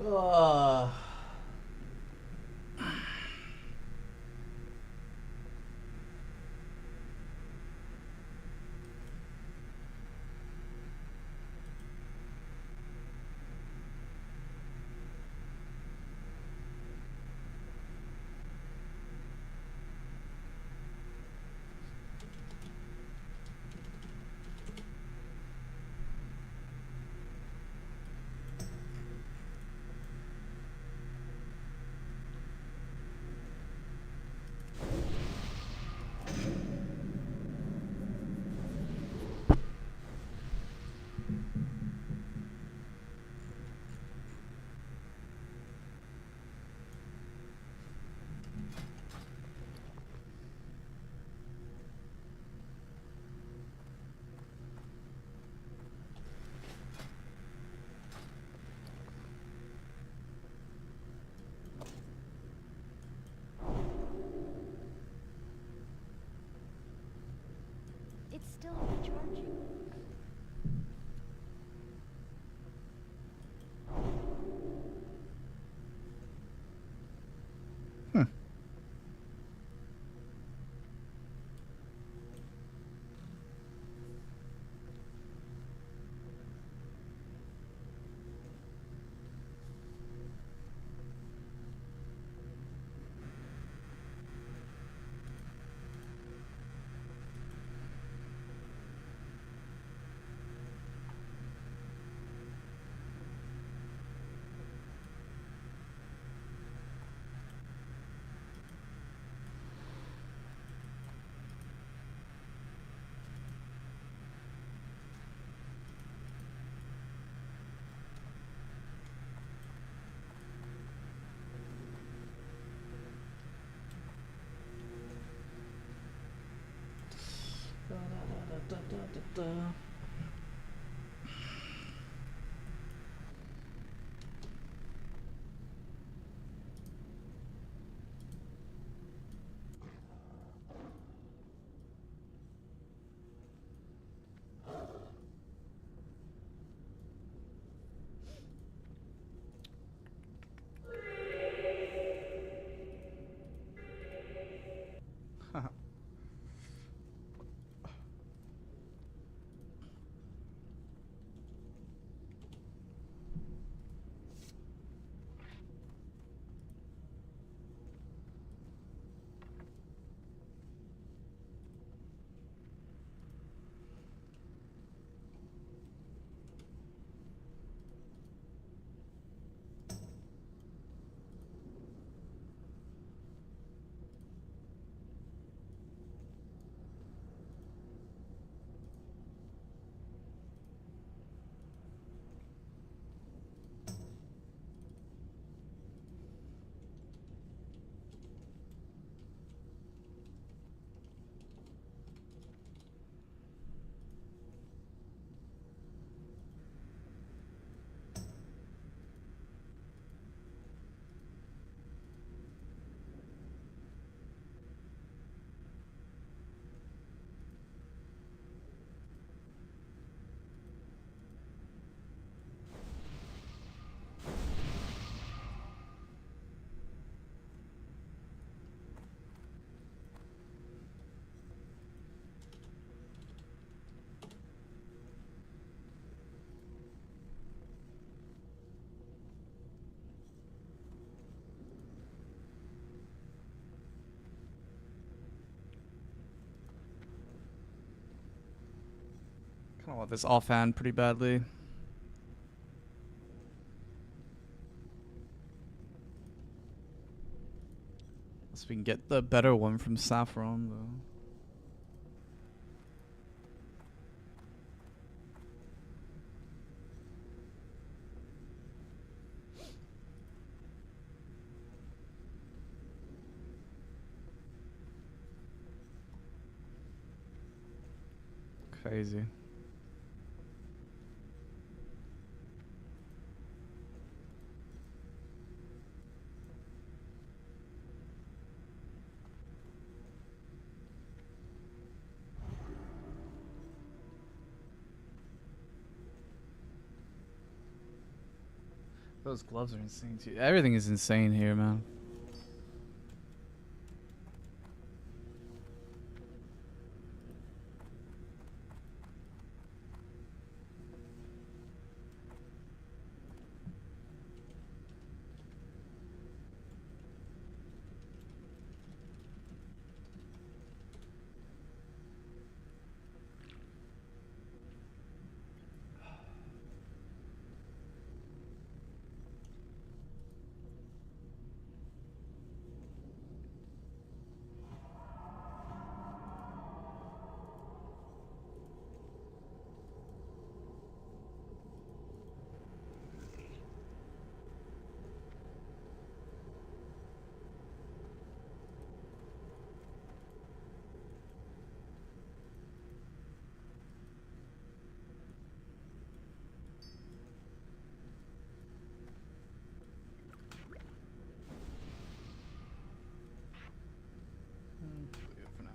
Uh, It's still recharging. Kind of want this offhand pretty badly. Unless we can get the better one from Sapphiron, though. Crazy. Those gloves are insane too. Everything is insane here, man. For now.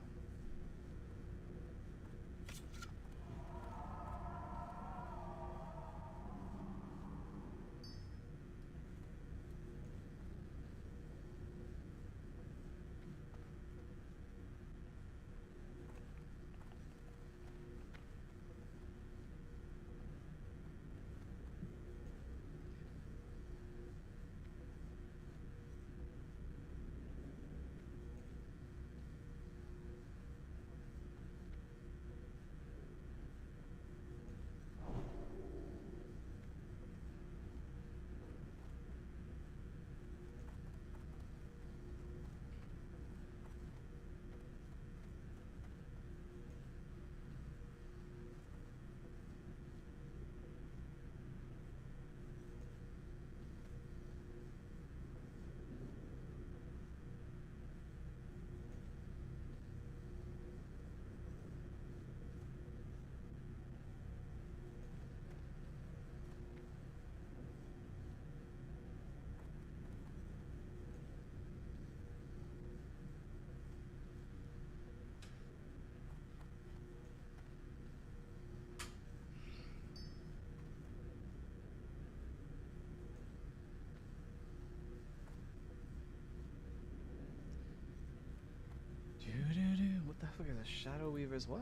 What the fuck is a Shadow Weaver's what?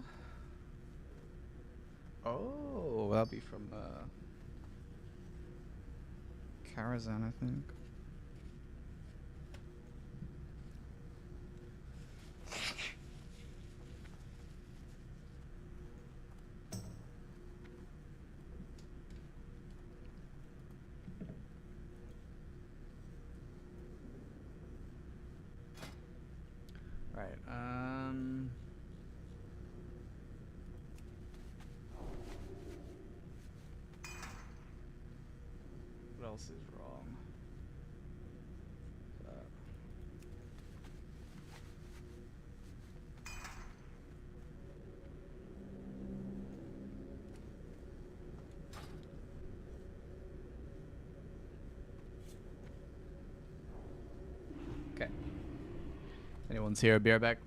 Oh, that'll be from Karazhan, I think. Right, what else is wrong? Okay. Anyone's here? Beer back.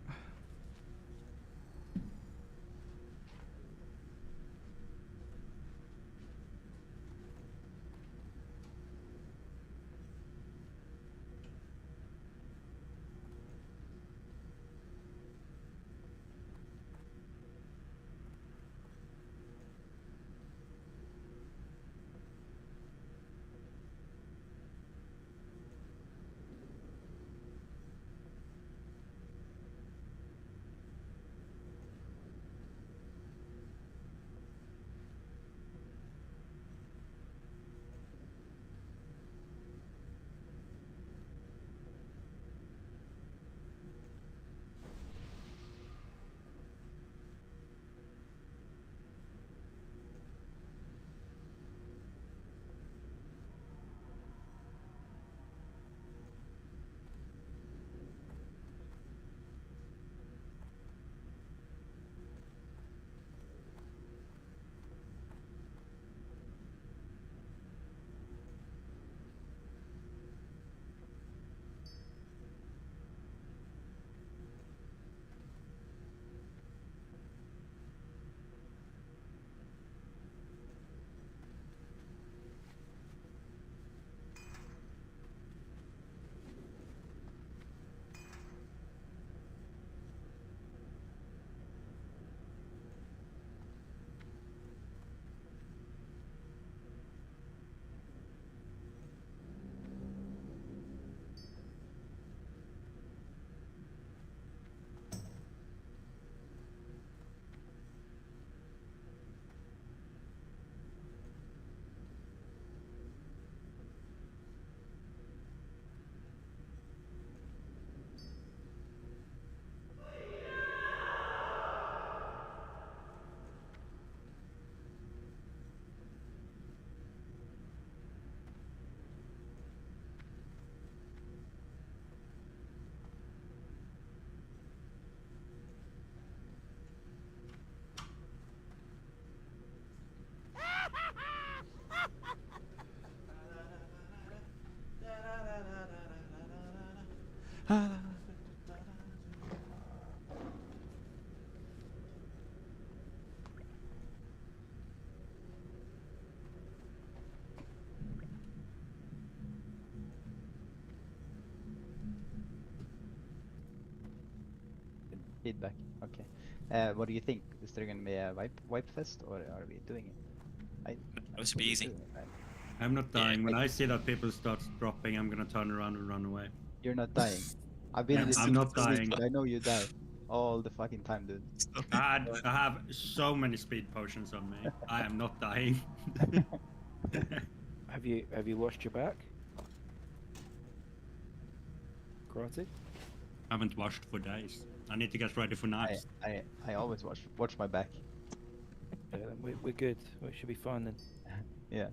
Feedback. Okay. What do you think? Is there gonna be a wipe fest, or are we doing it? This would be think we're easy. doing it, right? I'm not Yeah, dying. When I see that people start dropping, I'm gonna turn around and run away. You're not dying. I've been Yeah, in this I'm not for weeks, dying. but I know you die all the fucking time, dude. I have so many speed potions on me. I am not dying. Have you washed your back? Karate? I haven't washed for days. I need to get ready for night. I always watch my back. Yeah, we're good. We should be fine then. Yeah.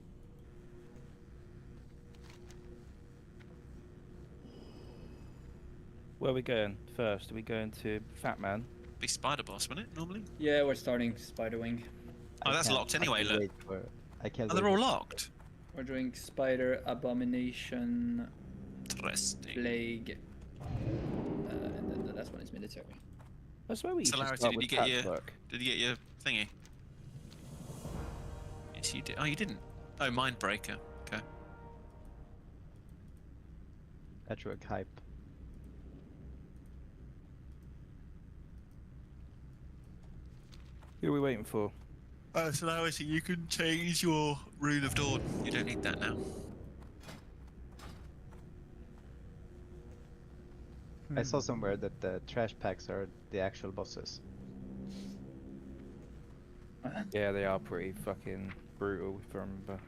Where are we going first? Are we going to Fat Man? Be Spider Boss, wouldn't it, normally? Yeah, we're starting Spiderwing. Oh, that's locked anyway, look. I can't Oh, they're wait all for- locked. We're doing Spider, Abomination, Interesting. Plague, and then the last one is military. I swear we used to Celerity, start did with you get your- Patchwerk. Did you get your thingy? Yes, you did. Oh, you didn't. Oh, Mindbreaker. Okay. Patchwerk hype. Who are we waiting for? Celerity, you can change your Rune of Dawn. You don't need that now. I saw somewhere that the trash packs are the actual bosses. Yeah, they are pretty fucking brutal, if I remember.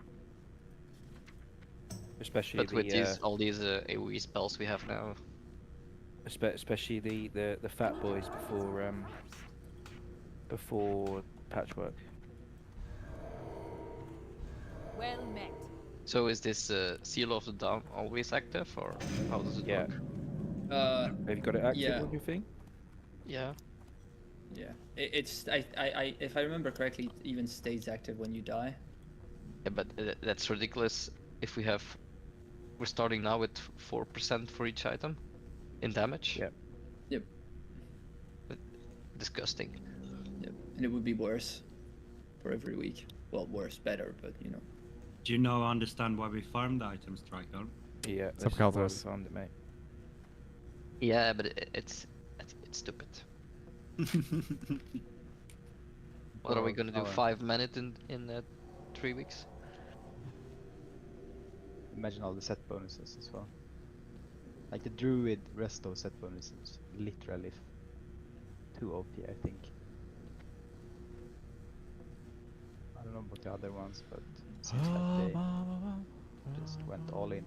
Especially But the with these all these AoE spells we have now, especially the fat boys before Patchwerk. Well met. so is this Seal of the Dawn always active, or how does it Yeah. work? Have you got it active Yeah. on your thing? Yeah. Yeah, it's if I remember correctly, it even stays active when you die. Yeah, but that's ridiculous. If we're starting now with 4% for each item in damage. Yep. Yep. Disgusting. Yep. And it would be worse for every week. Well, worse, better, but you know. Do you know understand why we farm the items, Trigon? Yeah, What's up, this is why we Kel'Thuzad? found it, mate. Yeah, but it's stupid. What are we gonna do? 5 minutes in 3 weeks? Imagine all the set bonuses as well. Like the Druid Resto set bonuses, literally too OP, I think. I don't know about the other ones, but it seems like they just went all in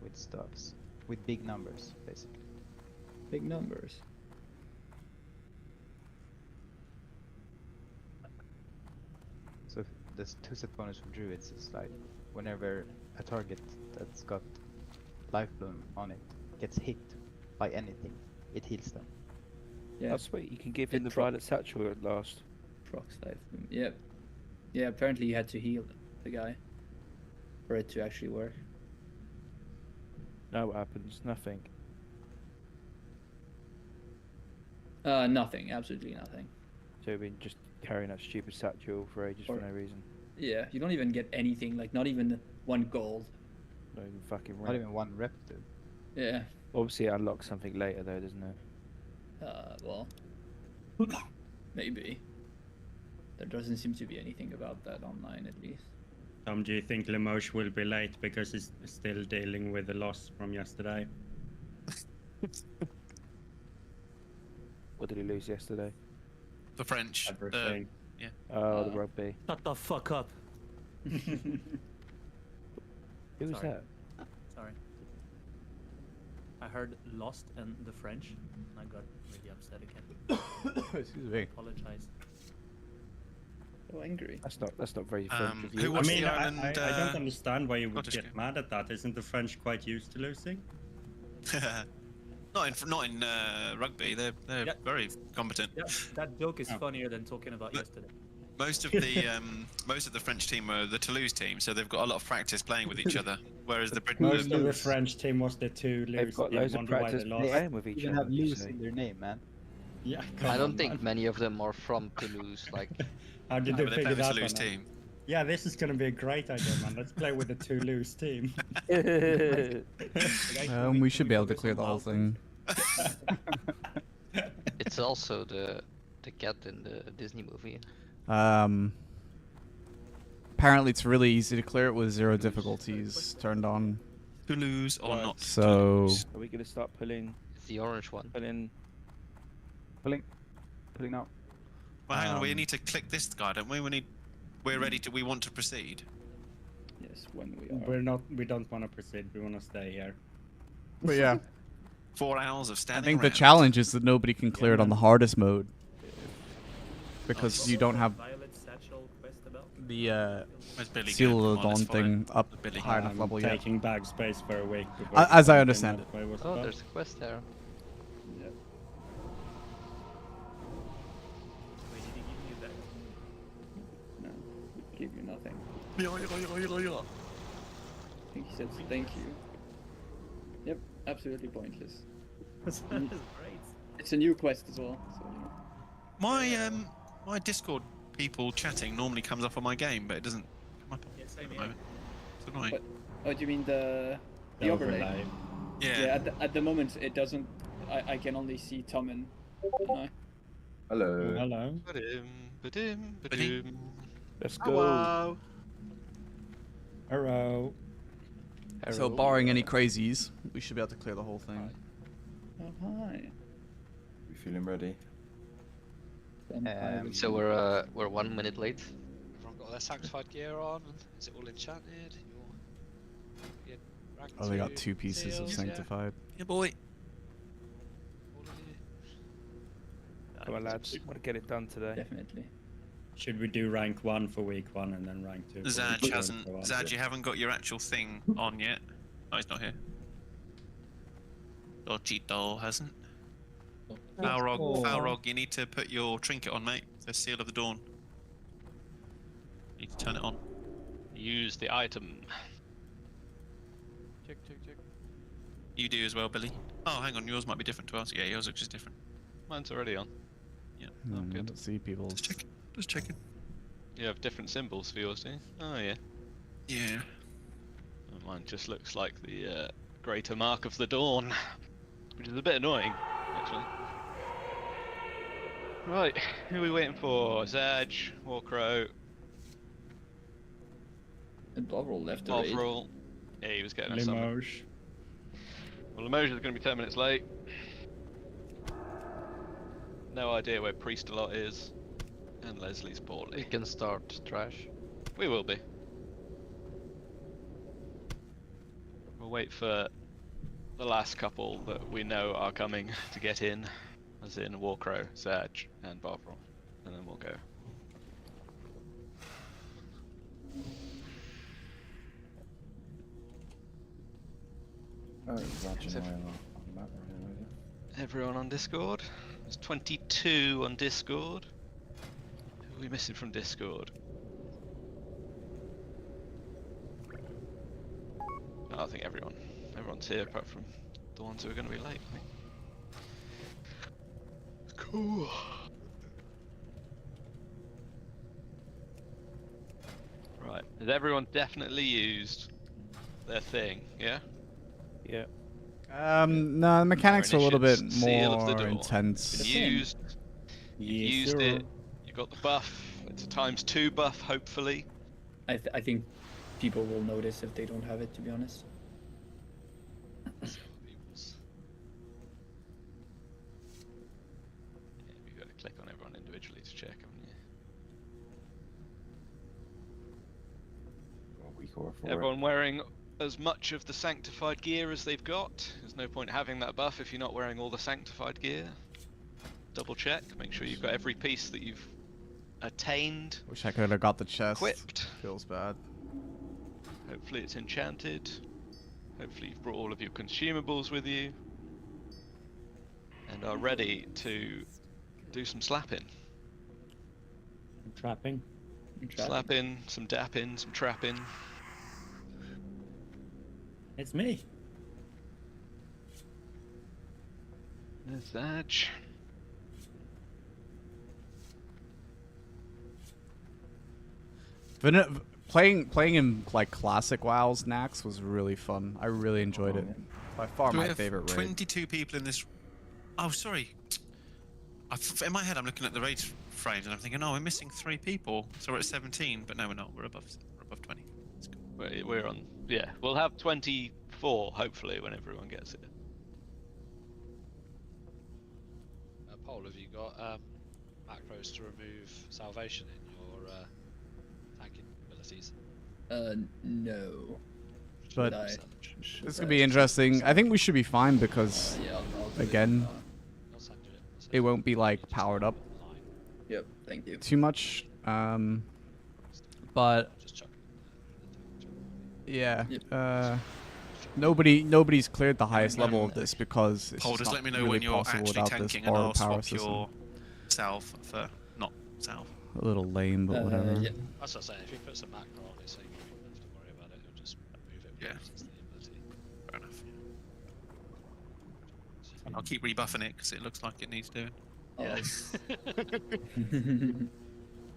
with stuffs, with big numbers, basically. Big numbers. So if there's 2 set bonus from Druids, it's like whenever a target that's got Life Bloom on it gets hit by anything, it heals them. Yeah. That's sweet. You can give It him the pro- Violet Satchel at last. Procs life. Yep. Yeah, apparently you had to heal the guy for it to actually work. Now what happens? Nothing. Nothing. Absolutely nothing. So we've been just carrying that stupid satchel for ages Or- for no reason. Yeah, you don't even get anything. Like not even 1 gold. Not even fucking Not right. even 1 rep, dude. Yeah. Obviously it unlocks something later though, doesn't it? Well. Maybe. There doesn't seem to be anything about that online, at least. Tom, do you think Limoges will be late because he's still dealing with the loss from yesterday? What did he lose yesterday? The French. Everything. Oh, the Uh, rugby. Shut the fuck up. Who was sorry. that? Sorry. I heard Lost and the French, and I got really upset again. Excuse me. Apologize. So angry. That's not very French of who you. was I mean, the I island, don't understand why you would Scottish get game? mad at that. Isn't the French quite used to losing? not in rugby. They're Yeah. very competent. Yeah, that joke is Oh. funnier than talking about Look- yesterday. Most of the French team are the Toulouse team, so they've got a lot of practice playing with each other. Whereas the Britain, Most of the lose. French team was the two They've lose. got You loads of wonder why practice they lost. playing with each Even other. have lose usually. in their name, man. Yeah, I come don't on, think man. many of them are from Toulouse. Like, How did but they they figure play the that Toulouse one out? team. Yeah, this is gonna be a great idea, man. Let's play with the Toulouse team. We should be able to clear the whole thing. It's also the cat in the Disney movie. Apparently it's really easy to clear it with 0 difficulties turned on. To lose or Right. not. to So lose. Are we gonna start pulling? It's the orange one. Pulling. Pulling now. Well, hang on. We need to click this guy, don't we? We're ready to. We want to proceed. Yes, when we are. We don't want to proceed. We want to stay here. But yeah, 4 hours of I standing. think the around. challenge is that nobody can clear it on the hardest mode. Because you don't have Violet Satchel quest about. the Where's Billy Seal going? of the Come on, let's Dawn follow thing up Billy. high enough level yet. Taking bag space for a week. before As I finding understand out it. where it was Oh, about. there's a quest there. Yeah. Wait, did he give you that? No, we give you nothing. Yeah. I think he said thank you. Yep, absolutely pointless. That's great. It's a new quest as well, so you know. My Discord people chatting normally comes up on my game, but it doesn't come up Yeah, same at the here. moment. It's annoying. But- Oh, do you mean the The overlay? Yeah. Yeah, at the moment it doesn't. I can only see Tommen. Hello. Hello. Let's go. Wow. Hello. So barring any crazies, we should be able to clear the whole thing. Oh hi. You feeling ready? So we're 1 minute late. Everyone got their sanctified gear on? Is it all enchanted? You're rank Oh, they got 2 2 pieces of seals, yeah. sanctified. Yeah, boy. All of you. Come on, lads. Want to get it done today? Definitely. Should we do rank 1 for week 1 and then rank 2? for Zaj week hasn't. 1 for Zaj, one? you haven't got your actual thing on yet. Oh, he's not here. Or Cheeto hasn't. Falrog, you need to put your trinket on, mate. The Seal of the Dawn. Need to turn it on. Use the item. Check. You do as well, Billy. Oh, hang on, yours might be different to us. Yeah, yours looks just different. Mine's already on. Yeah. Good. Let's see people's. Just checking. You have different symbols for yours, do you? Oh yeah. Yeah. Oh, mine just looks like the Greater Mark of the Dawn, which is a bit annoying, actually. Right, who are we waiting for? Zaj, Warcrow, And Bovril left the raid. Bovril. Yeah, he was getting us something. Limoges. Well, Limoges is going to be 10 minutes late. No idea where Priest-a-Lot is. And Leslie's We poorly. can start trash. We will be. We'll wait for the last couple that we know are coming to get in. As in Warcrow, Zaj, and Bovril. And then we'll go. Oh, Zaj Is and it- I are on the map right now, yeah. Everyone on Discord? There's 22 on Discord. Who are we missing from Discord? Oh, I think everyone's here apart from the ones who are going to be late, I think. Cool. Right, has everyone definitely used their thing, yeah? Yeah. No, the mechanics are a little bit Initiates, Seal of the more Dawn. intense. Been used, Yes, used sir. it, you got the buff, it's a ×2 buff, hopefully. I think people will notice if they don't have it. To be honest. Yeah, you've got to click on everyone individually to check, haven't you? A week or four. Everyone wearing as much of the sanctified gear as they've got. There's no point having that buff if you're not wearing all the sanctified gear. Double check, make sure you've got every piece that you've attained. Wish I could have got the chest. Equipped. Feels bad. Hopefully it's enchanted. Hopefully you've brought all of your consumables with you. And are ready to do some slapping. Trapping. Slapping, some dapping, some trapping. It's me. There's that. Playing in like classic WoW's Nax was really fun. I really enjoyed it. By far Do we my have favorite raid. 22 people in this. Oh, sorry. In my head, I'm looking at the raid frames and I'm thinking, oh, we're missing 3 people, so we're at 17. But no, we're not. We're above 20. That's cool. We're on. Yeah, we'll have 24 hopefully when everyone gets it. Paul, have you got macros to remove salvation in your tanking abilities? No. But I- this could be interesting. I think we should be fine because, Yeah, I'll do it. again, I'll send you it. I'll send it you won't be like powered up online. Yep, thank you. too much. But Just chuck yeah, Yep. nobody's cleared the highest level of this because it's Paul, just just not let me know really when you're possible actually without this tanking, and I'll borrowed power swap system. your salve for not salve. A little lame, but whatever. Yeah. That's what I'm saying. If you put some macro on it, so you don't have to worry about it, it'll just move it. Yeah. It's the ability. Fair enough. And I'll keep rebuffing it because it looks like it needs doing. Yeah.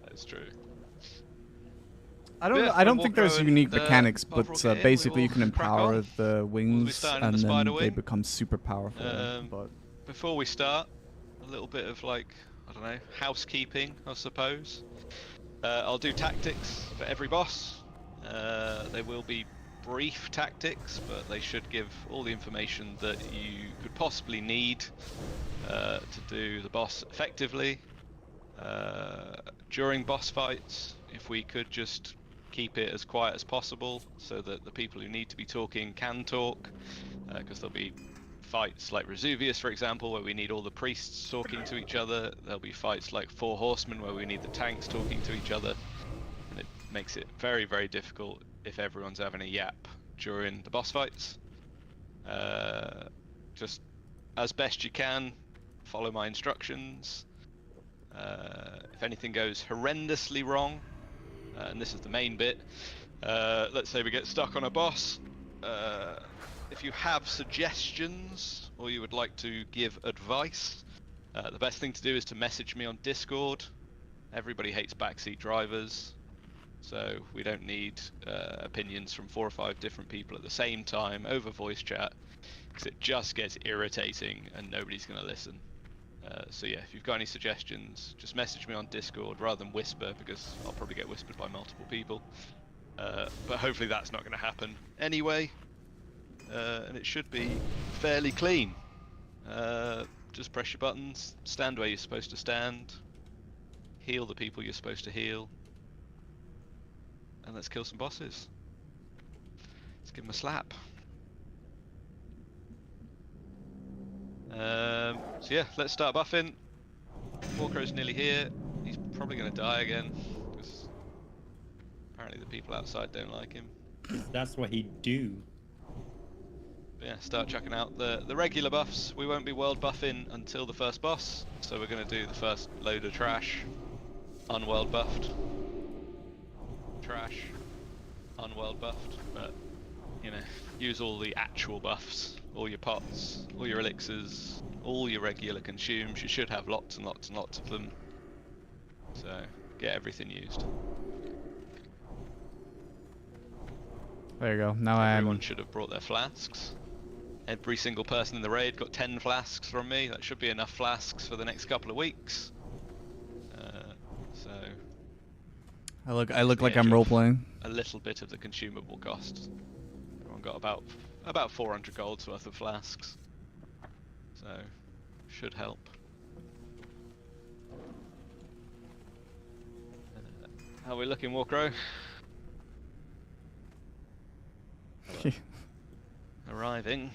That's true. I don't. Yeah, I don't we'll think go there's and, unique mechanics, Paul but will get in, we basically you will can crack empower on. the wings starting in and the then spider they wing. become super powerful. Um, but Before we start, a little bit of like, I don't know, housekeeping, I suppose. I'll do tactics for every boss. They will be brief tactics, but they should give all the information that you could possibly need to do the boss effectively. During boss fights, if we could just keep it as quiet as possible so that the people who need to be talking can talk, because there'll be fights like Vesuvius, for example, where we need all the priests talking to each other. There'll be fights like 4 Horsemen where we need the tanks talking to each other, and it makes it very, very difficult if everyone's having a yap during the boss fights. Just as best you can, follow my instructions. If anything goes horrendously wrong, and this is the main bit, let's say we get stuck on a boss, if you have suggestions or you would like to give advice, the best thing to do is to message me on Discord. Everybody hates backseat drivers, so we don't need opinions from 4 or 5 different people at the same time over voice chat, because it just gets irritating and nobody's going to listen. So yeah, if you've got any suggestions, just message me on Discord rather than whisper, because I'll probably get whispered by multiple people. But hopefully that's not going to happen anyway, and it should be fairly clean. Just press your buttons, stand where you're supposed to stand, heal the people you're supposed to heal, and let's kill some bosses. Let's give them a slap. So yeah, let's start buffing. Warcrow's nearly here. He's probably going to die again, because apparently the people outside don't like him. That's what he do. But yeah, start chucking out the regular buffs. We won't be world buffing until the first boss, so we're going to do the first load of trash, unworld buffed. Trash, unworld buffed, but you know, use all the actual buffs, all your pots, all your elixirs, all your regular consumes. You should have lots and lots and lots of them, so get everything used. there you go. Now Everyone should have brought their flasks. Every single person in the raid got 10 flasks from me. That should be enough flasks for the next couple of weeks. So I look like the I'm edge role of playing. a little bit of the consumable cost. Everyone got about 400 golds worth of flasks, so should help. How are we looking, Warcrow? Arriving.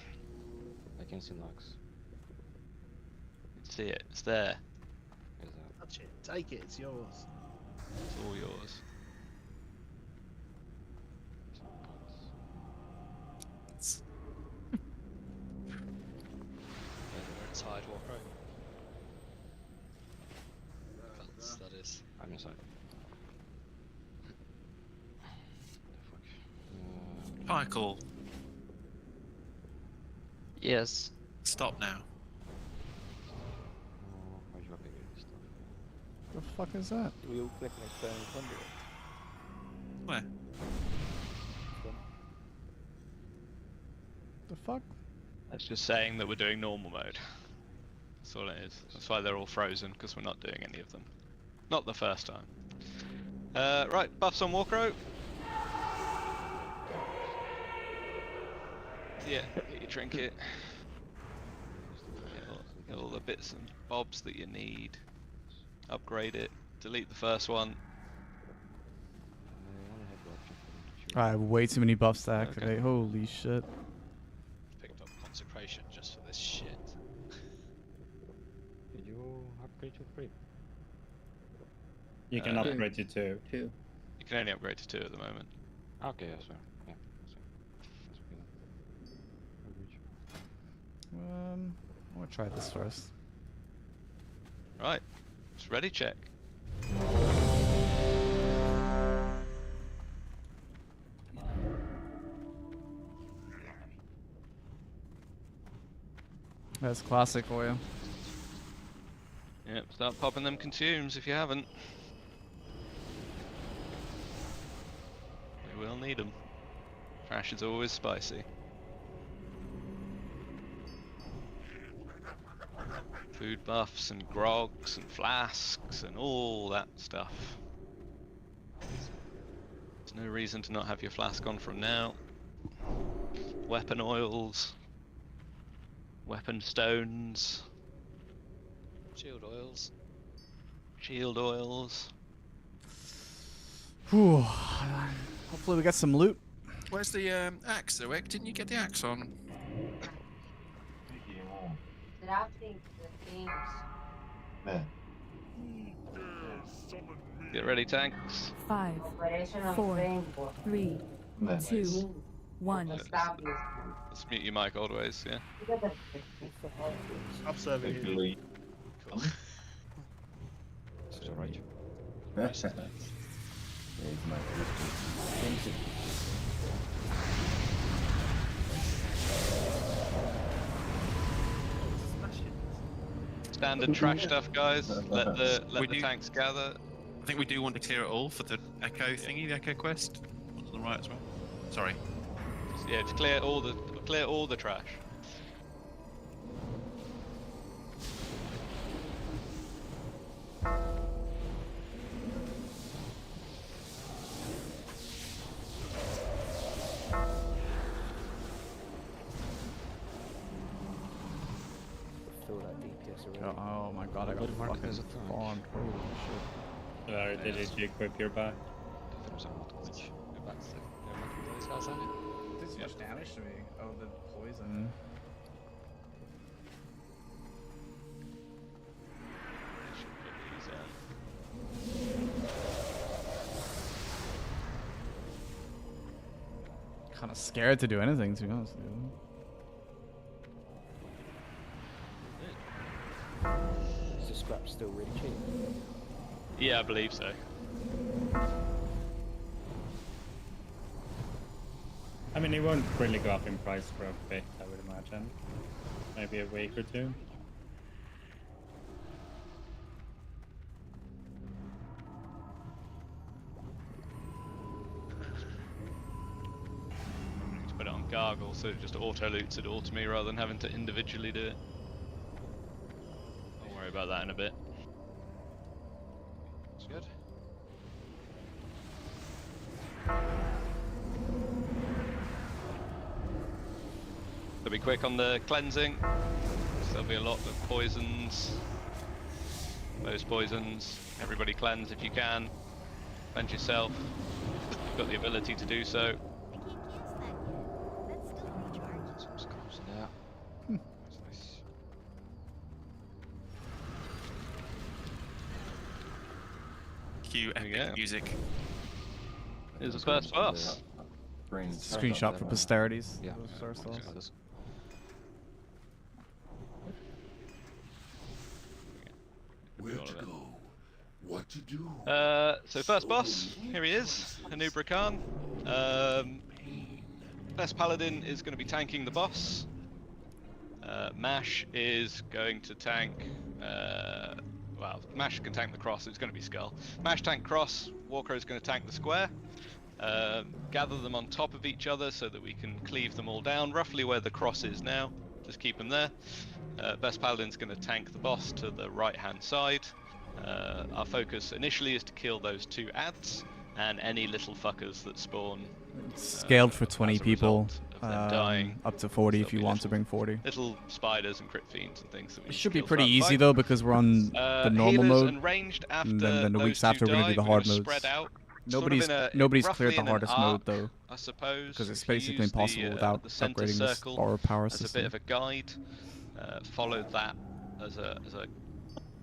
I can see Nox. You can see it. It's there. Touch it. Take it. It's yours. It's all yours. We're inside, Warcrow. Fence, that is. I'm inside. Michael, Yes. stop now. Are you happy with this stuff? The fuck is that? We all click next turn and thunder it. Where? The fuck? That's just saying that we're doing normal mode. That's all it is. That's why they're all frozen, because we're not doing any of them. Not the first time. Right, buffs on Warcrow. Yeah, get your trinket. Get all the bits and bobs that you need. Upgrade it. Delete the first one. I have way too many buffs to activate. Okay. Holy shit. Picked up consecration just for this shit. Did you upgrade your creep? You can upgrade to 2. 2. You can only upgrade to 2 at the moment. Okay, that's fair. Yeah, that's fair. That's okay. I'm gonna try this first. Right, it's ready check. That's classic for you. Yep, start popping them consumes if you haven't. We will need them. Trash is always spicy. Food buffs and grogs and flasks and all that stuff. There's no reason to not have your flask on from now. Weapon oils. Weapon stones. Shield oils. Shield oils. Whew. Hopefully we get some loot. Where's the axe, though, Ek? Didn't you get the axe on? Get ready, tanks. 5, 4, 3, 2, 1. Let's mute your mic always, yeah? I'm serving you. Cool. It's alright. Standard trash stuff, guys. Let the tanks gather. I think we do want to clear it all for the Echo thingy, the Echo quest. On the right as well. Sorry. Yeah, just clear all the trash. Oh my god, I got fucking farmed. Holy shit. Larry, did you equip your back? Did so much damage to me. Oh, the poison. Kind of scared to do anything, to be honest with you. Is the scrap still really cheap? Yeah, I believe so. I mean, it won't really go up in price for a bit, I would imagine. Maybe a week or 2. Just put it on Gargle so it just auto-loots it all to me rather than having to individually do it. Don't worry about that in a bit. It's good. So be quick on the cleansing. So there'll be a lot of poisons. Most poisons. Everybody cleanse if you can. Cleanse yourself. You've got the ability to do so. Cue epic music. Here's the first boss. Screenshot for posterities. Yeah. First boss. Where to go? What to do? So first boss, here he is, Anubra Khan. Best Paladin is going to be tanking the boss. Mash is going to tank, well, Mash can tank the cross, it's going to be Skull. Mash tank cross, Walker is going to tank the square. Gather them on top of each other so that we can cleave them all down, roughly where the cross is now. Just keep them there. Best Paladin's going to tank the boss to the right-hand side. Our focus initially is to kill those 2 ads and any little fuckers that spawn. Scaled for 20 people. Dying. Up to 40 So if you there'll be want to bring 40. Little spiders and crit fiends and things. That we It need should to be kill pretty throughout the easy fight. though because we're on the normal Healers mode. and ranged after And then the weeks those after two we're gonna do die, the we're hard gonna modes. spread out, Nobody's sort of nobody's roughly cleared the in an hardest arc, mode though. I suppose. Because it's If you basically use impossible without the center upgrading this circle borrow power as a system. bit of a guide. Follow that as a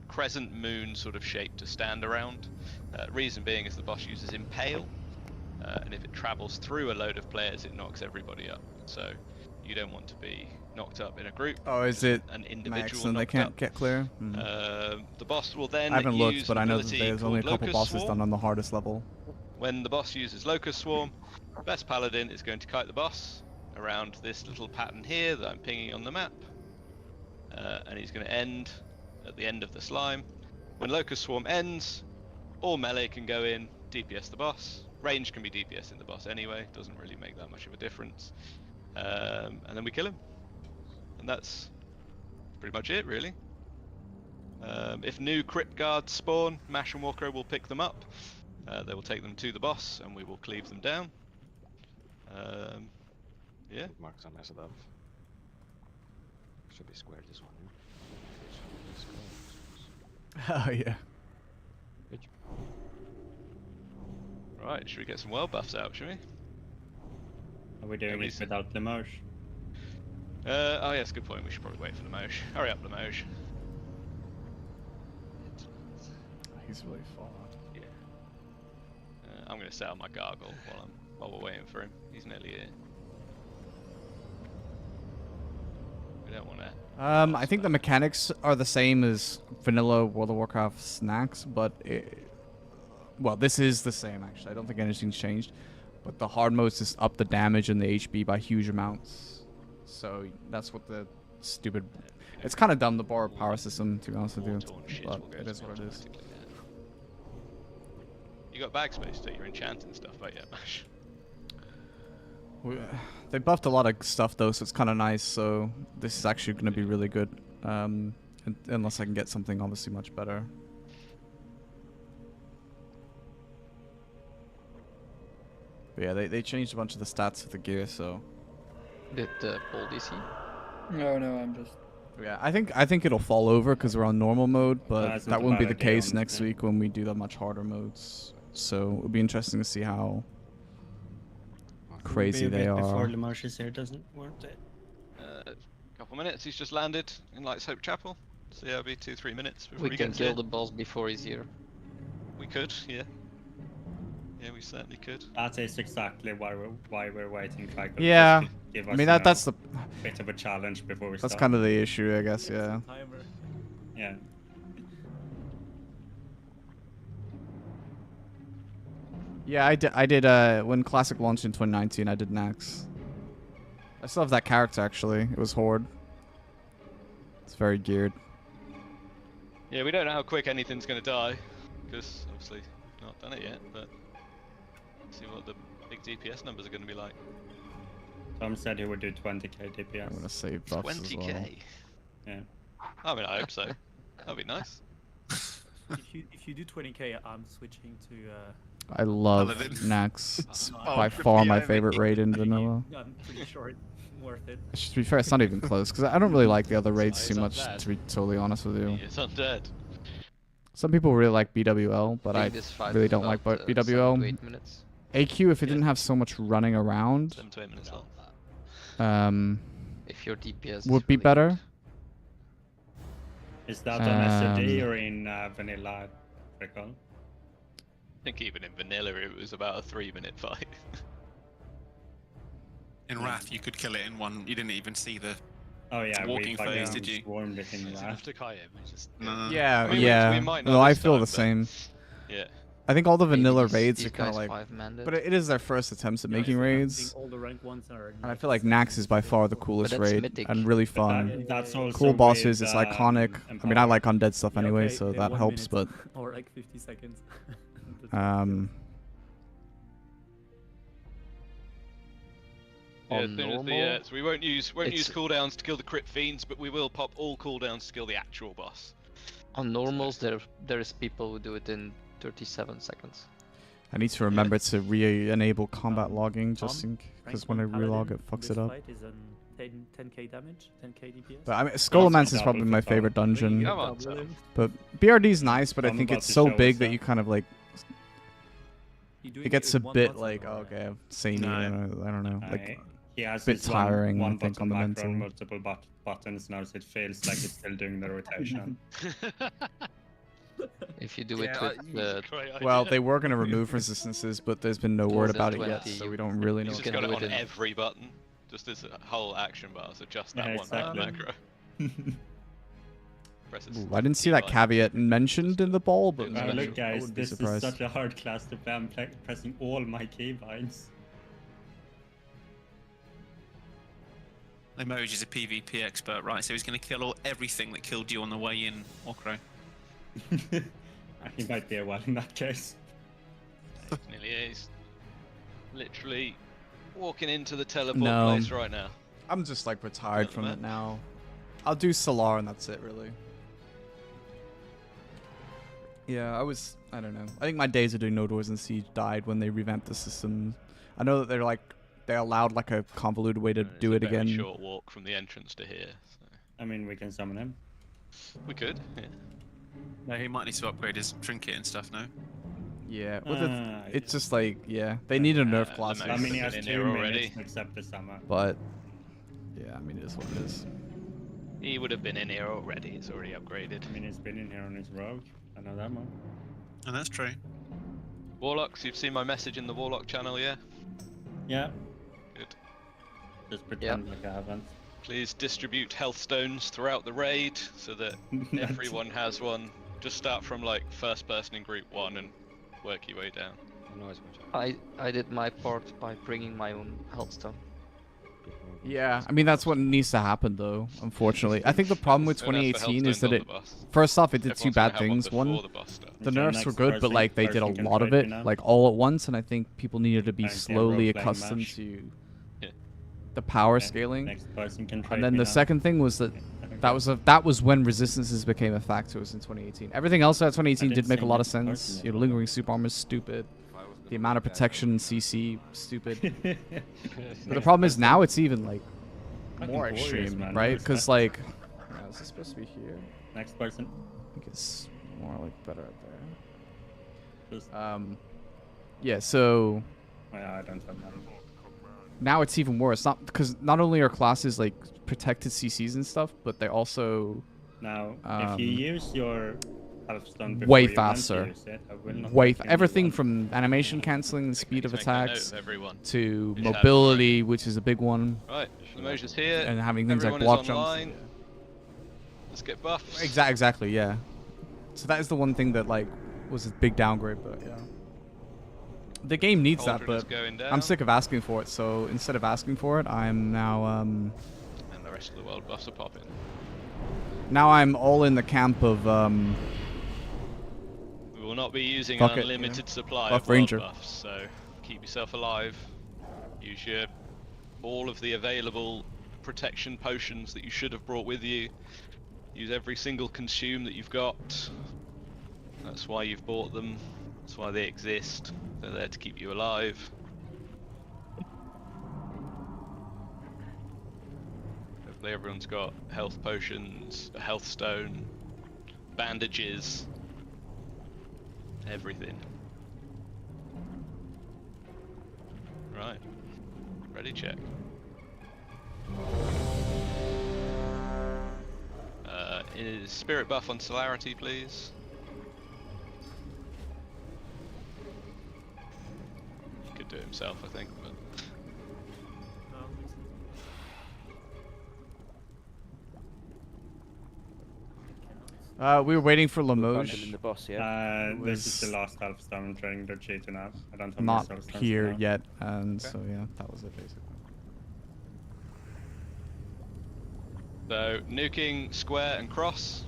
crescent moon sort of shape to stand around. Reason being is the boss uses Impale, and if it travels through a load of players, it knocks everybody up. So you don't want to be knocked up in a group. Oh, is it an individual Maexxna they knocked can't up. get clear? The boss will then I haven't use looked, but I know that ability there's only a called couple Locust bosses Swarm. done on the hardest level. When the boss uses Locust Swarm, Best Paladin is going to kite the boss around this little pattern here that I'm pinging on the map. And he's going to end at the end of the slime. When Locust Swarm ends, all melee can go in, DPS the boss. Range can be DPS in the boss anyway, doesn't really make that much of a difference. And then we kill him. And that's pretty much it, really. If new crypt guards spawn, Mash and Walker will pick them up. They will take them to the boss, and we will cleave them down. Yeah. Marks on SoD. Should be squared this one. Oh yeah. Right, should we get some world buffs out, should we? Are we doing it without Limoges? Oh yes, good point. We should probably wait for Limoges. Hurry up, Limoges. He's really far. Yeah. I'm gonna set up my gargle while we're waiting for him. He's nearly here. We don't want to. I think the mechanics are the same as vanilla World of Warcraft snacks, but well, this is the same actually. I don't think anything's changed, but the hard modes just up the damage and the HP by huge amounts. So that's what the stupid. It's kind of dumb the borrow power system, to be honest with you, but it is what it is. You got bag space to your enchanting stuff, right? Yeah, Mash. They buffed a lot of stuff though, so it's kind of nice. So this is actually going to be really good, unless I can get something obviously much better. But yeah, they changed a bunch of the stats of the gear, so. Did Paul DC? No, I'm just. Yeah, I think it'll fall over because we're on normal mode, but it's that not a won't be bad the idea, case next honestly. week when we do the much harder modes. So it'll be interesting to see how crazy they Before are. Limoges here doesn't work it. Couple minutes. He's just landed in Light's Hope Chapel. So yeah, it'll be 2-3 minutes before We he can gets kill here. the boss before he's here. We could, yeah. Yeah, we certainly could. That is exactly why we're waiting. Trico, Yeah, just to give I us, mean you know, that's the bit of a challenge before we that's start. kind of the issue, I guess. Yeah. Yeah. Yeah, I did when Classic launched in 2019. I did Nax. I still have that character actually. It was Horde. It's very geared. Yeah, we don't know how quick anything's going to die, because obviously we've not done it yet, but let's see what the big DPS numbers are going to be like. Tom said he would do 20k DPS. I'm gonna save buffs as 20k? well. Yeah. I mean, I hope so. That'd be nice. If you do 20k, I'm switching to. I love Paladin. Nax. It's Oh, by for far me, my I favorite mean- raid in vanilla. I'm pretty sure it's worth it. To be fair, it's not even close because I don't really like the other raids too much. To be totally honest with you. It's undead. Some people really like BWL, but I This fight really is don't like about, 7 to BWL. 8 minutes. AQ, if it didn't have so much running around, 7 to 8 minutes long. If your DPS would is be really better. Is that on SoD or in vanilla? Recall? I think even in vanilla it was about a 3-minute fight. In Wrath, you could kill it in one. You didn't even see the Oh yeah, walking we phase, fucking did you? swarmed it in It's enough Wrath. to kite him. We just No. Yeah, I mean, yeah. we might not No, I this feel time, the but- same. Yeah. I think all the Maybe vanilla these- raids these are kind of guys like, 5-manded. but it is their first attempts at making I raids, think all the ranked ones are. and I feel like Nax is by far the coolest that's raid mythic. and really But fun. that's also Cool bosses, with, it's iconic. I mean, I like undead stuff anyway, so that helps. But Or like 50 seconds. Yeah, On as soon as normal, the, so we won't use it's- cooldowns to kill the crit fiends, but we will pop all cooldowns to kill the actual boss. on normals, there is people who do it in 37 seconds. I need to remember to re-enable combat logging just Tom, because rank when I one relog paladin it fucks this it up. fight is an 10k damage, 10k DPS. But I mean, Skullomance is probably my favorite dungeon. Come on, Tom. But BRD's nice, but I I'm think about it's to so show big us that that. you kind of like You're doing it gets in a one bit button, like, or- oh, okay, samey. No. I don't know, like he has bit his tiring, one I think, on button the macro mental. and multiple buttons now, so it feels like it's still doing the rotation. If you do it Yeah, with Well, they were gonna remove resistances, but there's been no word the about it yet, 20, so we don't really know. He's what's just got going it do on it in- every button, just as a whole action bar, so just that Yeah, one button exactly. macro. Presses Ooh, I didn't see that keybind. caveat mentioned in the ball, but Yeah, Oh, I look guys, wouldn't be this is surprised. such a hard class to play. I'm pressing all my keybinds. Mage is a PvP expert, right? So he's going to kill everything that killed you on the way in, Orcro. He might be a one in that case. Nearly is. Literally walking into the teleport No. place right now. I'm just like retired from Doesn't it now. I'll do Solar and that's it, really. Yeah, I don't know. I think my days of doing No Doors and Siege died when they revamped the system. I know that they allowed like a convoluted way to It's do a it very again. short walk from the entrance to here. So. I mean, we can summon him. We could, yeah. No, he might need to upgrade his trinket and stuff now. Yeah, well, Ah, it's just like, yeah, they need a nerf the class. Mage I mean, he has in 2 here minutes already. to accept the summer. But yeah, I mean, it is what it is. He would have been in here already. He's already upgraded. I mean, he's been in here on his rogue. I know that one. And that's true. Warlocks, you've seen my message in the Warlock channel, yeah? Yeah. Good. Just pretend like I haven't. Please distribute health stones throughout the raid so that everyone has one. Just start from like first person in group 1 and work your way down. I did my part by bringing my own healthstone. Yeah, I mean, that's what needs to happen, though, unfortunately. I think the problem with Don't ask for 2018 is healthstones that on it, the bus. first off, it did two Everyone's gonna bad have one things. One, before the bus stuff. the Okay, nerfs next were good, but like they did a person can lot of trade it, me now. like all at once, and I think people needed to be Thank you, slowly role-playing accustomed match. to Yeah. the power Okay, scaling. Next person can trade And then me the now. second thing was that that was when resistances became a factor. Was in 2018. Everything else about 2018 I did didn't make a see lot of next sense. person yet. Your lingering super armor is stupid. The amount of protection in CC stupid. But the problem is now it's even like Fucking more warriors, extreme, man. right? What is Because that? like, is this supposed to be here? Next person. I think it's more like better up there. Just, Yeah. So yeah, I don't have that. now it's even worse. Not because not only are classes like protected CCs and stuff, but they also Now, if you use your healthstone before way you want to faster. use it, I will not Way let you everything use from animation canceling the speed of Make a note attacks of everyone. to Who's had mobility, which is a big one, Right, the Mage is here. and having things Everyone like block is jumps. online. Let's get buffs. Exactly, yeah. So that is the one thing that like was a big downgrade, but yeah. The game needs that, Cauldron is but going I'm down. sick of asking for it. So instead of asking for it, I'm now And the rest of the world buffs are popping. now I'm all in the camp of We will not be using Fuck an it, unlimited yeah. supply Buff of world Ranger. buffs, so keep yourself alive. Use your all of the available protection potions that you should have brought with you. Use every single consume that you've got. That's why you've bought them. That's why they exist. They're there to keep you alive. Hopefully everyone's got health potions, a health stone, bandages, everything. Right. Ready, check. Is spirit buff on celerity, please? He could do it himself, I think, but we were waiting for Bundle Limoges. in the boss, yeah. This is was the last healthstone I'm trading the cheat now. I don't have not my soulstones here now. yet, and so yeah, that was it basically. so nuking square and cross.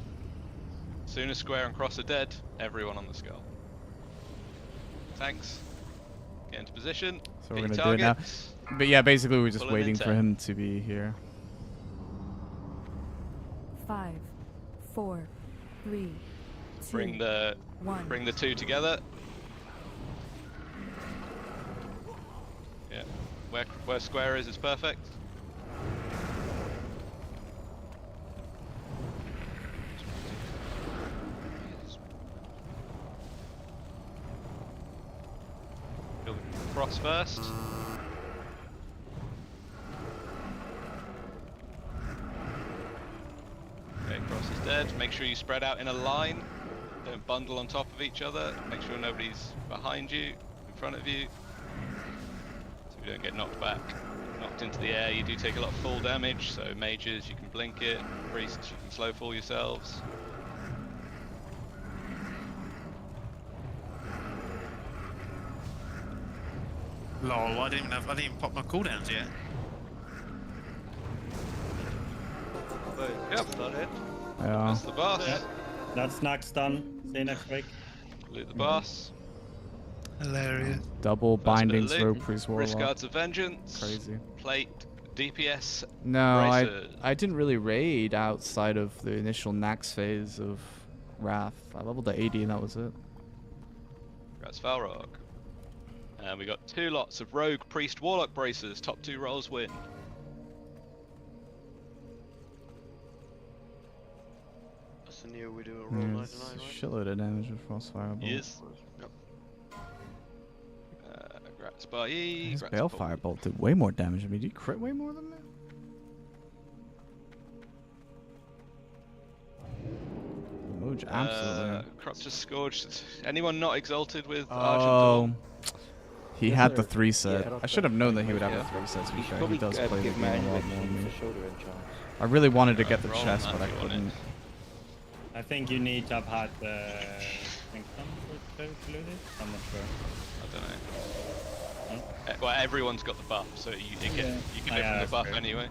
As soon as square and cross are dead, everyone on the skull. Tanks, Get into position. So we're Hit gonna your do it now. targets. But yeah, basically we're just Pulling in waiting for 10. him to be here. 5, 4, 3, 2, Bring the 1. bring the two together. Yeah, where square is perfect. Cross first. Okay, cross is dead. Make sure you spread out in a line. Don't bundle on top of each other. Make sure nobody's behind you, in front of you. So you don't get knocked back. Knocked into the air, you do take a lot of fall damage, so mages, you can blink it. Priests, you can slow fall yourselves. Lol, I didn't even pop my cooldowns yet. Yep, done it. Yeah. That's the boss. Yeah. That's Nax done. See you next week. Loot the boss. Hilarious. Double First bit of bindings, loot. rogue priest, Wrist warlock. guards of vengeance. Crazy. Plate, DPS. No, bracer. I didn't really raid outside of the initial Nax phase of Wrath. I leveled to 80 and that was it. That's Valrog. And we got 2 lots of rogue, priest, warlock bracers. Top 2 rolls win. That's the new we do a roll 99, right? Shitload of damage with Frostfire. Bolt. Yes. Yep. Grats by E. His Grats Balefire Bolt did way more damage. I mean, did he crit way more than that? Mage, absolutely. Corruptus Scourge. Anyone not exalted with Oh, Argent he Yes, had the sir. 3 set. Yeah, I should have known that he would have Yeah. the 3 sets. To be You should fair, he probably does play the give game Mage a lot more than me. for shoulder enchant. I really wanted to get the roll chest, on but that I if you want couldn't. I think you need to have had the Kingdom to loot it. I'm not sure. I don't know. Well, everyone's got the buff, so you can Yeah. live Oh, from yeah, the buff that's true. anyway.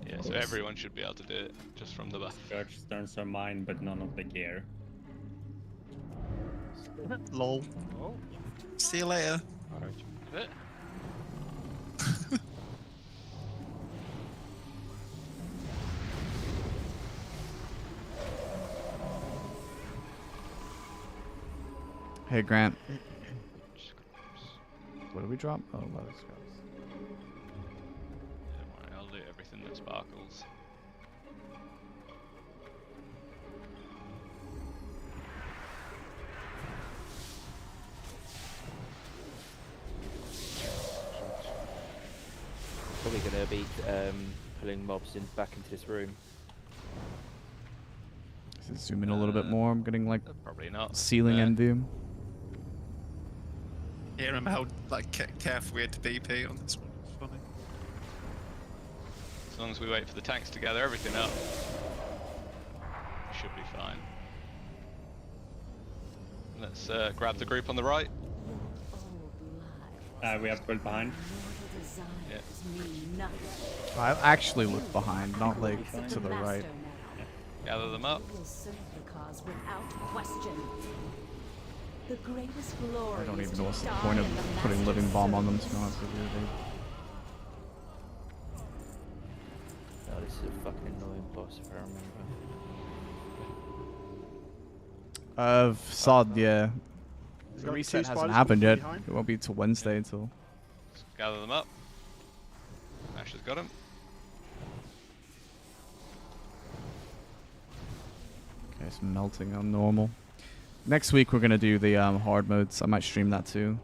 Yeah, so everyone should be able to do it just from the buff. Scourge stones are mine, but none of the gear. Lol. Oh. See you later. Alright. Hey, Grant. What did we drop? Oh, Loatheb scraps. Don't worry, I'll do everything that sparkles. Probably gonna be pulling mobs back into this room. Let's zoom in a little bit more. I'm getting like Probably not. ceiling envy. Yeah, remember how like careful we had to DP on this one? Funny. As long as we wait for the tanks to gather everything up, we should be fine. Let's grab the group on the right. We have pulled behind. Yeah. I actually look behind, not like to the right. Gather them up. Will serve the cause without question. The greatest glory I don't is even to know what's the die point of in the putting master's living bomb on them, to service. be honest with you. Oh, this is a fucking annoying boss if I remember. SoD, yeah. He's The got reset two hasn't spiders happened yet. behind. It won't be till Wednesday until. Let's gather them up. Ash has got him. Okay, it's melting on normal. Next week we're gonna do the hard modes. I might stream that too.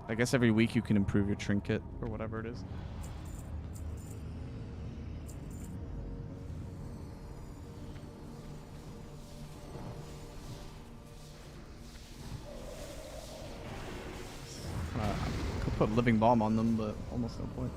I guess every week you can improve your trinket or whatever it is. Could put living bomb on them, but almost no point.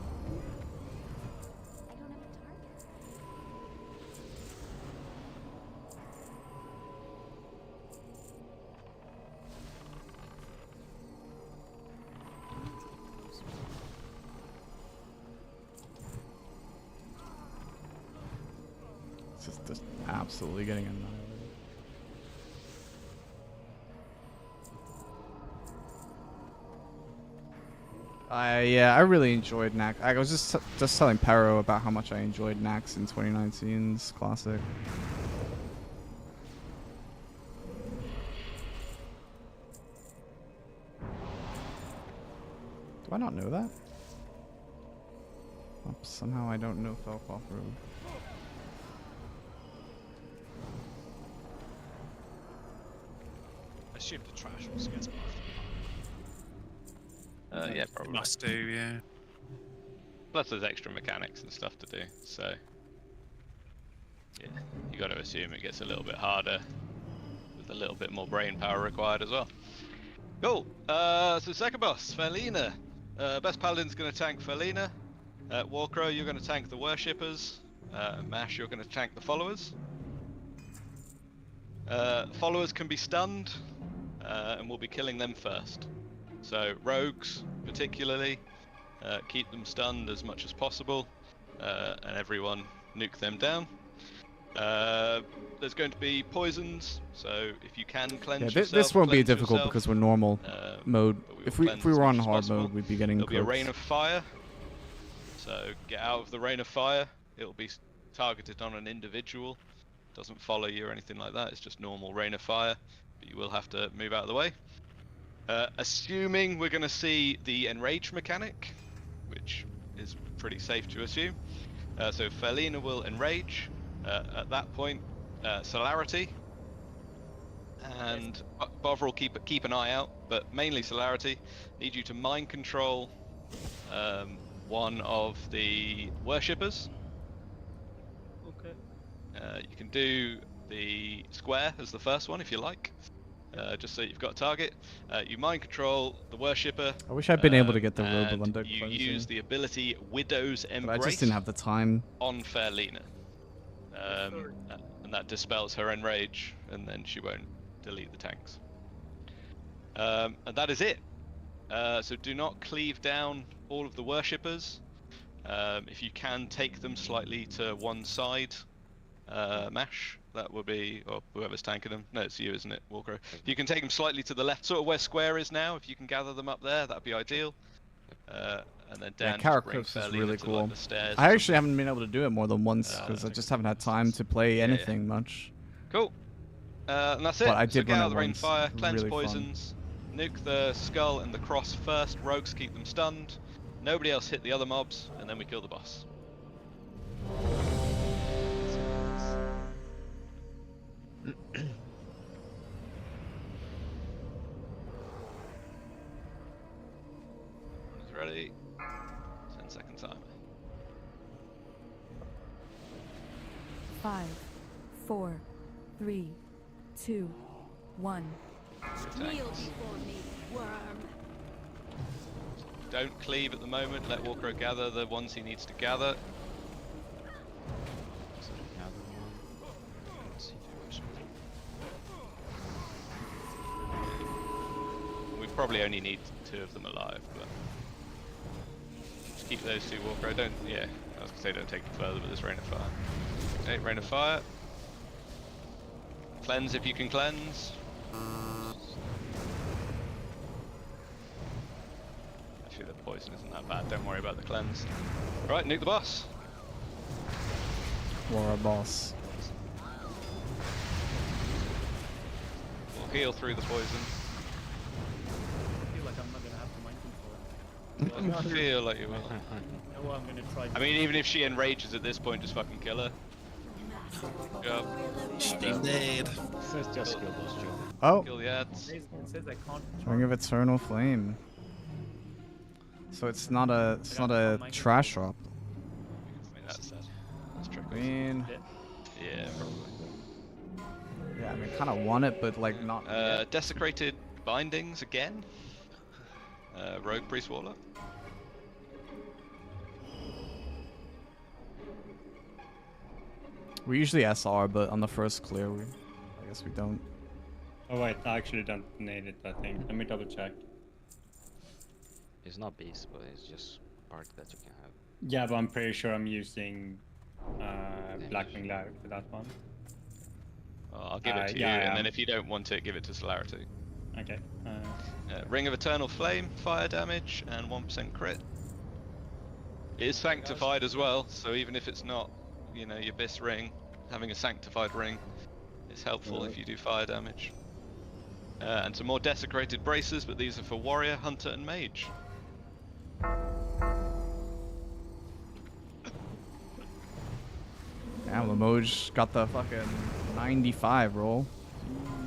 It's just absolutely getting annihilated. Yeah, I really enjoyed Nax. I was just telling Pero about how much I enjoyed Nax in 2019's Classic. Do I not know that? Oops, somehow I don't know Felkoff Road. I assume the trash also gets buffed. Yeah, probably. Must do, yeah. Plus there's extra mechanics and stuff to do, so yeah, you got to assume it gets a little bit harder with a little bit more brain power required as well. Cool. So second boss, Felina. Best Paladin's going to tank Felina. Warcrow, you're going to tank the Worshippers. Mash, you're going to tank the Followers. Followers can be stunned, and we'll be killing them first. So rogues, particularly, keep them stunned as much as possible, and everyone nuke them down. There's going to be poisons, so if you can cleanse yourself, this won't be cleanse difficult yourself, because we're normal mode. If we were on hard mode, we'd be getting There'll be a cooks. rain of fire, so get out of the rain of fire. It'll be targeted on an individual. Doesn't follow you or anything like that. It's just normal rain of fire, but you will have to move out of the way. Assuming we're going to see the enrage mechanic, which is pretty safe to assume. So Felina will enrage. At that point, Celerity, and Bother will keep an eye out, but mainly Celerity. Need you to mind control one of the Worshippers. Okay. You can do the square as the first one if you like, just so you've got a target. You mind control the Worshipper. I wish I'd been able to get the robe and under you use the ability Widow's Embrace. But I just didn't have the time. On Felina. And that dispels her enrage, and then she won't delete the tanks. And that is it. So do not cleave down all of the Worshippers. If you can, take them slightly to one side. Mash, that would be, or whoever's tanking them. No, it's you, isn't it, Walker? If you can take them slightly to the left, sort of where Square is now. If you can gather them up there, that'd be ideal. And then Yeah, Dan Carrot brings Cliffs is Felina really to, cool. like, the stairs. I actually haven't been able to do it more than once because I just haven't had time to play anything much. Cool. And that's it. But I So did get run out it of the rain once. fire, cleanse Really fun. poisons, nuke the skull and the cross first. Rogues keep them stunned. Nobody else hit the other mobs, and then we kill the boss. Ready? 10-second timer. 5, 4, 3, 2, 1. Kneel before me, worm. Don't cleave at the moment. Let Walker gather the ones he needs to gather. We probably only need 2 of them alive, but just keep those 2, Walker. Don't, yeah, I was gonna say don't take it further, but this rain of fire. Okay, rain of fire. Cleanse if you can cleanse. Actually, the poison isn't that bad. Don't worry about the cleanse. Right, nuke the boss. Or a boss. We'll heal through the poison. I feel like I'm not gonna have to mind control. I feel like you will. No, I'm gonna try. I mean, even if she enrages at this point, just fucking kill her. Go. She's dead. Says just kill those two. Oh. Kill the ads. It says I can't. Ring of Eternal Flame. So it's not a trash drop. I mean, that's tricky. I mean, Yeah, probably. yeah, I mean, kind of want it, but like not. yet. Desecrated bindings again. Rogue Priest Warlock. We usually SR, but on the first clear, I guess we don't. Oh wait, I actually don't need it, I think. Let me double check. It's not beast, but it's just part that you can have. Yeah, but I'm pretty sure I'm using Blackwing Loud for that one. I'll give it to you, yeah, and then if you don't want it, give it to Celerity. Okay. Ring of Eternal Flame, fire damage, and 1% crit. It is sanctified as well, so even if it's not, you know, your Abyss ring, having a sanctified ring is helpful if you do fire damage. And some more desecrated braces, but these are for warrior, hunter, and mage. Damn, the Mage got the fucking 95 roll.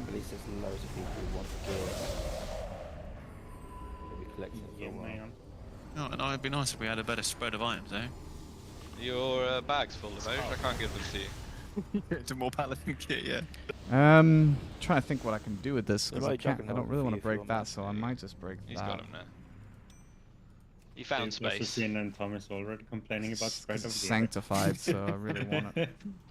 At least there's loads of people who want the gear. They'll be collecting for a while. Oh, and it'd be nice if we had a better spread of items, eh? Your bag's full of those, I can't give them to you. It's a more paladin kit, yeah. Trying to think what I can do with this, because There I might can't. I juggernaut don't really for want you to if you break want that, that. so I might just break He's that. got him now. He found space. Lucine and Thomas already complaining about spread of It's gear. sanctified, so I really want it.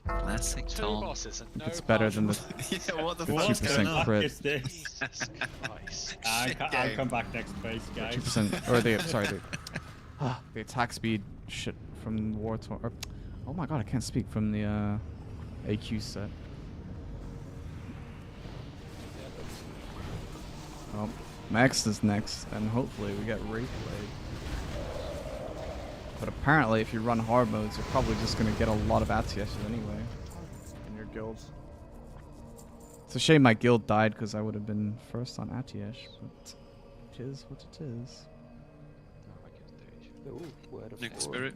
Classic Two Tom. bosses and no It's better than the Yeah, what the What fuck's the going fuck on? crit. is this? Jesus Christ. I'll come back next phase, guys. 2%, or the sorry, the attack speed shit from War Torn. Or, oh my god, I can't speak from the AQ set. Well, Maexxna's next, and hopefully we get Wraithblade. But apparently, if you run hard modes, you're probably just gonna get a lot of ATSs anyway in your guild. It's a shame my guild died because I would have been first on ATS, but it is what it is. Ooh, word of Nick war. Spirit.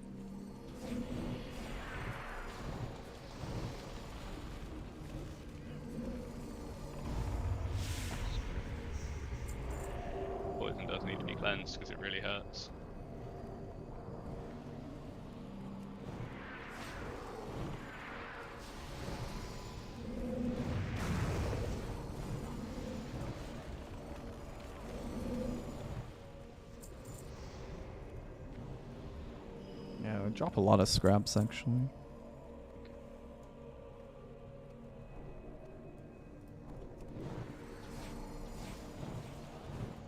Poison does need to be cleansed because it really hurts. Yeah, we drop a lot of scraps actually.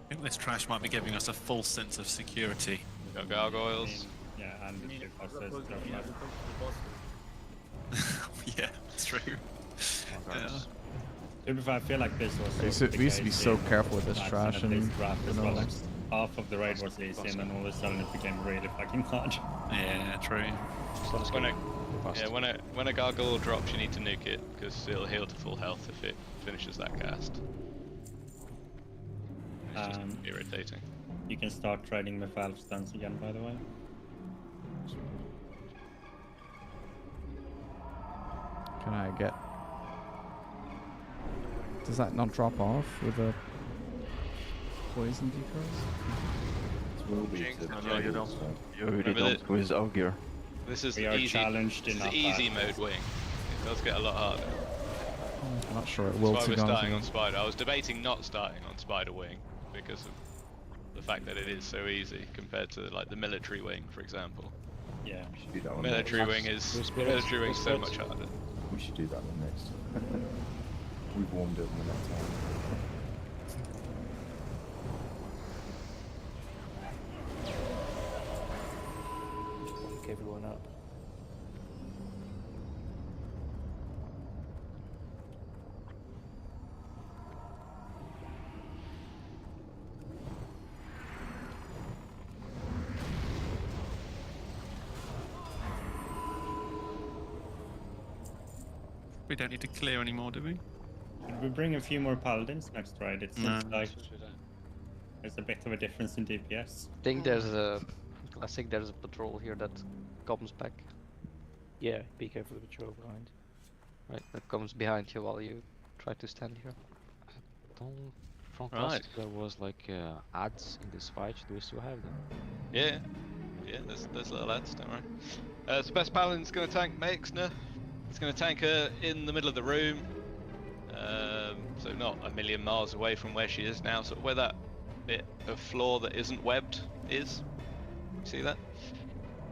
I think this trash might be giving us a false sense of security. Got gargoyles. Yeah, and the two bosses drop Yeah, out. Yeah, that's true. Yeah. To be fair, I feel like this was. We used to be so careful with this trash, and as well. Like, half of the raid was easy, and then all of a sudden it became really fucking hard. Yeah, true. When a gargoyle drops, you need to nuke it because it'll heal to full health if it finishes that cast. It's just irritating. You can start trading with valve stuns again, by the way. can I get? Does that not drop off with a poison decoys? Will be Jinx. to No, play you don't. also. You already Remember don't that- with Augur. This is We the are easy. challenged This is in the our easy path. mode wing. It does get a lot harder. I'm not sure it will. That's why to we're be honest starting on with Spider. I was debating not starting on Spider Wing because of the fact that it is so easy compared to like the military wing, for example. Yeah. We should do that one Military next. wing is With spirits, military wing's with so spirits. much harder. We should do that one next. We've warmed up in that time. Pick everyone up. We don't need to clear anymore, do we? Should we bring a few more paladins next raid? It seems No. like there's a bit of a difference in DPS. I think there's a patrol here that comes back. Yeah, be careful of the patrol behind. Right, that comes behind you while you try to stand here. Don't from Right. classic there was like ads in this fight. Do we still have them? Yeah, yeah. There's little ads. Don't worry. So best paladin's gonna tank Maexxna. He's gonna tank her in the middle of the room. So not a million miles away from where she is now, sort of where that bit of floor that isn't webbed is. See that?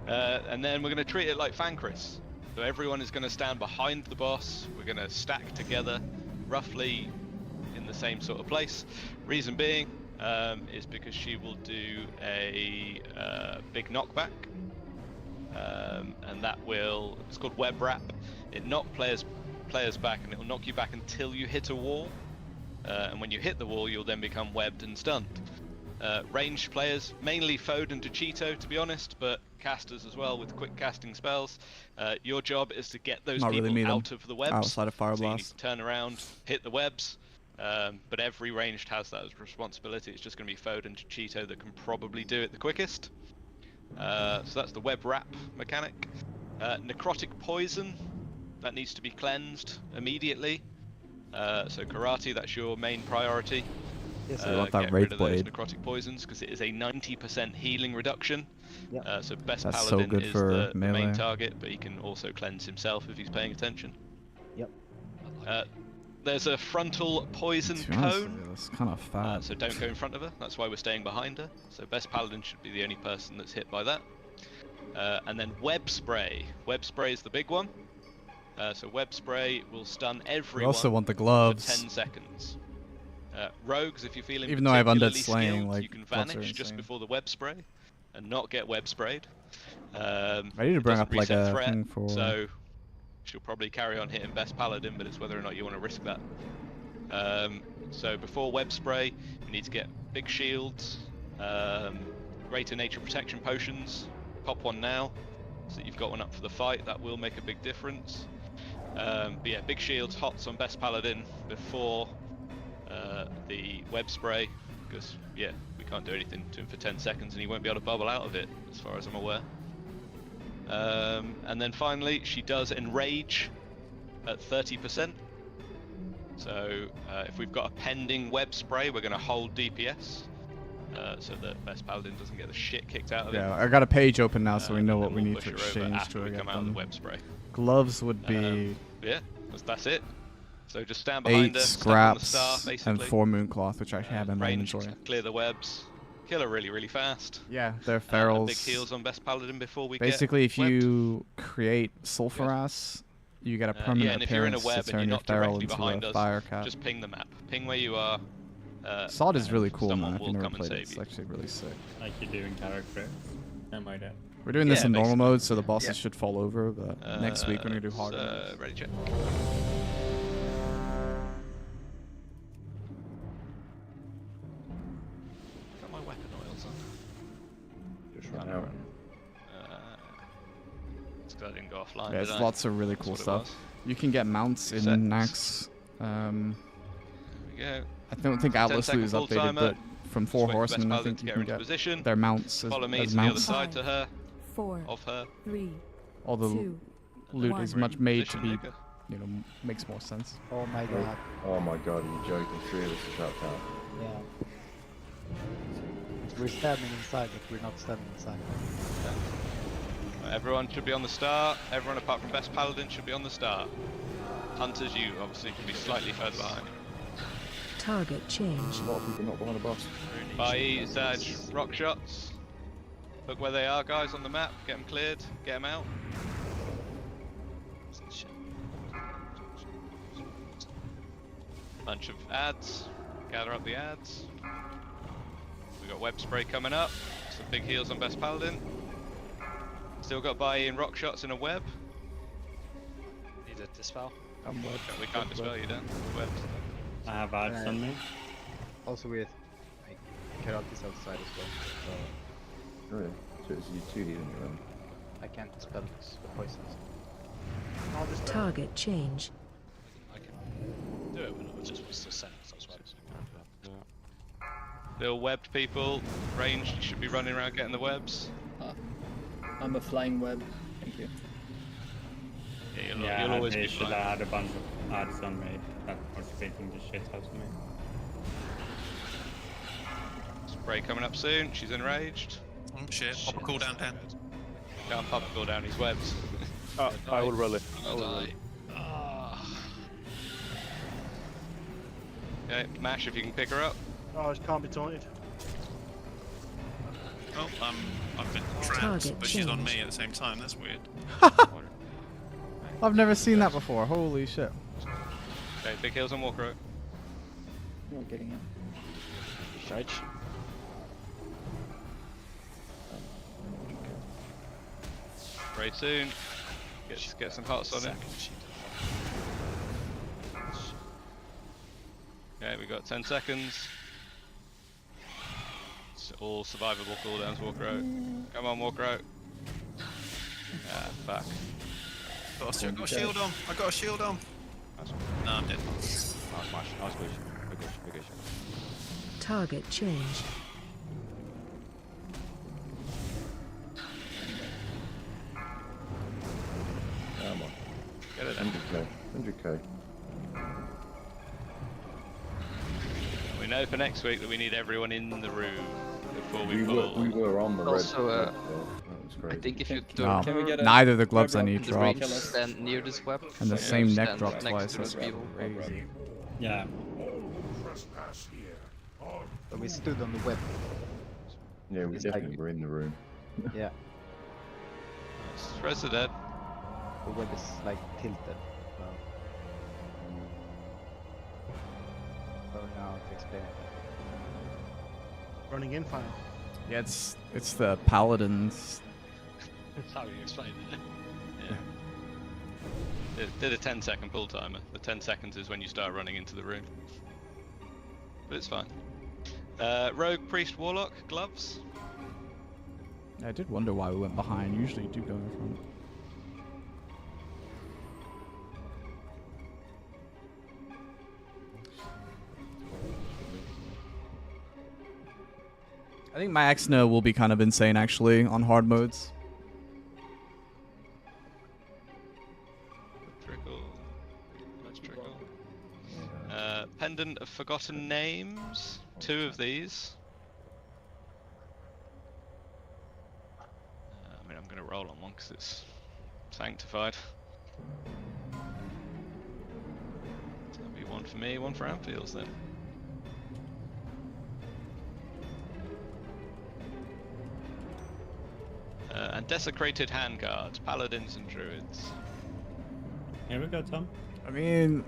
And then we're going to treat it like Fancris. So everyone is going to stand behind the boss. We're going to stack together roughly in the same sort of place. Reason being is because she will do a big knockback. And that will, it's called web wrap. It knocks players back, and it will knock you back until you hit a wall. and when you hit the wall, you'll then become webbed and stunned. Ranged players, mainly Fode and Cheeto, to be honest, but casters as well with quick casting spells. Your job is to get those Not people really me, them. out of the webs. Outside of Fire So you need Blast. to turn around, hit the webs. But every ranged has that as a responsibility. It's just going to be Fode and Cheeto that can probably do it the quickest. So that's the web wrap mechanic. Necrotic poison, that needs to be cleansed immediately. So karate, that's your main priority. Yes, I want that get Wraith rid of those Blade. necrotic poisons because it is a 90% healing reduction. Yep. So best That's so paladin good is for the main melee. target, but he can also cleanse himself if he's paying attention. Yep. There's a frontal poison To be honest with cone. you, that's kind of fat. So don't go in front of her. That's why we're staying behind her. So best paladin should be the only person that's hit by that. And then web spray. Web spray is the big one. So web spray will stun everyone. We also want the for gloves. 10 seconds. Rogues, if you're feeling Even though I have undead particularly slaying, skilled, like, you can gloves are vanish just insane. before the web spray and not get web sprayed. Ready to It bring doesn't up like reset a threat, thing for. So she'll probably carry on hitting best paladin, but it's whether or not you want to risk that. So before web spray, you need to get big shields, greater nature protection potions. Pop one now, so that you've got one up for the fight. That will make a big difference. But yeah, big shields, hots on best paladin before the web spray, because yeah, we can't do anything to him for 10 seconds, and he won't be able to bubble out of it, as far as I'm aware. And then finally, she does enrage at 30%. So if we've got a pending web spray, we're going to hold DPS, so that best paladin doesn't get the shit kicked out of it. Yeah, I got a page open now, so we know And what then we we'll need to push her over exchange after to we get come out of the them. web spray. Gloves would be Yeah, that's it. So just stand behind 8 her, stand on the star, scraps basically. and 4 mooncloth, which I actually have in my Ranged, inventory. clear the webs, kill her really, really fast. Yeah, they're And ferals. big heals on best paladin before we Basically, get if webbed. you create sulfuras, you get a permanent yeah, and if you're in a appearance web to and turn you're your not feral directly into behind a us, fire cat. just ping the map. Ping where you are. SoD is really and cool, someone man. If will you never come and played it, save it's you. actually really sick. Like you do in character. Am I dead? We're doing this Yeah, in normal basically. mode, so the bosses Yeah. should fall over, but next week we're going to do hard modes. Ready, check. Got my weapon oils on. Just run out. It's 'cause I didn't go offline. Yeah, did there's I? lots of really That's cool what it stuff. was. You can get mounts in Settings. Nax. There we go. I don't think 10 Atlas second is full updated, timer. but from Just 4 wait for best Horsemen, I paladin think to you get can into get position. their mounts Follow me as to the other mounts. side to her, 4, of her. 3, All the 2, loot one. is much made to Position, be, Luca. you know, makes more sense. Oh my god. Oh my god, are you joking? 3 of us are trapped out. Yeah. We're standing inside, but we're not standing inside. Everyone should be on the star. Everyone apart from best paladin should be on the star. Hunters, you obviously can be slightly further behind. target change. A lot of people not behind the boss. By Zaj, rock shots. Look where they are, guys, on the map. Get them cleared. Get them out. Bunch of ads. Gather up the ads. We got web spray coming up. Some big heals on best paladin. Still got buy in rock shots in a web. Need a dispel? We can't dispel you, Dan. Webbed. I have ads on me. Also with like Keratis outside as well. So Really? So it's you 2 healing your own. I can't dispel the poisons. Target change. I can do it when it just was the same. That's right. Little webbed people, ranged, you should be running around getting the webs. I'm a flying web. Thank you. Yeah, Yeah, you'll always they be should flying. have had a bunch of ads on me that was beating the shit out of me. Spray coming up soon, she's enraged. Oh shit, pop a cooldown down. Can't pop a cooldown, he's webbed. I will rally. I'm gonna die. Okay, Mash if you can pick her up. Oh, it can't be taunted. Oh, I've been trapped, Target but she's on change. me at the same time. That's weird. I've never seen that before. Holy shit. Okay, big heals on Walker. You're getting it. Stretch. Spray soon. Get some hearts on it. Okay, we got 10 seconds. It's all survivable cooldowns, Walker out. Come on, Walker out. Ah, fuck. I've got a shield on. I got a shield on. No, I'm dead. Nice smash. Nice push. Big issue. Target changed. Come on. Get it. 100k. 100k. We know for next week that we need everyone in the room before we We pull. were on the Also, red. That was I crazy. think if you Oh, Can we get a neither of the gloves I web need in the range, drops. stand near this web. And the so same you neck stand drop next twice, to that's those people. crazy. Yeah. So we stood on the web. Yeah, we It's definitely like- were in the room. Yeah, Rest are dead. the web is like tilted. So now to explain it. Running in fine. Yeah, it's the paladins. That's how you explain it. Yeah. Did a 10-second pull timer. The 10 seconds is when you start running into the room. But it's fine. Rogue, Priest, Warlock, gloves. I did wonder why we went behind. Usually you do go in front. I think Maexxna will be kind of insane actually on hard modes. Trickle. Let's trickle. Pendant of Forgotten Names. 2 of these. I mean, I'm going to roll on one because it's sanctified. So that'll be 1 for me, 1 for Anfields then. And Desecrated Handguards, Paladins and Druids. Here we go, Tom. I mean,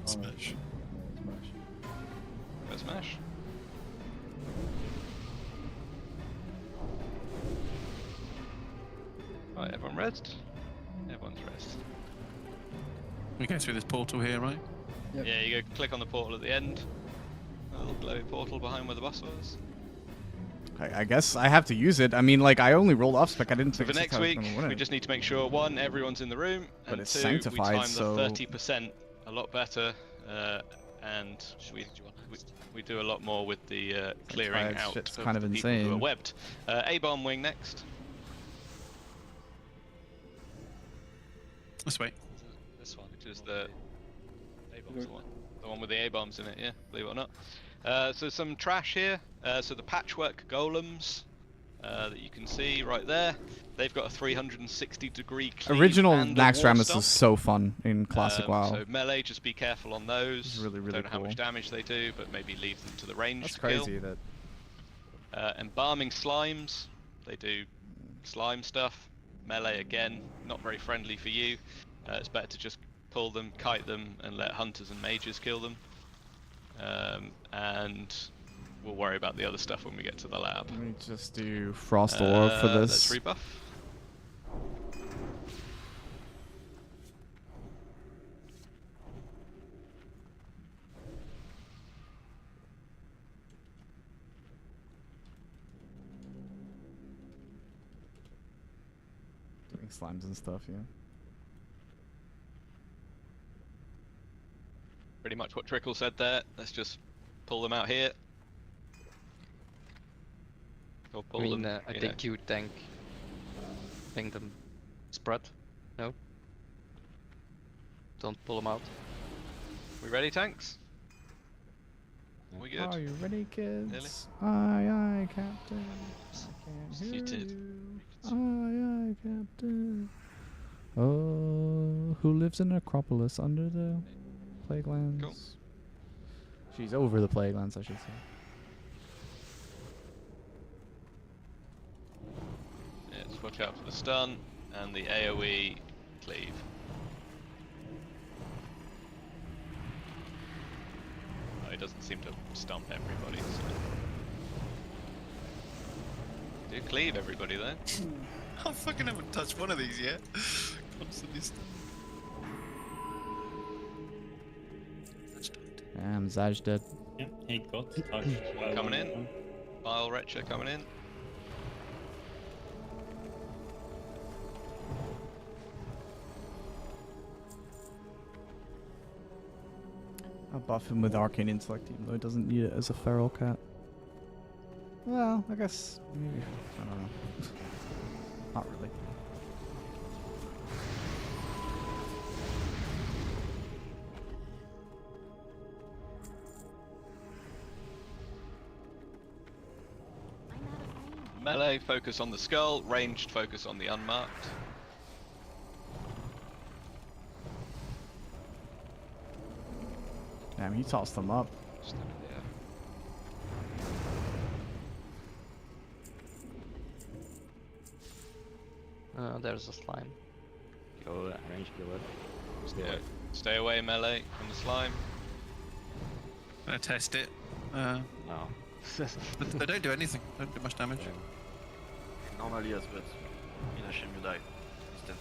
Smash. Go smash. Right, everyone rest? Everyone's rest. We go through this portal here, right? Yep. Yeah, you go click on the portal at the end. A little glowy portal behind where the boss was. I guess I have to use it. I mean, like, I only rolled off spec. I didn't So think for next I was week, gonna win we it. just need to make sure, 1, everyone's in the room, But and it's 2, sanctified, we time so- the 30% a lot better, and we do a lot more with the clearing Sanctified out shit's of kind of the people who are insane. webbed. A-bomb wing next. Let's wait. This one. Which is the A-bombs. the one with the A-bombs in it, yeah, believe it or not. So some trash here. So the Patchwerk golems that you can see right there. They've got a 360-degree cleave Original and a Naxxramas war stomp. is so fun in Classic WoW. So melee, just be careful on those. It's really, really Don't know how cool. much damage they do, but maybe leave them to the ranged That's kill. crazy that Embalming slimes, they do slime stuff. Melee again, not very friendly for you. It's better to just pull them, kite them, and let hunters and mages kill them. And we'll worry about the other stuff when we get to the lab. Let me just do Frost Orb for this. Let's rebuff. Doing slimes and stuff, yeah. Pretty much what Trickle said there. Let's just pull them out here. Or pull I mean, them. I think you tank them spread. No? Don't pull them out. We ready, tanks? We good? Are you ready, kids? Nearly? Aye, aye, Captain. I can't hear Suited. you. Aye, aye, Captain. Oh, who lives in Acropolis under the Plaguelands? Cool. She's over the Plaguelands, I should say. Yeah, just watch out for the stun and the AoE cleave. Oh, it doesn't seem to stomp everybody. So. Do cleave everybody though. I fucking haven't touched one of these yet. Constantly stuck. Damn, Zaj dead. Yeah, he got touched. by Coming one in. of them. Vile Retcher coming in. I'll buff him with Arcane Intellect, even though he doesn't need it as a feral cat. Well, I guess maybe. I don't know. Not really. Melee, focus on the skull. Ranged, focus on the unmarked. Damn, he tossed them up. There's a slime. Kill it, range kill it. Stay Yeah. away. Stay away, melee, from the slime. Gonna test it. No. They don't do anything. Don't do much damage. Normally yes, but in a shame you die. Instant.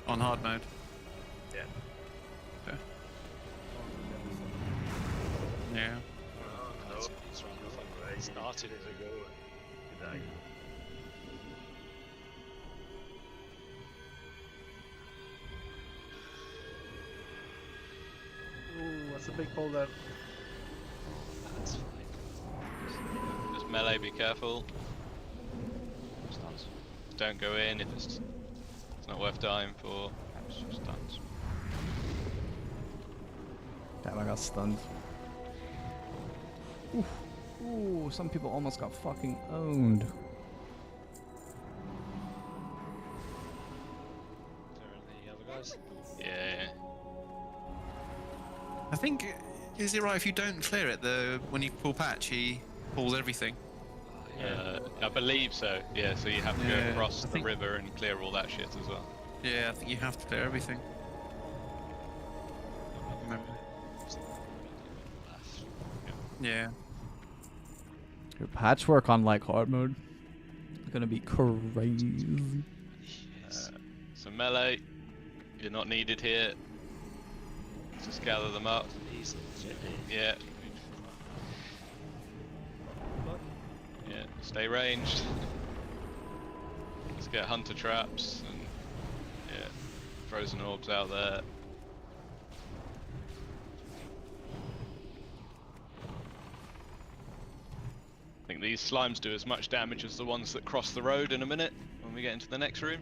On hard mode. Yeah. Okay. Yeah. No, it's around the fucking started it ago. You die. Ooh, that's a big pull there. That's fine. Just melee, be careful. Stuns. Don't go in if it's not worth dying for. It's just stuns. Damn, I got stunned. Oof. Ooh, some people almost got fucking owned. There are any other guys? Yeah. I think, is it right if you don't clear it, when you pull patch, he pulls everything? I believe so. Yeah, so you have to go Yeah, across I the think- river and clear all that shit as well. Yeah, I think you have to clear everything. Remember. Yeah. Your patchwork on like hard mode. It's gonna be crazy. So melee, you're not needed here. Just gather them up. Yeah. Yeah, stay ranged. Let's get hunter traps and yeah, frozen orbs out there. I think these slimes do as much damage as the ones that cross the road in a minute when we get into the next room.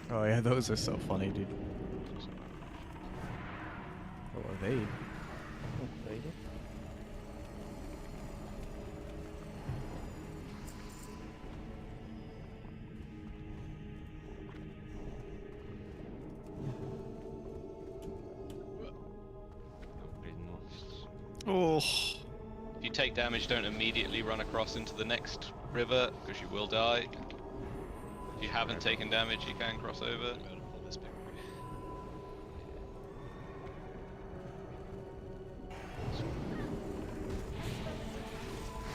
Oh yeah, those are so funny, dude. Oh, evade. Oh. If you take damage, don't immediately run across into the next river, because you will die. If you haven't taken damage, you can cross over.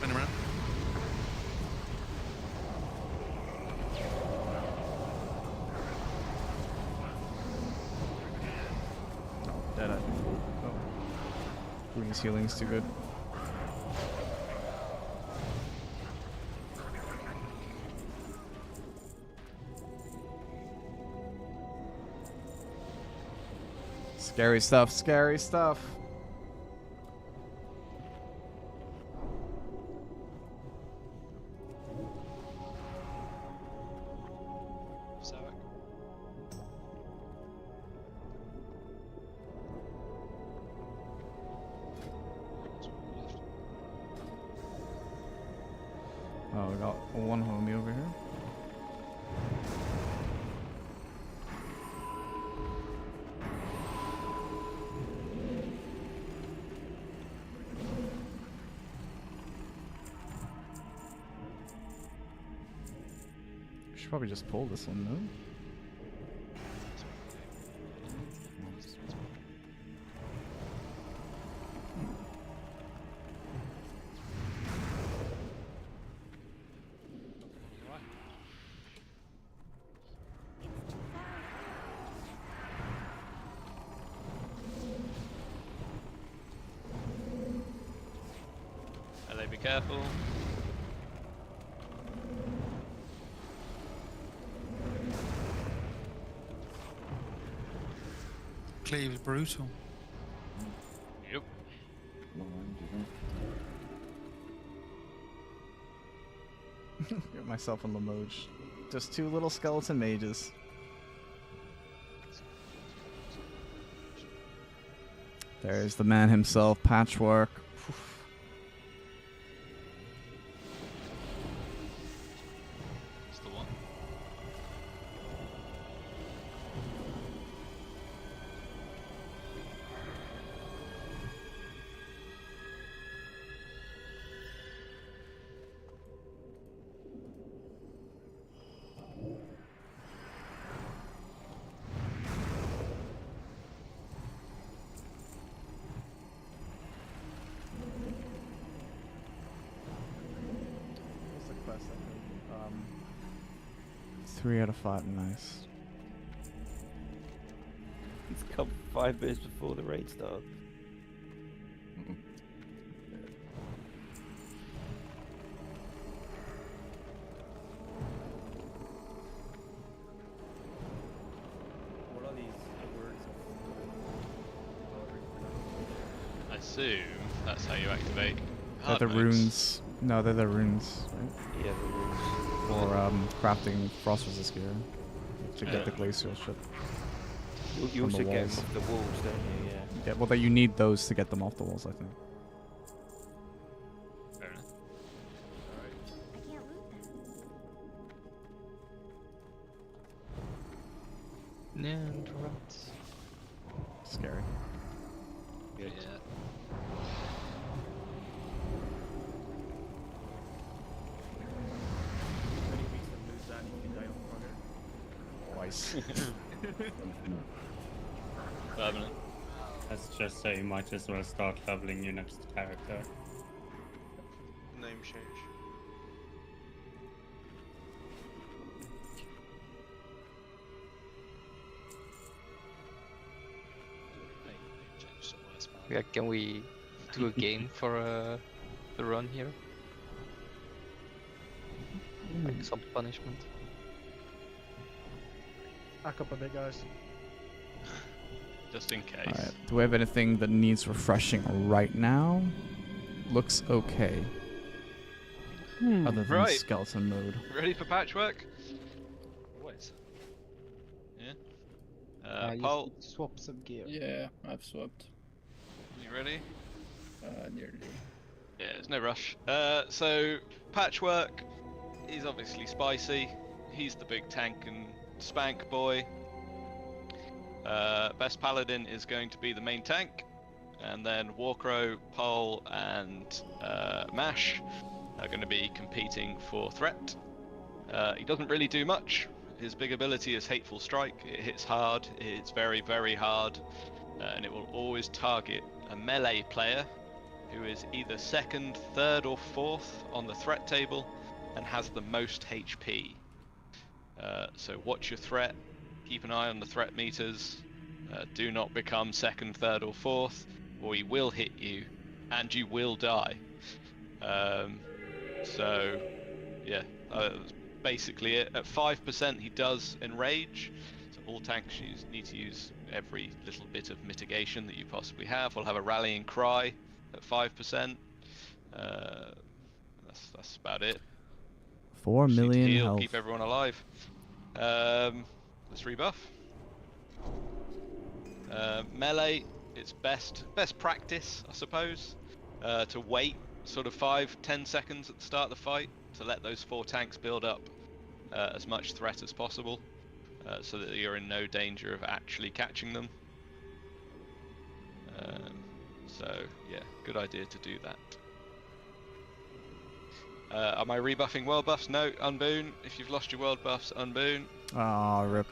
Run around. Dead at. Oh. Green's healing is too good. Scary stuff, scary stuff. Oh, we got one homie over here. We should probably just pull this one, no? careful. Cleave's brutal. Yep. Long range, isn't it? Get myself on Limoges. Just 2 little skeleton mages. There's the man himself, Patchwerk. That's the one. What's the quest? 3 out of 5, nice. He's come 5 minutes before the raid starts. What are these words of I assume that's how you activate. They're the hard modes. runes. No, they're the runes, right? Yeah, the rules. For crafting frost resist gear to get Yeah. the glacial ship. You From the also get walls. them off the walls, don't you? Yeah. Yeah, well, that you need those to get them off the walls, I think. Fair enough. I can't loot them. And rats. Scary. Yeah. many weeks of lose that you can die on fire. Twice. Permanent. Let's just say you might as well start leveling your next character. Name change. Yeah, can we do a game for the run here? Like some punishment. Back up a bit, guys. Just in case. Alright, do we have anything that needs refreshing right now? Looks okay. Other than Right. skeleton mode. Ready for patchwork? Always. Yeah. You Paul, swap some gear. Yeah, I've swapped. you ready? Nearly. Yeah, there's no rush. So Patchwerk, he's obviously spicy. He's the big tank and spank boy. Best paladin is going to be the main tank, and then Warcrow, Pole, and Mash are going to be competing for threat. He doesn't really do much. His big ability is Hateful Strike. It hits hard. It's very, very hard, and it will always target a melee player who is either second, third, or fourth on the threat table and has the most HP. So watch your threat, keep an eye on the threat meters, do not become second, third, or fourth, or he will hit you and you will die. So yeah, that's basically it. At 5% he does enrage, so all tanks need to use every little bit of mitigation that you possibly have. We'll have a rallying cry at 5%. That's about it. 4 Just need to million heal, health. keep everyone alive. Let's rebuff. Melee, it's best practice, I suppose, to wait sort of 5-10 seconds at the start of the fight to let those 4 tanks build up as much threat as possible, so that you're in no danger of actually catching them. So yeah, good idea to do that. Am I rebuffing world buffs? No, unboon. If you've lost your world buffs, unboon. Ah, rip.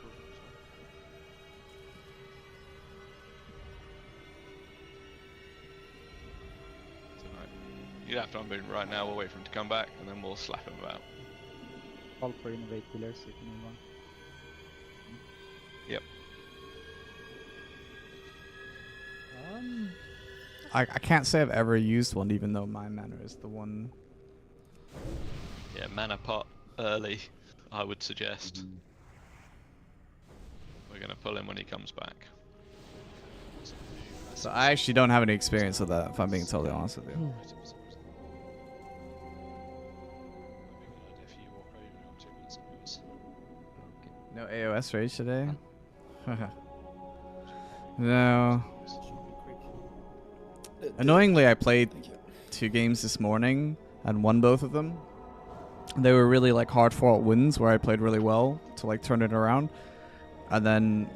It's alright. You'd have to unboon right now. We'll wait for him to come back, and then we'll slap him about. Call for innovate pillars if you need one. Yep. I can't say I've ever used one, even though my mana is the one Yeah, mana pot early, I would suggest. We're gonna pull him when he comes back. So I actually don't have any experience with that, if I'm being totally honest with you. No AOS rage today? No. Annoyingly, I played 2 games this morning and won both of them. They were really like hard-fought wins where I played really well to like turn it around. And then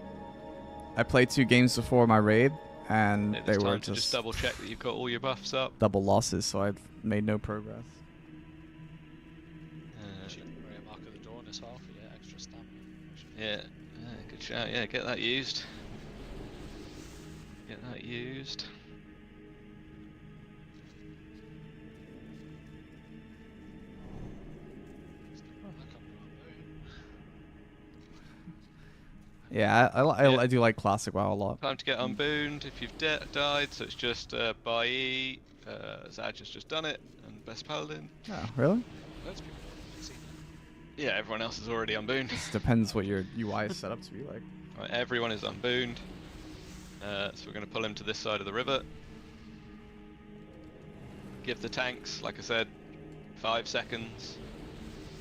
I played 2 games before my raid and Yeah, they it's were time to just double check that you've got all your buffs up. double losses, so I've made no progress. Mark of the Dawn as well for your extra stamina. Yeah, good shout. Yeah, get that used. Get that used. Yeah, I do like classic WoW a lot. Time to get unbooned if you've died, so it's just Bai, Zaj has just done it, and Best Paladin. Oh, really? Loads of people haven't seen that. Yeah, everyone else is already unbooned. It depends what your UI is set up to be like. Right, everyone is unbooned. So we're going to pull him to this side of the river. Give the tanks, like I said, 5 seconds.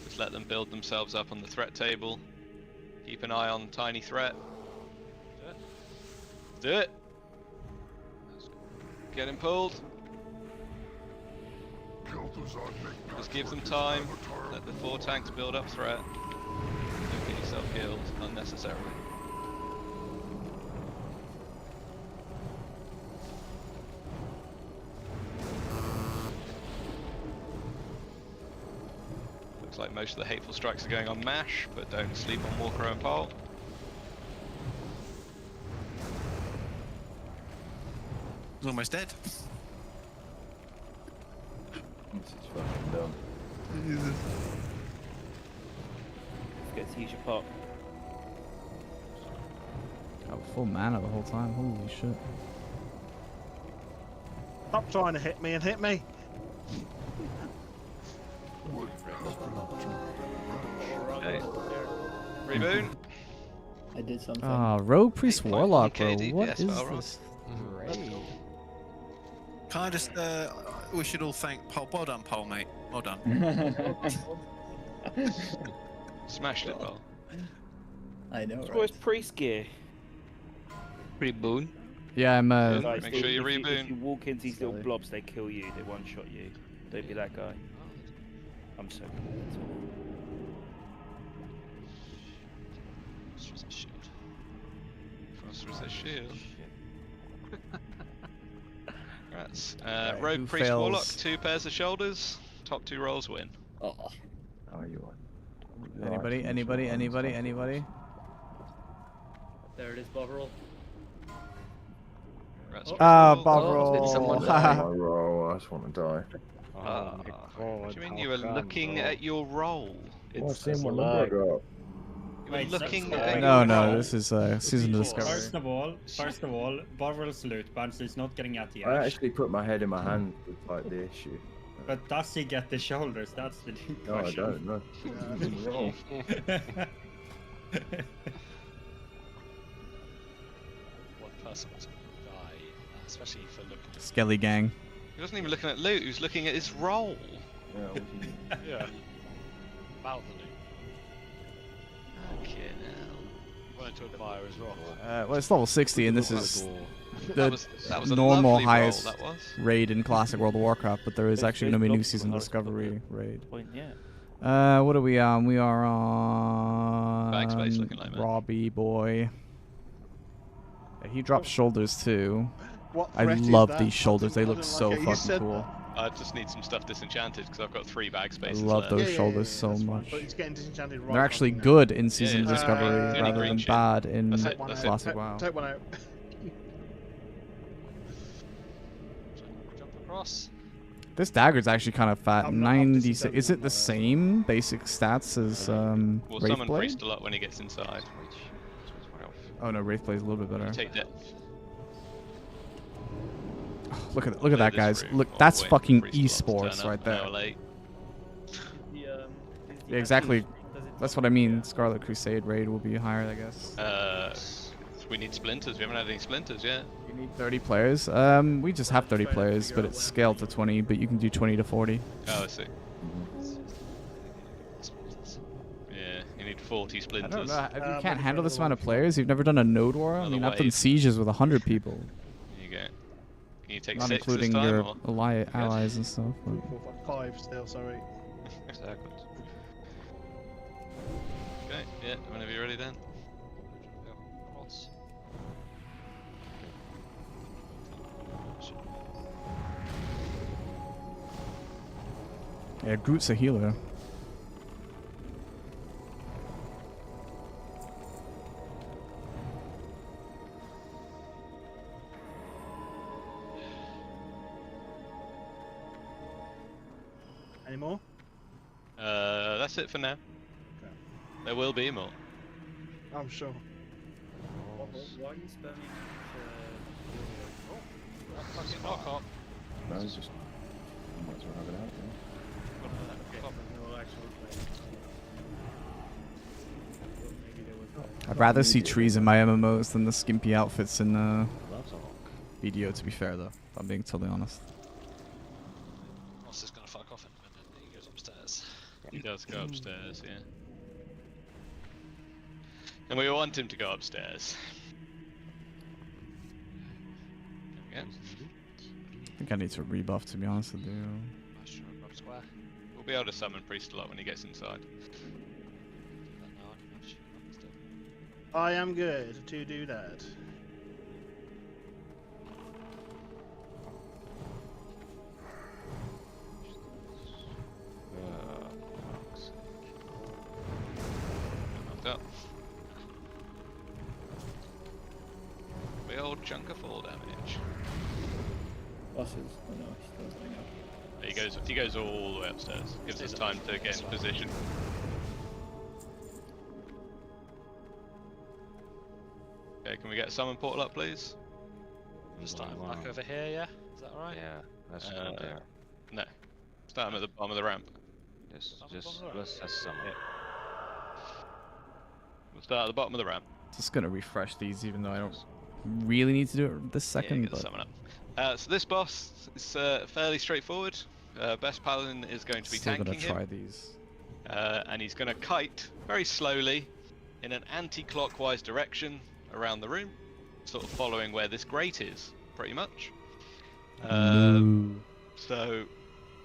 Just let them build themselves up on the threat table. Keep an eye on tiny threat. Do it. Get him pulled. Just give them time. Let the 4 tanks build up threat. Don't get yourself killed unnecessarily. Looks like most of the hateful strikes are going on Mash, but don't sleep on Walker and Pole. He's almost dead. This is fucking dumb. Forget to use your pot. Got full mana the whole time. Holy shit. Stop trying to hit me and hit me. Okay. Reboot. I did something. Ah, Rogue Priest Warlock, bro. DPS What is Balrog. this raid? Can I just, we should all thank Pole. Well done, Pole, mate. Well done. Smashed it, Paul. I know, Where's right? priest gear? Reboon. Yeah, I'm Guys, Make sure you if reboot. If you walk into these little blobs, they kill you. They one-shot you. Don't be that guy. I'm so good. Frost resist shield. Right. Right, Rogue who Priest fails? Warlock, 2 pairs of shoulders. Top 2 rolls win. Oh. How are you on? Anybody? Anybody? Anybody? Anybody? There it is, Bovril. Rats Ah, Priest Bob Warlock. roll. Did someone Oh, die? my roll, I just want to die. What do you mean you were looking at your roll? Well, I've seen what number I got. You were Wait, looking so- at No, your no, roll. this is season of discovery. First of all, Bovril's loot bounce is not getting at the I edge. actually put my head in my hand with like the issue. But does he get the shoulders? That's the deep No, I question. don't. No. Roll. One person was going to die, especially for looking at Skelly gang. He wasn't even looking at loot, he was looking at his roll. yeah. About the loot. Okay, now. Wanted to admire as well. Well, it's level 60, and this is the That was a normal lovely roll, highest that was. raid in Classic World of Warcraft, but there is Those- actually those going to be a new blobs season were discovery raid. Point, yeah. What are we on? We are on Backspace looking like that. Robbie boy. Yeah, he drops shoulders too. What I threat is love that? these shoulders. They I look don't so like it. You fucking said cool. I just need some stuff disenchanted because I've got 3 bag I spaces love left. those shoulders so that's fine, much. but it's getting disenchanted right They're actually now. good in season yeah. discovery Only rather green than shit. bad in That's it, that's it. Classic WoW. Take one out. Jump across. This dagger's actually kind of fat. I'm not 96. Is it the same basic stats as We'll Wraith summon Blade? Priest a lot when he gets inside. Oh no, Wraith Blade's a little bit better. Take that. Look at Clear that, this guys. room Look, or that's wait for fucking Priest to turn esports up right an there. hour late. Yeah, exactly. That's what I mean. Scarlet Crusade raid will be higher, I guess. We need splinters. We haven't had any splinters yet. You need 30 players. We just have 30 players, but it's scaled to 20. But you can do 20 to 40. Oh, I see. Yeah, you need 40 splinters. I don't know. If you can't handle this amount of players, you've never done a node war. I mean, I've done sieges with 100 people. There you go. Can you take Not 6 including this time, your or? allies and stuff. But... 5 still, sorry. Exactly. Okay, yeah, whenever you're ready then. Yeah, Groot's a healer. Any more? That's it for now. Okay. There will be more. I'm sure. Why are you spamming? Fucking knock on. No, it's just. You might as well have it out, yeah. I'd rather see trees in my MMOs than the skimpy outfits in BDO, to be fair, though. If I'm being totally honest. Moss is gonna fuck off in a minute. He goes upstairs. He does go upstairs, yeah. And we want him to go upstairs. There we go. I think I need to rebuff, to be honest with you. We'll be able to summon Priest a lot when he gets inside. I am good to do that. Knocked up. Big old chunk of fall damage. Bosses. Oh no, he's still going up. He goes all the way upstairs. Gives us time to get in position. Okay, can we get a summon portal up, please? Just start back over here, yeah? Is that alright? Yeah, let's go there. No. Start him at the bottom of the ramp. Just let's summon. Yeah. We'll start at the bottom of the ramp. Just gonna refresh these, even though I don't really need to do it this second. Yeah, but summon up. So this boss is fairly straightforward. Best paladin is going to be still tanking gonna try him. these. And he's going to kite very slowly in an anti-clockwise direction around the room, sort of following where this grate is, pretty much. So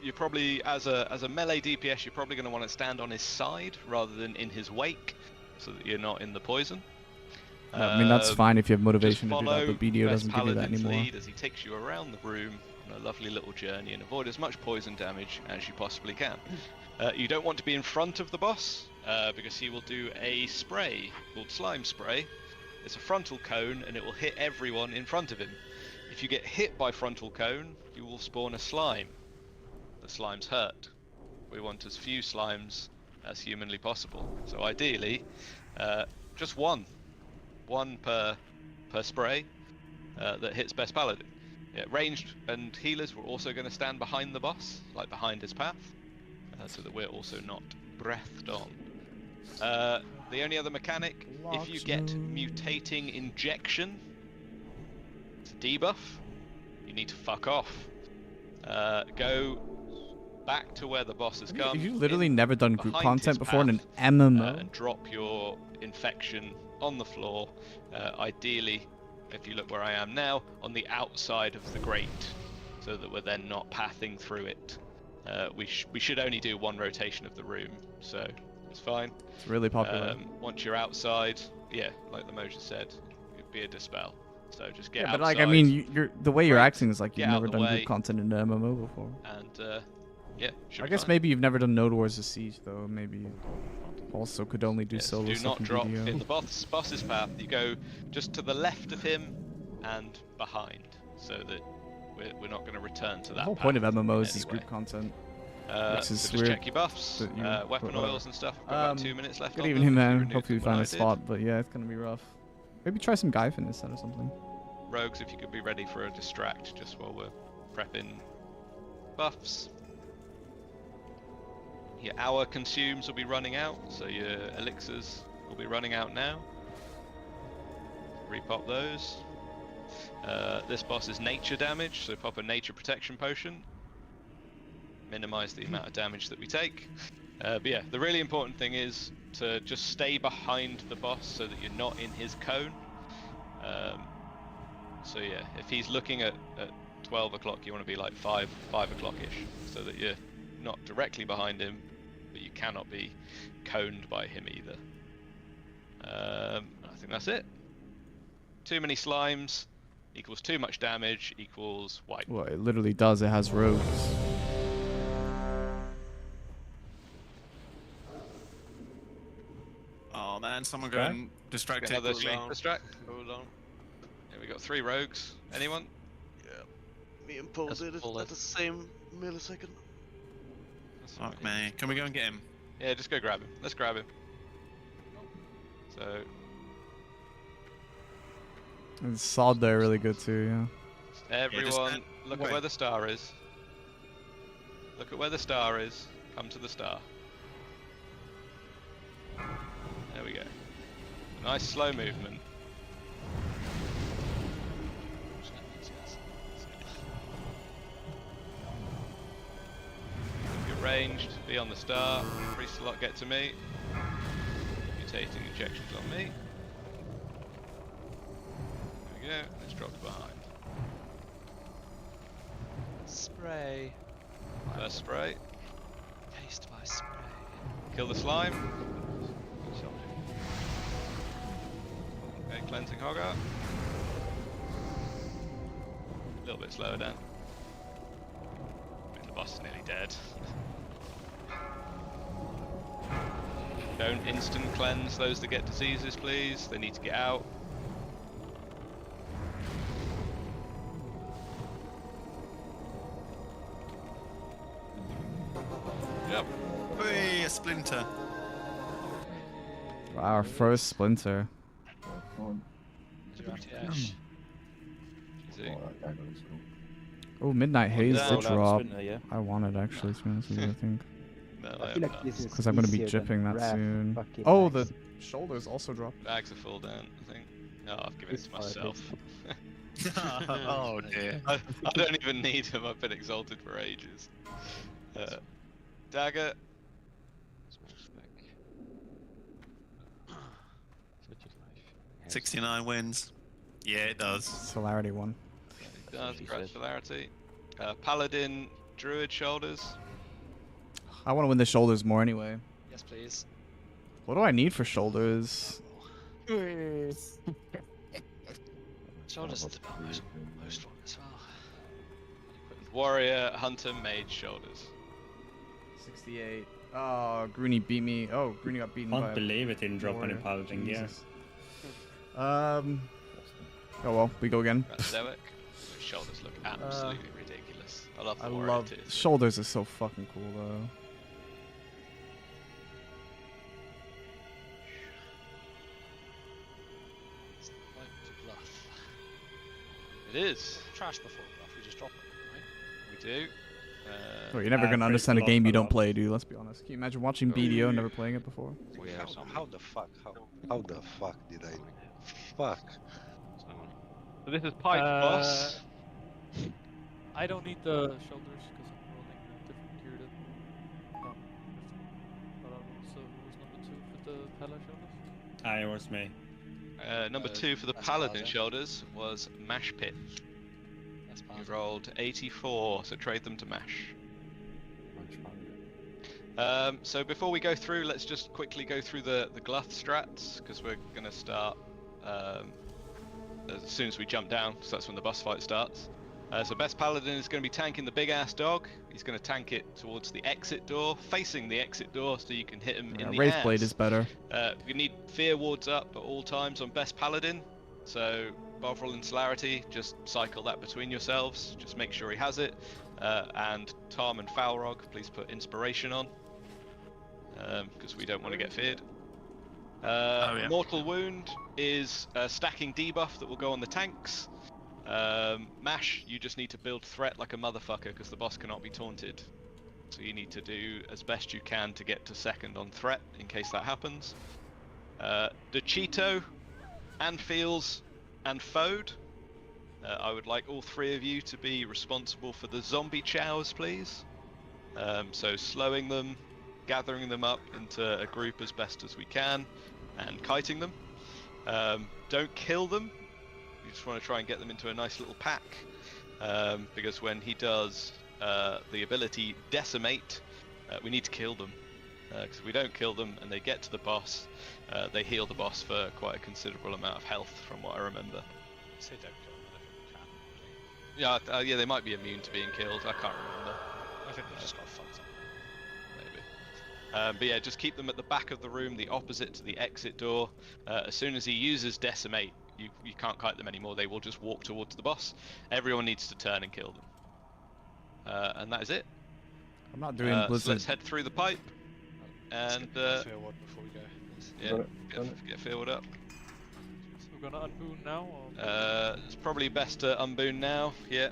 you're probably, as a melee DPS, you're probably going to want to stand on his side rather than in his wake, so that you're not in the poison. I mean, that's fine if you have motivation to Just do that, but BDO Best doesn't give you that Paladin's anymore. lead as he takes you around the room on a lovely little journey and avoid as much poison damage as you possibly can. You don't want to be in front of the boss because he will do a spray called Slime Spray. It's a frontal cone and it will hit everyone in front of him. If you get hit by frontal cone, you will spawn a slime. The slimes hurt. We want as few slimes as humanly possible. So ideally, just one per spray that hits Best Paladin. Yeah, ranged and healers were also going to stand behind the boss, like behind his path, so that we're also not breathed on. The only other mechanic, if you get mutating injection, it's a debuff, you need to fuck off. Go back to where the boss has come. Have you literally never done group behind content his before in an path, MMO? and drop your infection on the floor, ideally, if you look where I am now, on the outside of the grate, so that we're then not pathing through it. We should only do one rotation of the room, so it's fine. It's really popular. Once you're outside, yeah, like the Mage said, it'd be a dispel. So just get yeah, outside. but like, I mean, you're the way you're acting is like you've get out never the done way, group content in an MMO before. And yeah, should I be guess fine. maybe you've never done Node Wars of Siege though. Maybe you also could only do solo Do stuff not in drop BDO. in the boss's path. You go just to the left of him and behind, so that we're not going to return to that. The whole path point of MMOs is anyway. group content. So Which is just weird check your buffs, that you weapon put oils and stuff. We've got about 2 minutes left. Good on evening, them, if you man. renewed Hopefully we them when find I a did. spot, but yeah, it's gonna be rough. Maybe try some guy fitness set or something. Rogues, if you could be ready for a distract just while we're prepping buffs. Your hour consumes will be running out, so your elixirs will be running out now. Repop those. This boss is nature damage, so pop a nature protection potion. Minimize the amount of damage that we take. But yeah, the really important thing is to just stay behind the boss so that you're not in his cone. So yeah, if he's looking at 12 o'clock, you want to be like 5 o'clock-ish, so that you're not directly behind him, but you cannot be coned by him either. I think that's it. Too many slimes equals too much damage equals wipe. Well, it literally does. It has rogues. Oh man, someone go and distract it. Another distract. Hold on. Yeah, we got 3 rogues. Anyone? Yeah. Me and Paul did it at the same millisecond. Fuck me. Can we go and get him? Yeah, just go grab him. Let's grab him. So. And SoD there really good too, yeah. Everyone, look at where the star is. Look at where the star is. Come to the star. There we go. Nice slow movement. Get ranged, be on the star. Priest lot get to me. Mutating injections on me. There we go. Let's drop behind. Spray. First spray. Taste my spray. Kill the slime. Okay, cleansing Hogger. A little bit slower down. I mean, the boss is nearly dead. Don't instant cleanse those that get diseases, please. They need to get out. Yep. Hey, a splinter. Our first splinter. Easy. Oh, Midnight Haze down. did drop. Splinter, yeah. I want it actually, to be honest with you, I think. No, I feel like this is Because I'm going to be easier jipping than that Wrath soon. fucking Oh, Max. the shoulders also dropped. Bags are full down, I think. No, I've given it to myself. Oh dear. I don't even need him, I've been exalted for ages. Dagger. 69 wins. Yeah, it does. Celerity one. It does, gradularity. Paladin, Druid shoulders. I want to win the shoulders more anyway. Yes, please. What do I need for shoulders? Shoulders is about most one as well. Warrior, Hunter, Mage shoulders. 68. Oh, Groony beat me. Oh, Groony got beaten by Can't believe it didn't drop any warrior. paladin gear. Jesus. Oh well, we go again. Stoic. Those shoulders look absolutely ridiculous. I love the I warrior love too. shoulders is so fucking cool though. It is. Trash before Gluth, we just drop it, right? We do. Oh, you're never gonna understand a game you don't play, dude. Let's be honest. Can you imagine watching BDO and never playing it before? How the fuck? How the fuck did I? Fuck. So this is Pike boss. I don't need the shoulders because I'm rolling a different gear than but also who was number 2 for the Pala shoulders? It was me. Number 2 for the Paladin shoulders was Mash Pit. You rolled 84, so trade them to Mash. So before we go through, let's just quickly go through the Gluth strats, because we're going to start as soon as we jump down, so that's when the boss fight starts. So best Paladin is going to be tanking the big ass dog. He's going to tank it towards the exit door, facing the exit door, so you can hit him in the Wraithblade ass. is better. You need fear wards up at all times on best Paladin. So Bovril and Celerity, just cycle that between yourselves. Just make sure he has it. And Tarm and Falrog, please put inspiration on, because we don't want to get feared. Mortal Wound is a stacking debuff that will go on the tanks. Mash, you just need to build threat like a motherfucker because the boss cannot be taunted. So you need to do as best you can to get to second on threat in case that happens. Cheeto, Anfields, and Fode. I would like all three of you to be responsible for the zombie chows, please. So slowing them, gathering them up into a group as best as we can, and kiting them. Don't kill them. You just want to try and get them into a nice little pack, because when he does the ability Decimate, we need to kill them. Because if we don't kill them and they get to the boss, they heal the boss for quite a considerable amount of health, from what I remember. Say don't kill them, I think we can. Yeah, they might be immune to being killed. I can't remember. I think they just got fucked up. Maybe. But yeah, just keep them at the back of the room, the opposite to the exit door. As soon as he uses Decimate, you can't kite them anymore. They will just walk towards the boss. Everyone needs to turn and kill them. And that is it. I'm not doing So Blizzard. let's head through the pipe. And Field one before we go. yeah, get fielded up. So we're gonna unboon now, or? It's probably best to unboon now. Yeah.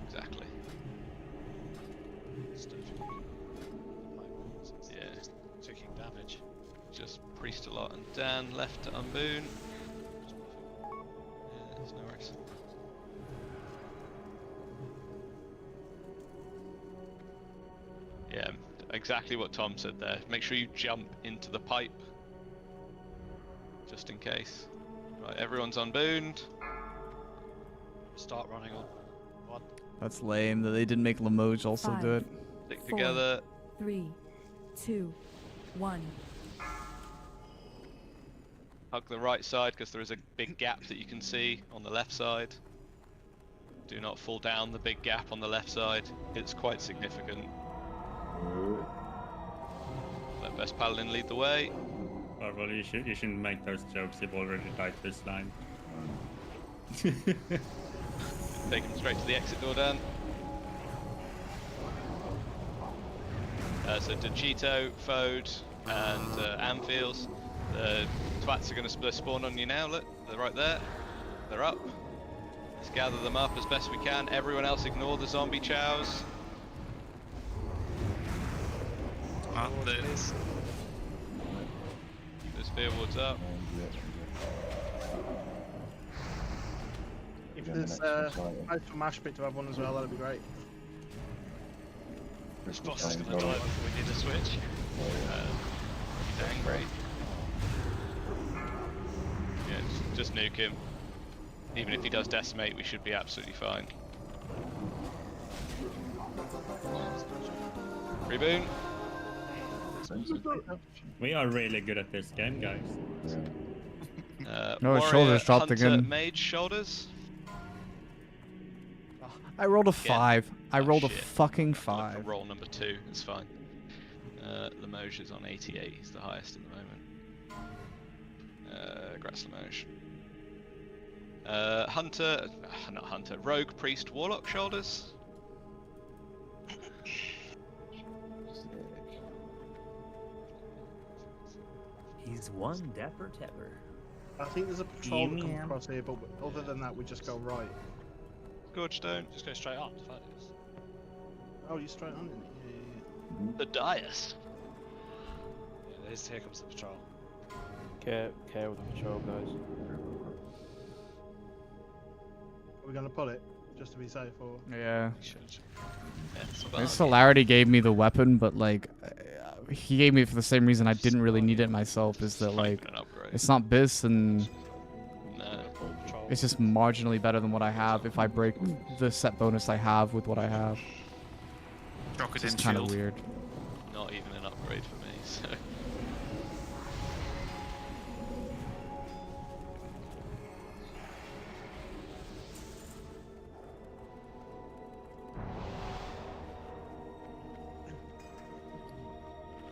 Exactly. Yeah. Taking damage. Just Priest a lot and Dan left to unboon. Yeah, there's no worries. Yeah, exactly what Tom said there. Make sure you jump into the pipe, just in case. Right, everyone's unbooned. Start running on one. That's lame that they didn't make Limoges also do it. Stick 4, together. 3, 2, 1. Hug the right side because there is a big gap that you can see on the left side. Do not fall down the big gap on the left side. It's quite significant. Let best paladin lead the way. Well, you shouldn't make those jokes. You've already died this line. Take him straight to the exit door, Dan. So Cheeto, Fode, and Anfields. The twats are going to spawn on you now. Look, they're right there. They're up. Let's gather them up as best we can. Everyone else ignore the zombie chows. Those spear wards up. If there's a mash pit to have one as well, that'd be great. This boss is gonna die before we need a switch. Dang great. Yeah, just nuke him. Even if he does decimate, we should be absolutely fine. Reboot. We are really good at this game, guys. No, his shoulders dropped Hunter, again. Mage shoulders. I rolled a 5. I rolled a shit. fucking For 5. roll number 2, it's fine. Limoges is on 88, he's the highest at the moment. Grats Limoges. Hunter, not Hunter, Rogue, Priest, Warlock shoulders. He's one dapper tapper. I think there's a patrol that comes across here, but other than that, we just go right. Gorgestone. Just go straight on. Thaddius. Oh, you're straight on it. The Thaddius. Yeah, here comes the patrol. Care with the patrol, guys. Are we gonna pull it just to be safe, or? Yeah. Yeah, His celerity gave me the weapon, but like, he gave me it for the same reason I didn't really need it myself. Is that like, it's not bis and it's just marginally better than what I have if I break the set bonus I have with what I have. It's kind of weird. Not even an upgrade for me, so.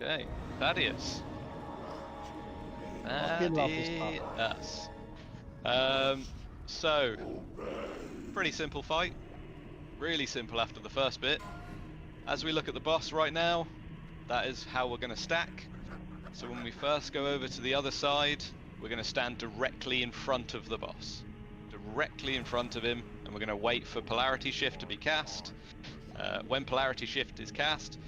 Okay, Thaddius. Thaddius. So, pretty simple fight. Really simple after the first bit. As we look at the boss right now, that is how we're going to stack. So when we first go over to the other side, we're going to stand directly in front of the boss. directly in front of him, and we're going to wait for Polarity Shift to be cast. When Polarity Shift is cast,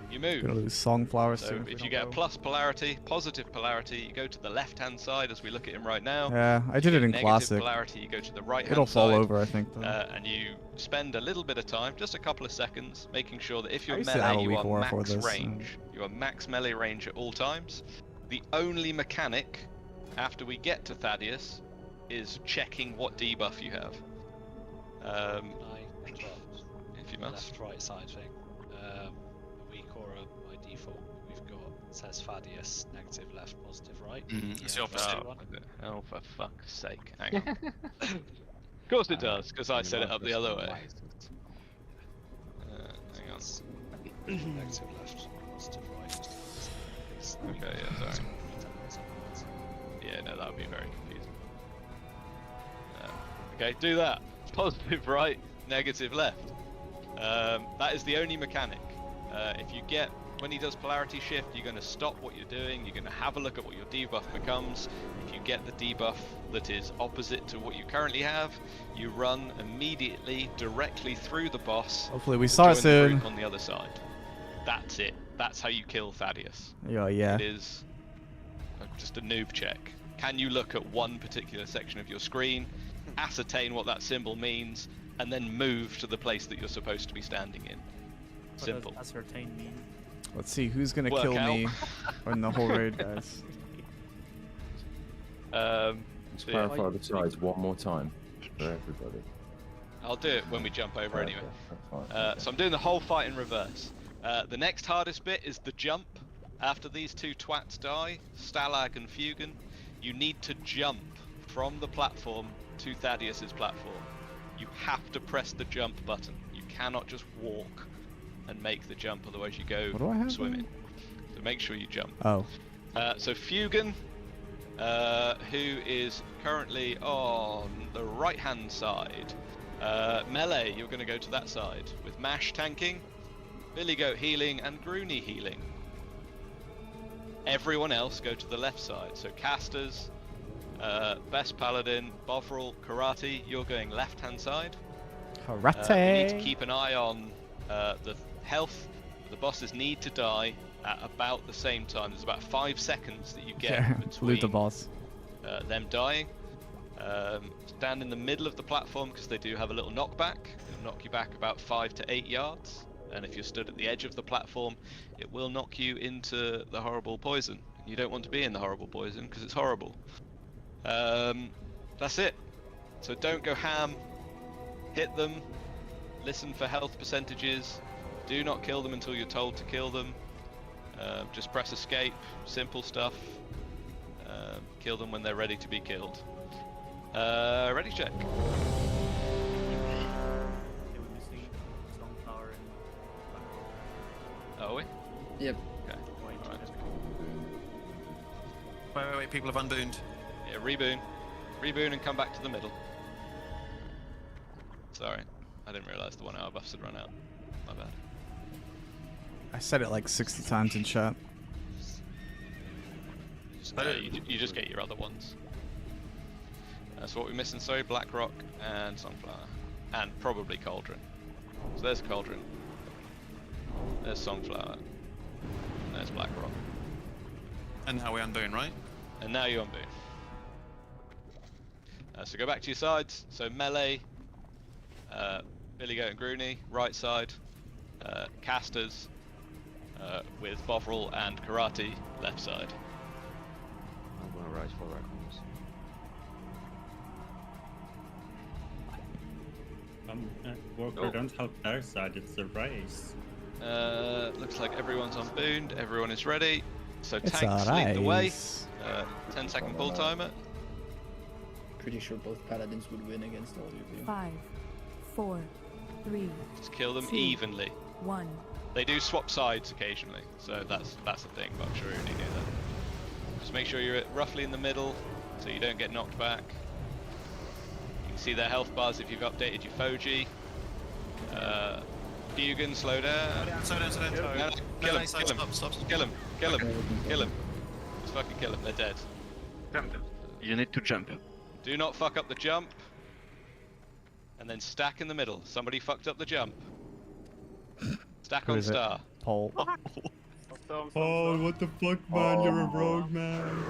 you move. Gonna lose Songflower So soon. if you get a plus polarity, positive polarity, you go to the left-hand side as we look at him right now. Yeah, I did it in Negative Classic. Polarity, you go to the right-hand It'll fall side, over, I think. Though. and you spend a little bit of time, just a couple of seconds, making sure that if you're I used to have a melee, you weak are war for max this, range. You are max melee range at all times. The only mechanic after we get to Thaddius is checking what debuff you have. If you must. Left right side thing. Weak aura by default. We've got, it says Thaddius, negative left, positive right. It's the opposite one. Oh, for fuck's sake. Hang on. Of course it does, because I set it up the other way. Hang on. Negative left, positive right. Okay, yeah, sorry. Yeah, no, that would be very confusing. Okay, do that. Positive right, negative left. That is the only mechanic. If you get, when he does polarity shift, you're going to stop what you're doing, you're going to have a look at what your debuff becomes. If you get the debuff that is opposite to what you currently have, you run immediately directly through the boss. Hopefully we start join the soon. group on the other side. That's it. That's how you kill Thaddius. Yeah. It is just a noob check. Can you look at one particular section of your screen, ascertain what that symbol means, and then move to the place that you're supposed to be standing in? Simple. What does ascertain mean? Let's see who's gonna Work kill out. me in the whole raid, guys. Let's clarify the sides one more time for everybody. I'll do it when we jump over Okay, anyway. that's fine. So I'm doing the whole fight in reverse. The next hardest bit is the jump. After these two twats die, Stalag and Fugan, you need to jump from the platform to Thaddius's platform. You have to press the jump button. You cannot just walk and make the jump, otherwise you go What do I have swimming. So make sure you jump. Oh. So Fugan, who is currently on the right-hand side. Melee, you're going to go to that side with Mash tanking, Billy Goat healing, and Groony healing. Everyone else go to the left side. So casters, Best Paladin, Bovril, Karate, you're going left-hand side. Karate. You need to keep an eye on the health. The bosses need to die at about the same time. There's about 5 seconds that you get between Loot the boss. them dying. Stand in the middle of the platform because they do have a little knockback. It'll knock you back about 5 to 8 yards. And if you're stood at the edge of the platform, it will knock you into the horrible poison. You don't want to be in the horrible poison because it's horrible. That's it. So don't go ham. Hit them. Listen for health percentages. Do not kill them until you're told to kill them. Just press escape. Simple stuff. Kill them when they're ready to be killed. Ready check. Are we? Yep. Okay. Alright. Wait, people have unbooned. Yeah, reboon. Reboon and come back to the middle. Sorry. I didn't realise the 1 hour buffs had run out. My bad. I said it like 60 times in chat. You just get your other ones. That's what we're missing. Sorry, Blackrock and Sunflower. And probably Cauldron. So there's Cauldron. There's Sunflower. And there's Blackrock. And now we unboon, right? And now you unboon. So go back to your sides. So melee, Billy Goat and Groony, right side. Casters, with Bovril and Karate, left side. I'm gonna rise for raccoons. Walker, don't help their side, it's a race. Looks like everyone's unbooned, everyone is ready. So It's tanks a lead the way. race. 10-second pull timer. Pretty sure both paladins would win against all of you. 5, 4, 3. Just kill them 2, evenly. 1. They do swap sides occasionally, so that's a thing, but I'm sure you already knew that. Just make sure you're roughly in the middle, so you don't get knocked back. You can see their health bars if you've updated your Foji. Fugan, slow down. Slow down. No, kill him, Stop. kill him. Just fucking kill him, they're dead. Jump. You need to jump. Do not fuck up the jump. And then stack in the middle. Somebody fucked up the jump. Stack Who on is it? star. Paul. Oh, what the fuck, man? You're a rogue, man.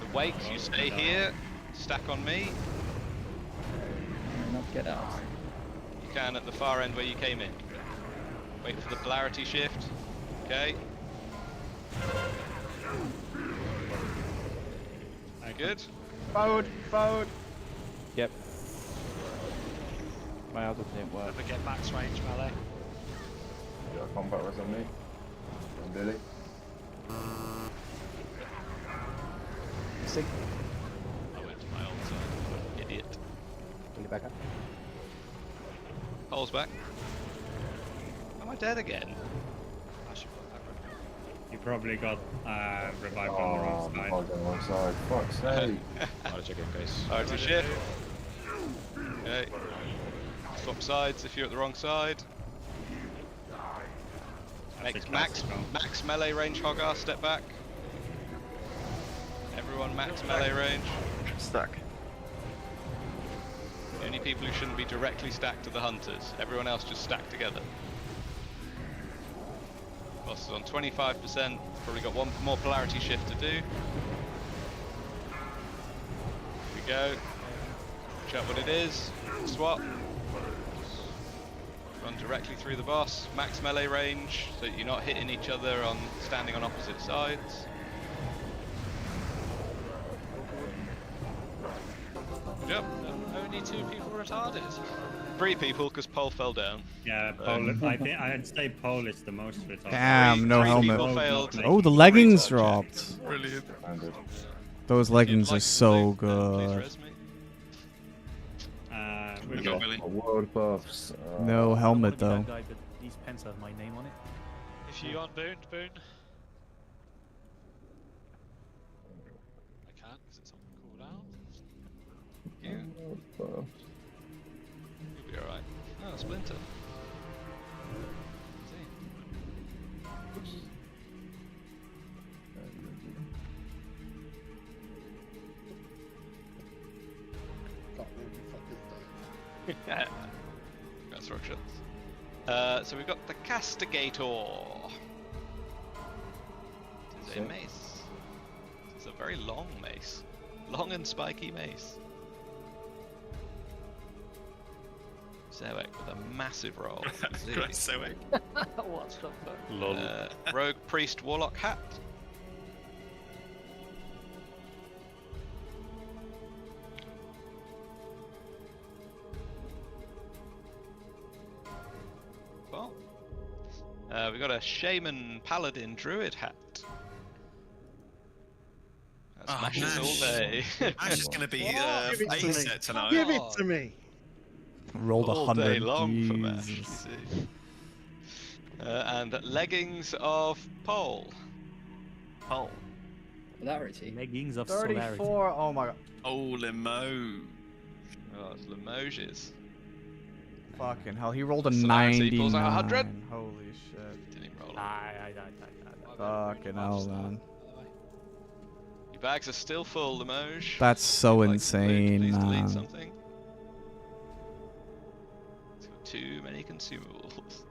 The wakes, you stay here. Stack on me. Not get out. You can at the far end where you came in. Wait for the polarity shift. Okay. Good. Forward, forward. Yep. My other didn't work. Never get max range melee. Yeah, combat res on me. On Billy. Sig. I went to my old side. Idiot. Can you back up? Hole's back. Am I dead again? You probably got revived on the wrong side. On the wrong side. Fuck's sake. I'll check in case. Alright, to shift. Okay. Swap sides if you're at the wrong side. Max melee range Hoggar, step back. Everyone max melee range. Stuck. The only people who shouldn't be directly stacked are the hunters. Everyone else just stack together. Boss is on 25%. Probably got one more polarity shift to do. Here we go. Check what it is. Swap. Run directly through the boss. Max melee range, so that you're not hitting each other on standing on opposite sides. Yep. Only 2 people retarded. 3 people because Pole fell down. Yeah, Pole. I think I'd say Pole is the most retarded. Damn, no Three helmet. people failed. Oh, the leggings dropped. Brilliant. Those leggings are so good. We got Billy. World buffs. No helmet though. Guy, but these pens have my name on it. If you on Boone, I can't because it's on cooldown. You'll be alright. Oh, Splinter. Constructions. So we've got the Castigator. It is a mace. It's a very long mace. Long and spiky mace. Zoic with a massive roll. Zoic. What's up there? Lol. Rogue Priest Warlock hat. Well, we got a Shaman Paladin Druid hat. That's Mashes all day. Ash is going to be Give it to me. set tonight. Give it to me. Rolled all 100. day long for Mash. Jesus. And leggings of Pole. Pole. Polarity. Leggings of 34. solarity. Oh my god. Oh, Limoges. Oh, it's Limoges. Fucking hell, he rolled a Solarity 99. pulls out 100. Holy shit. Didn't even roll it. Fucking hell, man. Your bags are still full, Limoges. That's so Like, insane, please delete man. something. It's got too many consumables.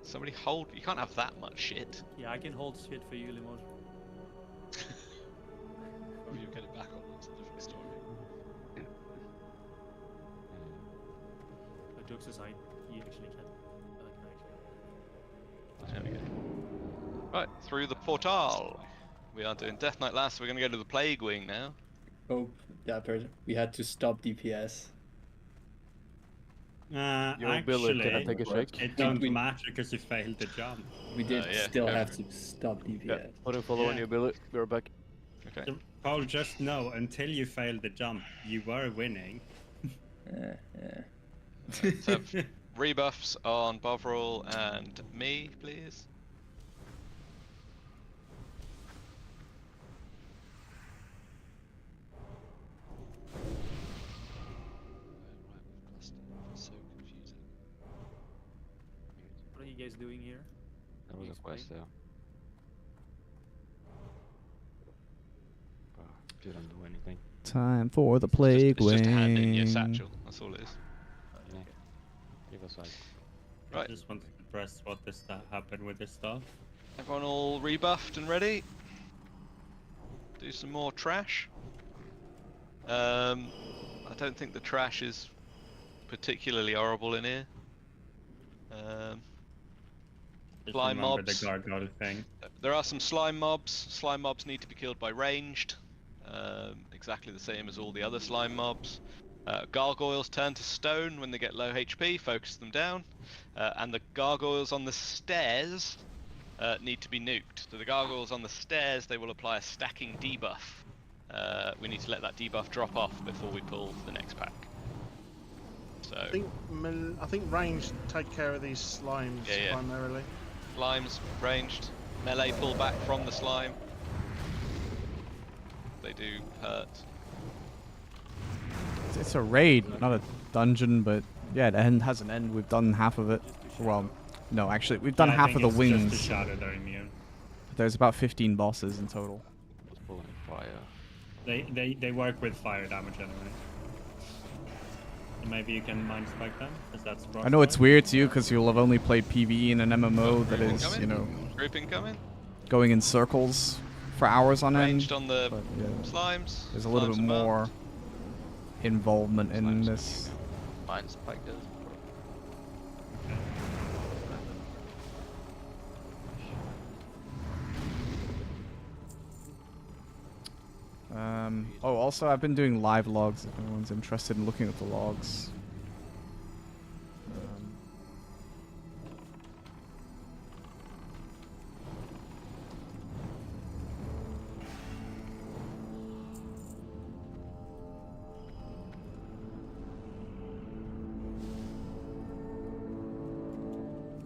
Somebody hold. You can't have that much shit. Yeah, I can hold shit for you, Limoges. Or you get it back on, that's a different story. But jokes aside, you actually can. There we go. Right, through the portal. We are doing Death Knight last, so we're going to go to the Plague Wing now. Oh, that person. We had to stop DPS. Actually, can I take a shake? it don't matter because you failed the jump. We did yeah, still go have for to stop DPS. Yeah. Put a follow on Yeah. you, Billy. We're back. Okay. So, Paul, just know, until you failed the jump, you were winning. Yeah. Let's have rebuffs on Bovril and me, please. So confusing. What are you guys doing here? There was a quest there. You don't do anything. Time for the plague It's just a hand in your wing. satchel. That's all it is. Yeah. Give us like. I Right. just wanted to press what this happened with this stuff. Everyone all rebuffed and ready? Do some more trash. I don't think the trash is particularly horrible in here. Just Slime remember mobs. the gargoyle thing. There are some slime mobs. Slime mobs need to be killed by ranged. Exactly the same as all the other slime mobs. Gargoyles turn to stone when they get low HP, focus them down. And the gargoyles on the stairs need to be nuked. So the gargoyles on the stairs, they will apply a stacking debuff. We need to let that debuff drop off before we pull the next pack. So I think range take care of these slimes Yeah. primarily. slimes ranged, melee pull back from the slime. They do hurt. It's a raid, not a dungeon, but yeah, it has an end. We've done half of it. Well, no, actually, we've done Yeah, I half think of the it's wings. Just a shadow they're immune. There's about 15 bosses in total. What's pulling fire? They work with fire damage anyway. And maybe you can mind spike them, because that's I know it's weird to you because you'll have only played PvE in an MMO that is, Incoming? you know, Group incoming. going in circles for hours on end. Ranged on the but, yeah, slimes. there's a little Slimes bit are more marked. involvement in this. Mine spike does. Oh, also, I've been doing live logs if anyone's interested in looking at the logs.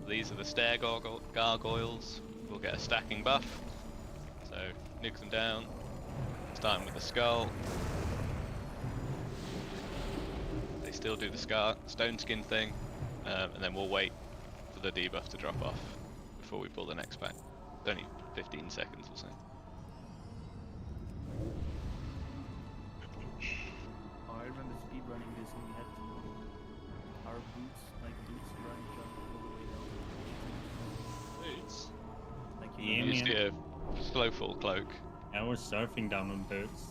These are the stair gargoyles. We'll get a stacking buff. So nuke them down. Starting with the skull. They still do the stone skin thing, and then we'll wait for the debuff to drop off before we pull the next pack. It's only 15 seconds or so. Oh, I remember speedrunning this and we had our boots, like boots run jump all the way down. Boots? Like Yeah, Used man. a slow fall cloak. I was surfing down on boots.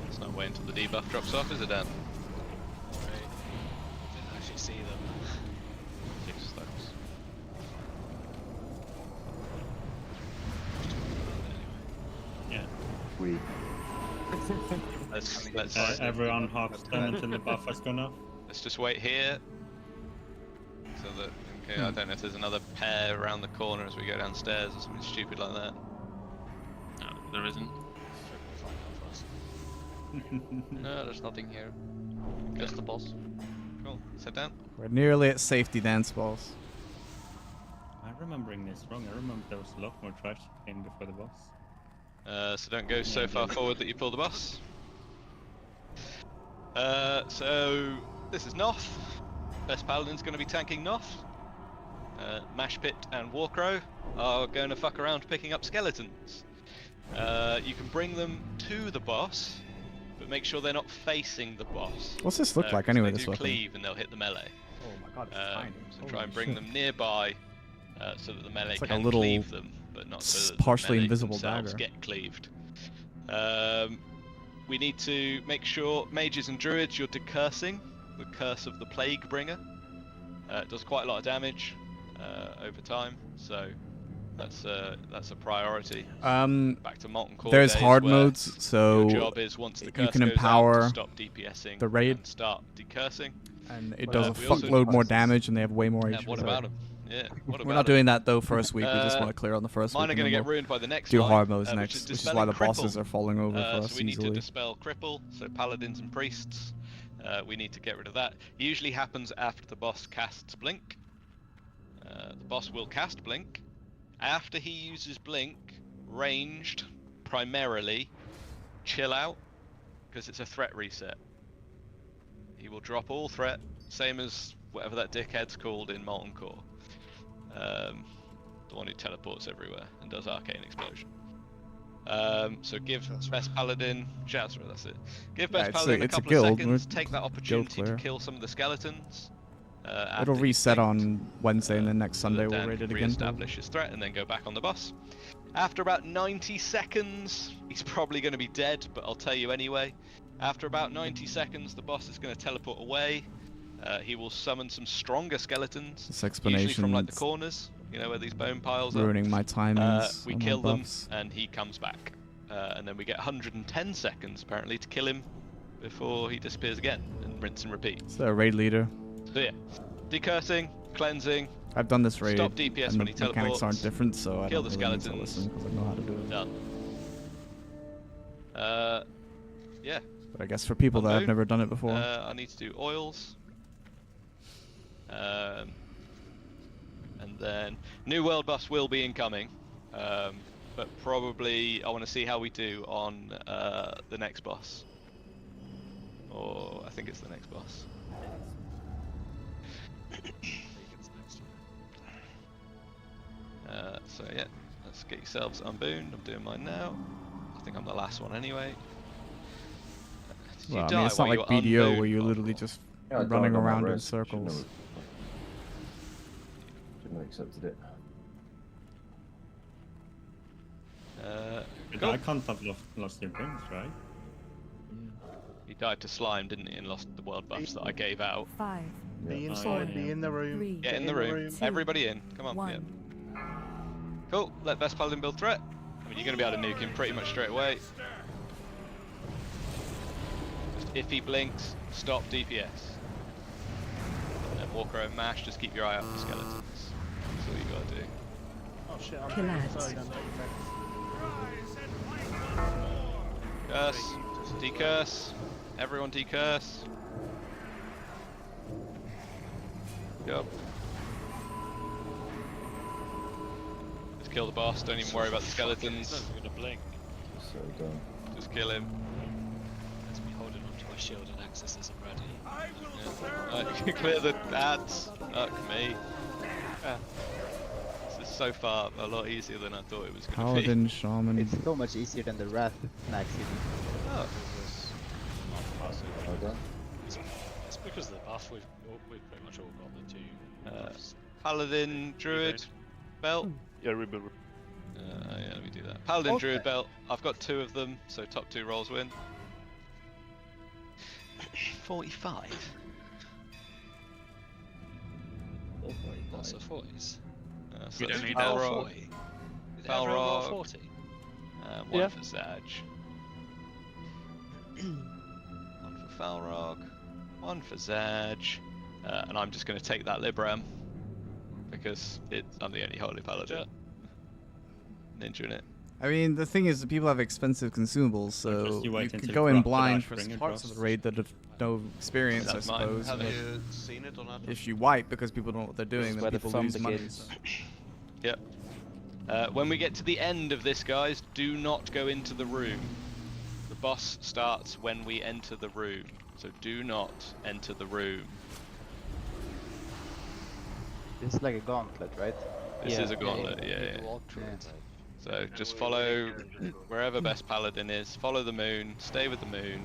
It's not waiting until the debuff drops off, is it, Dan? Didn't actually see them. 6 stacks. Yeah. We. Let's Everyone half stun until the buff has gone off. Let's just wait here. So that, okay, I don't know if there's another pair around the corner as we go downstairs or something stupid like that. No, there isn't. No, there's nothing here. Just the boss. Cool. Sit down. We're nearly at safety dance balls. I'm remembering this wrong. I remember there was a lot more trash in before the boss. So don't go so far forward that you pull the boss. So this is Noth. Best Paladin's going to be tanking Noth. Mash Pit and Warcrow are going to fuck around picking up skeletons. You can bring them to the boss, but make sure they're not facing the boss. What's this look like 'cause anyway, they this do weapon? cleave and they'll hit the melee. Oh my god, it's tiny. So try and Holy bring shit. them nearby so that the melee It's like a can little cleave them, but not so that partially the melee invisible themselves dagger. get cleaved. We need to make sure mages and druids, you're decursing the curse of the plague bringer. It does quite a lot of damage over time, so that's a priority. Back to Molten Core There's days hard where modes, so your job is once the you curse can goes out empower to stop DPSing the raid, and start decursing. and it does a we also- fuckload more damage, and they have way more HP. what so- about them? Yeah, what We're about not them? doing that though first week. We just want to clear on the first Mine week. are and going to then get we'll ruined by the next do line, hard modes which next, is which is why the dispelling bosses cripple. are falling over for us So we need easily. to dispel cripple, so paladins and priests. We need to get rid of that. It usually happens after the boss casts blink. The boss will cast Blink. After he uses Blink, ranged, primarily, chill out, because it's a threat reset. He will drop all threat, same as whatever that dickhead's called in Molten Core. The one who teleports everywhere and does Arcane Explosion. So give best paladin, that's it. Give best paladin a couple of seconds, take that opportunity to kill some of the skeletons. It'll reset on Wednesday and then next Sunday we'll raid it again. Re-establish his threat and then go back on the boss. After about 90 seconds, he's probably going to be dead, but I'll tell you anyway. After about 90 seconds, the boss is going to teleport away. He will summon some stronger skeletons, This explanation usually from like the corners, you know, where these bone piles are. ruining my timings. We on my kill them, buffs. and he comes back. And then we get 110 seconds, apparently, to kill him before he disappears again, and rinse and repeat. Is there a raid leader? So yeah, decursing, cleansing. I've done this raid, Stop DPS and when the he teleports. mechanics aren't different, so I Kill don't the really need to skeletons. listen because I know how to do it. Done. Yeah. But I guess for people that have never done it before. I need to do oils. And then new world boss will be incoming, but probably I want to see how we do on the next boss. Or I think it's the next boss. So yeah, let's get yourselves unbound. I'm doing mine now. I think I'm the last one anyway. Did you Well, I die mean, it's not while like you were BDO unbound? where you're literally just Yeah, I died running on my around in res. circles. Shouldn't have accepted it. Cool. I can't have lost your brains, right? He died to slime, didn't he, and lost the world buffs that I gave out. 5. Be inside, be in the room. 3. Get in the room. Everybody in. Come on. 1. Yeah. Cool. Let best paladin build threat. I mean, you're going to be able to nuke him pretty much straight away. Just if he blinks, stop DPS. And then walk around mash, just keep your eye out for skeletons. That's all you got to do. Oh shit, I'm Kill sorry, ads. Curse. Decurse. Everyone decurse. Go. Just kill the boss, don't even worry about the skeletons. He's not even gonna blink. So done. Just kill him. Let's be holding onto my shield and access isn't ready. Yeah. Clear the ads. Fuck me. This is so far a lot easier than I thought it was going to be. Paladin, Shaman. It's so much easier than the Wrath Max even. Oh. Well done. It's because of the buff. We've pretty much all got the two buffs. Paladin, Druid, Belt. Yeah, rebuild. Yeah, let me do that. Paladin, Okay. Druid, Belt. I've got 2 of them, so top 2 rolls win. 45. Lots of 40s. So You don't need Foul that Rock. 40. Did Foul everyone roll Rock. 40? 1 Yeah. for Sag. 1 for Falrog. 1 for Zag. And I'm just going to take that Libram. Because I'm the only Holy Paladin. Ninja in it. I mean, the thing is, that people have expensive consumables, so Just you you wait could until go it in drops the blind dash, for bring it parts of across. the raid that have no experience, I That's mine. suppose. Have but you seen it or not? if you wipe because people don't know what they're doing, is then where the people fun lose money. begins. Yep. When we get to the end of this, guys, do not go into the room. The boss starts when we enter the room. So do not enter the room. This is like a gauntlet, right? This is a gauntlet, yeah. So just follow wherever best paladin is, follow the moon, stay with the moon,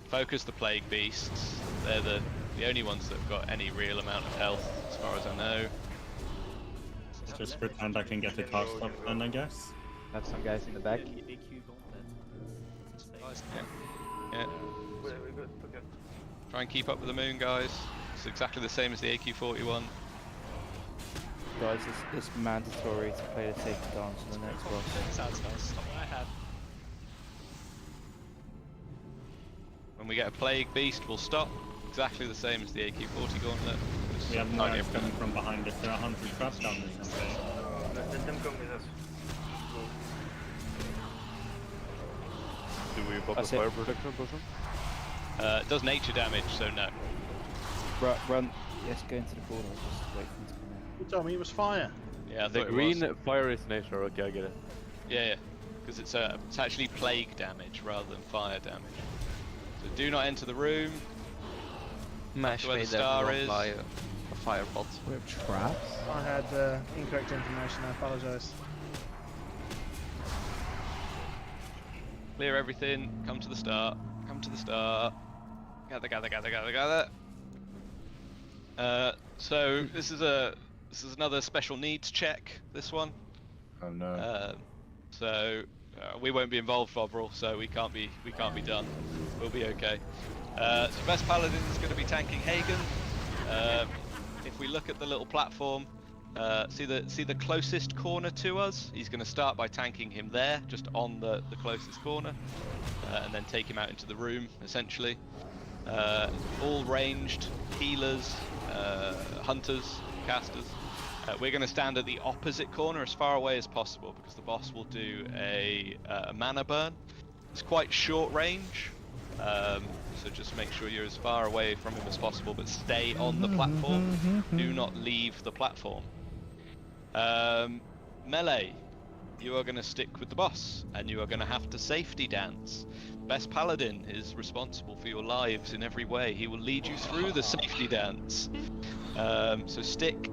focus the plague beasts. They're the only ones that have got any real amount of health, as far as I know. Just pretend I can get the cast up then, I guess. Have some guys in the back. Yeah. Try and keep up with the moon, guys. It's exactly the same as the AQ41. Guys, it's mandatory to play the safety dance for the next boss. Sounds nice. Not what I had. When we get a plague beast, we'll stop. Exactly the same as the AQ40 gauntlet. We have knives coming from behind us. There are 100 traps down there somewhere. Let them come with us. Do we pop That's a fire it. protector potion? It does nature damage, so no. Run. Yes, go into the corner. Just wait for him to come in. You told me it was fire. Yeah, I The thought green it was. fire is nature. Okay, I get it. Yeah, because it's actually plague damage rather than fire damage. So do not enter the room. Mash Where the made star everyone is. buy a fire pot. We have traps. I had incorrect information. I apologise. Clear everything. Come to the start. Come to the start. Gather, gather, gather, gather, gather. So this is another special needs check. This one. Oh no. We won't be involved, Bovril, so we can't be done. We'll be okay. So best paladin is going to be tanking Heigan. If we look at the little platform, see the closest corner to us. He's going to start by tanking him there, just on the closest corner, and then take him out into the room, essentially. All ranged healers, hunters, casters. We're going to stand at the opposite corner as far away as possible because the boss will do a mana burn. It's quite short range, so just make sure you're as far away from him as possible, but stay on the platform. Do not leave the platform. Melee, you are going to stick with the boss, and you are going to have to safety dance. Best paladin is responsible for your lives in every way. He will lead you through the safety dance. So stick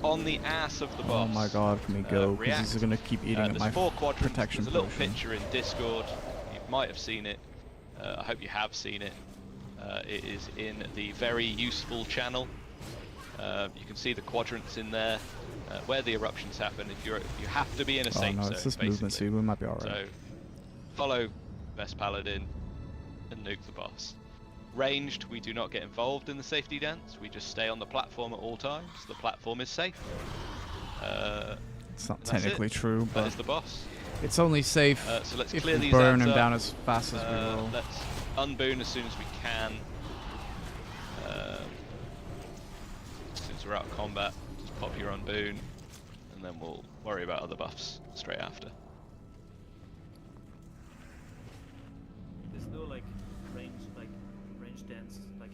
on the ass of the boss. Oh my god, can we go? Because he's gonna keep eating at my there's 4 quadrants. protection There's a little potion. picture in Discord. You might have seen it. I hope you have seen it. It is in the very useful channel. You can see the quadrants in there, where the eruptions happen. If you have to be in a safe no, zone, it's this basically. movement speed. We might be alright. So follow best paladin and nuke the boss. Ranged, we do not get involved in the safety dance. We just stay on the platform at all times. The platform is safe. It's not technically true, but that is the boss. it's only safe So let's if clear we these burn ads him up. down as fast as we roll. Let's unboon as soon as we can. Since we're out of combat, just pop your unboon, and then we'll worry about other buffs straight after. There's no like range dance like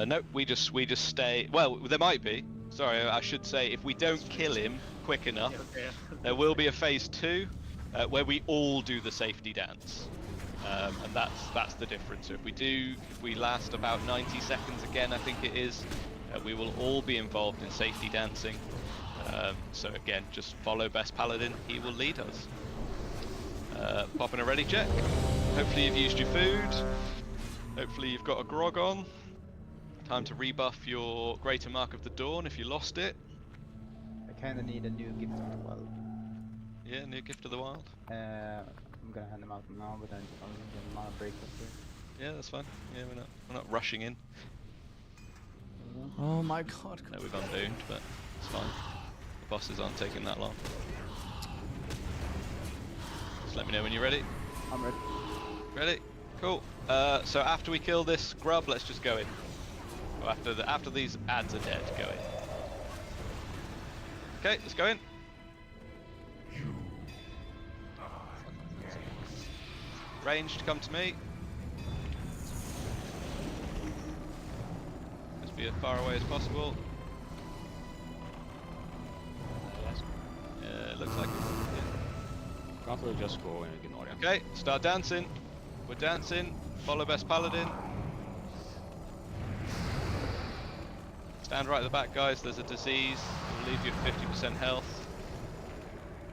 in No, we just stay. Well, there might be. Sorry, I should say if we don't kill him quick enough, there will be a phase 2 where we all do the safety dance, and that's the difference. So if we last about 90 seconds again, I think it is, we will all be involved in safety dancing. So again, just follow best paladin. He will lead us. Pop in a ready check. Hopefully you've used your food. Hopefully you've got a grog on. Time to rebuff your Greater Mark of the Dawn if you lost it. I kinda need a new gift of the wild. Yeah, new gift of the wild. I'm gonna hand them out now, but then I'll get a mana break up here. Yeah, that's fine. Yeah, we're not rushing in. Oh my god. No, we've unbooned, but it's fine. The bosses aren't taking that long. Just let me know when you're ready. I'm ready. Ready? Cool. So after we kill this grub, let's just go in. Or after these ads are dead, go in. Okay, let's go in. Ranged, come to me. Just be as far away as possible. Yeah, looks like it. Yeah. Can't we just go and ignore him? Okay, start dancing. We're dancing. Follow best paladin. Stand right at the back, guys. There's a disease. It will leave you at 50% health.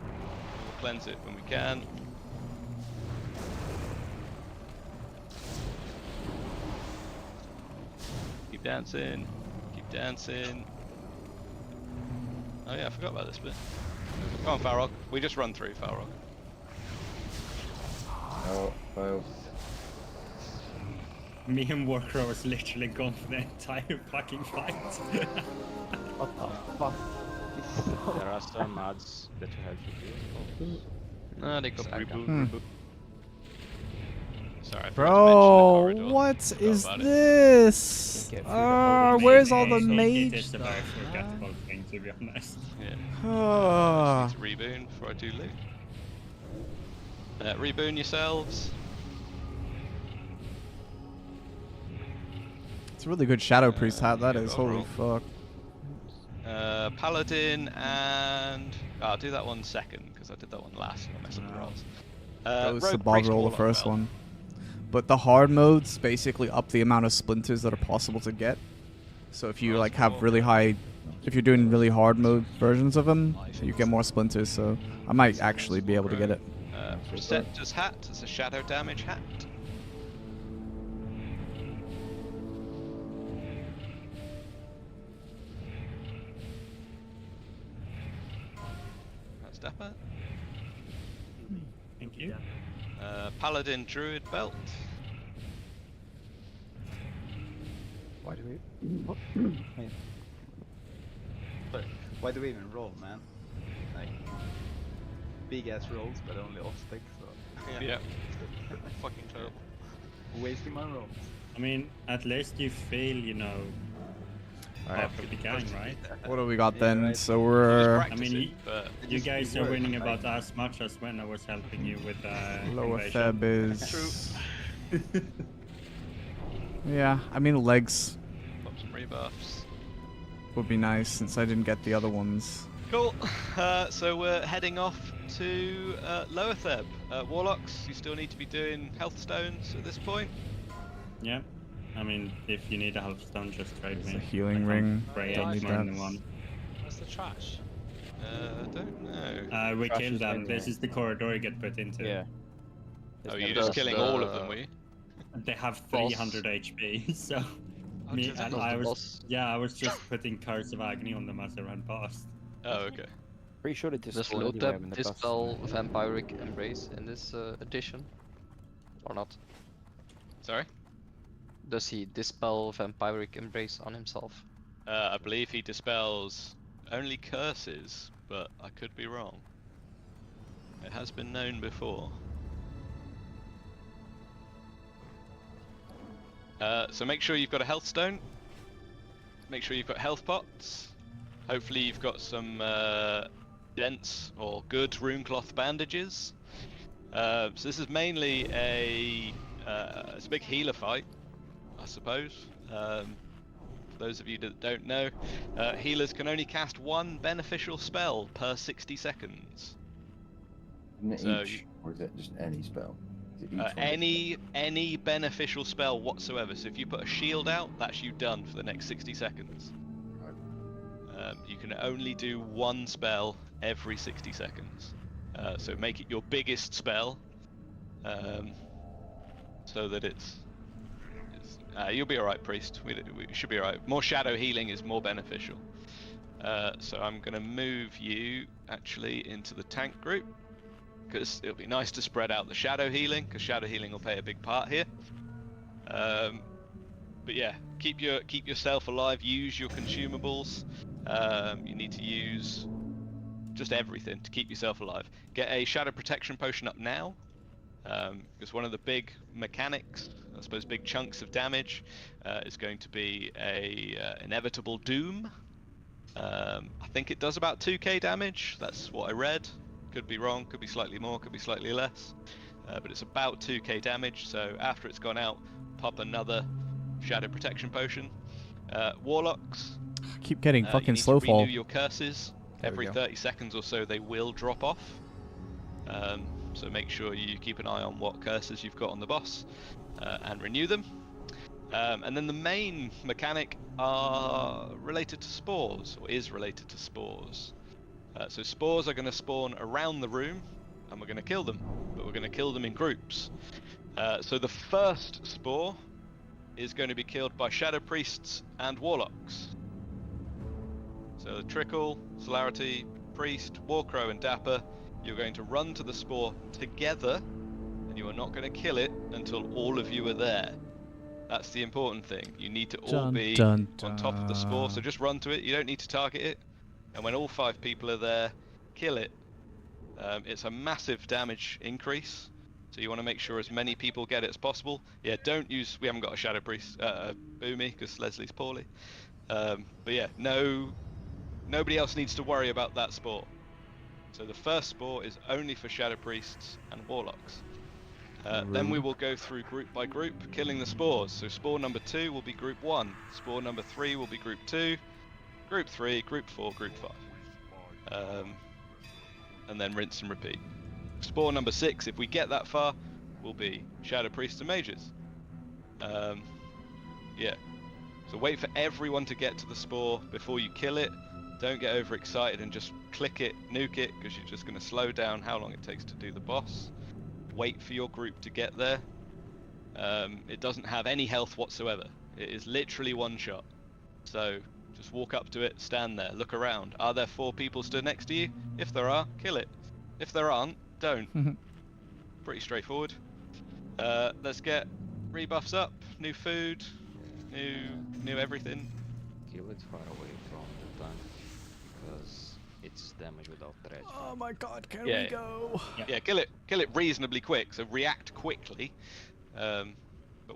We'll cleanse it when we can. Keep dancing. Keep dancing. Oh yeah, I forgot about this bit. Come on, Farrock. We just run through, Farrock. Oh, fail. Me and Warcrow was literally gone for the entire fucking fight. What the fuck? There are some mods that you have to do. No, they got reboot. Hmm. Sorry, I forgot to Bro, mention the corridor. what Forgot is about it. this? Where's all the It mage is a very stuff? forgettable thing, to be honest. Yeah. Ah. Just need to reboon before I do loot. Reboon yourselves. It's a really good Shadow Priest hat, that Yeah, is. overall. Holy fuck. Paladin and I'll do that one second because I did that one last. I messed up the rolls. Goes to Rogue Bob Priest roll the Warlock first belt. one. But the hard modes basically up the amount of splinters that are possible to get. So if you like have really high, if you're doing really hard mode versions of them, you get more splinters. So I might actually be able to get it. Preceptor's hat. It's a shadow damage hat. That's Dapper. Thank you. Paladin Druid belt. Why do we? But why do we even roll, man? Like big ass rolls, but only off stick. So Yeah. Fucking terrible. Wasting my rolls. I mean, at least you feel, you know, half of the game, right? What do we got Yeah, then? right. So we're I mean, you guys are work, winning right? about as much as when I was helping you with Loatheb invasion. is. Yeah, I mean legs Pop some rebuffs. would be nice since I didn't get the other ones. Cool. So we're heading off to Loatheb. Warlocks, you still need to be doing health stones at this point. Yeah. I mean, if you need a health stone, just trade me. a healing ring. Don't need more than one. What's the trash? Don't know. We Trash killed is them. everywhere. This is the corridor you get put into. Yeah. Oh, you're just killing all of them, were you? They have Boss. 300 HP, so me just and boss I the was boss. I was just putting Curse of Agony on them as I ran past. Oh, okay. Pretty sure they Does destroy everywhere when Loatheb the bus- dispel Vampiric Embrace in this edition? Or not? Sorry? Does he dispel Vampiric Embrace on himself? I believe he dispels only curses, but I could be wrong. It has been known before. So make sure you've got a health stone. Make sure you've got health pots. Hopefully you've got some dense or good rune cloth bandages. So this is mainly it's a big healer fight, I suppose. For those of you that don't know, healers can only cast one beneficial spell per 60 seconds. Isn't it So each, or is it just any spell? Is it each one? Any beneficial spell whatsoever. So if you put a shield out, that's you done for the next 60 seconds. You can only do one spell every 60 seconds. So make it your biggest spell, so that it's you'll be alright, priest. We should be alright. More shadow healing is more beneficial. So I'm going to move you actually into the tank group, because it'll be nice to spread out the shadow healing, because shadow healing will play a big part here. But yeah, keep yourself alive. Use your consumables. You need to use just everything to keep yourself alive. Get a shadow protection potion up now, because one of the big mechanics, I suppose big chunks of damage, is going to be a inevitable doom. I think it does about 2k damage. That's what I read. Could be wrong, could be slightly more, could be slightly less, but it's about 2k damage. So after it's gone out, pop another shadow protection potion. Warlocks, I keep getting you fucking need slow to fall. renew your curses. There we Every go. 30 seconds or so they will drop off. So make sure you keep an eye on what curses you've got on the boss and renew them. And then the main mechanic are related to spores, or is related to spores. So spores are going to spawn around the room, and we're going to kill them, but we're going to kill them in groups. So the first spore is going to be killed by shadow priests and warlocks. So Trickle, Celerity, Priest, Warcrow and Dapper, you're going to run to the spore together, and you are not going to kill it until all of you are there. That's the important thing. You need to all be on top of the spore, so just run to it. You don't need to target it. And when all 5 people are there, kill it. It's a massive damage increase, so you want to make sure as many people get it as possible. Yeah, don't use... We haven't got a Shadow Priest, Boomy, because Leslie's poorly. But yeah, nobody else needs to worry about that spore. So the first spore is only for Shadow Priests and Warlocks. Then we will go through group by group, killing the spores. So spore number 2 will be group 1, spore number 3 will be group 2, Group 3, Group 4, Group 5. And then rinse and repeat. Spore number 6, if we get that far, will be Shadow Priests and Mages. Yeah. So wait for everyone to get to the spore before you kill it. Don't get overexcited and just click it, nuke it, because you're just going to slow down how long it takes to do the boss. Wait for your group to get there. It doesn't have any health whatsoever. It is literally one shot. So just walk up to it, stand there, look around. Are there 4 people stood next to you? If there are, kill it. If there aren't, don't. Pretty straightforward. Let's get rebuffs up, new food, new everything. Kill it far away from the tank because it's damage without dredge. Oh my god, can Yeah. we go? Yeah, kill it reasonably quick. So react quickly, but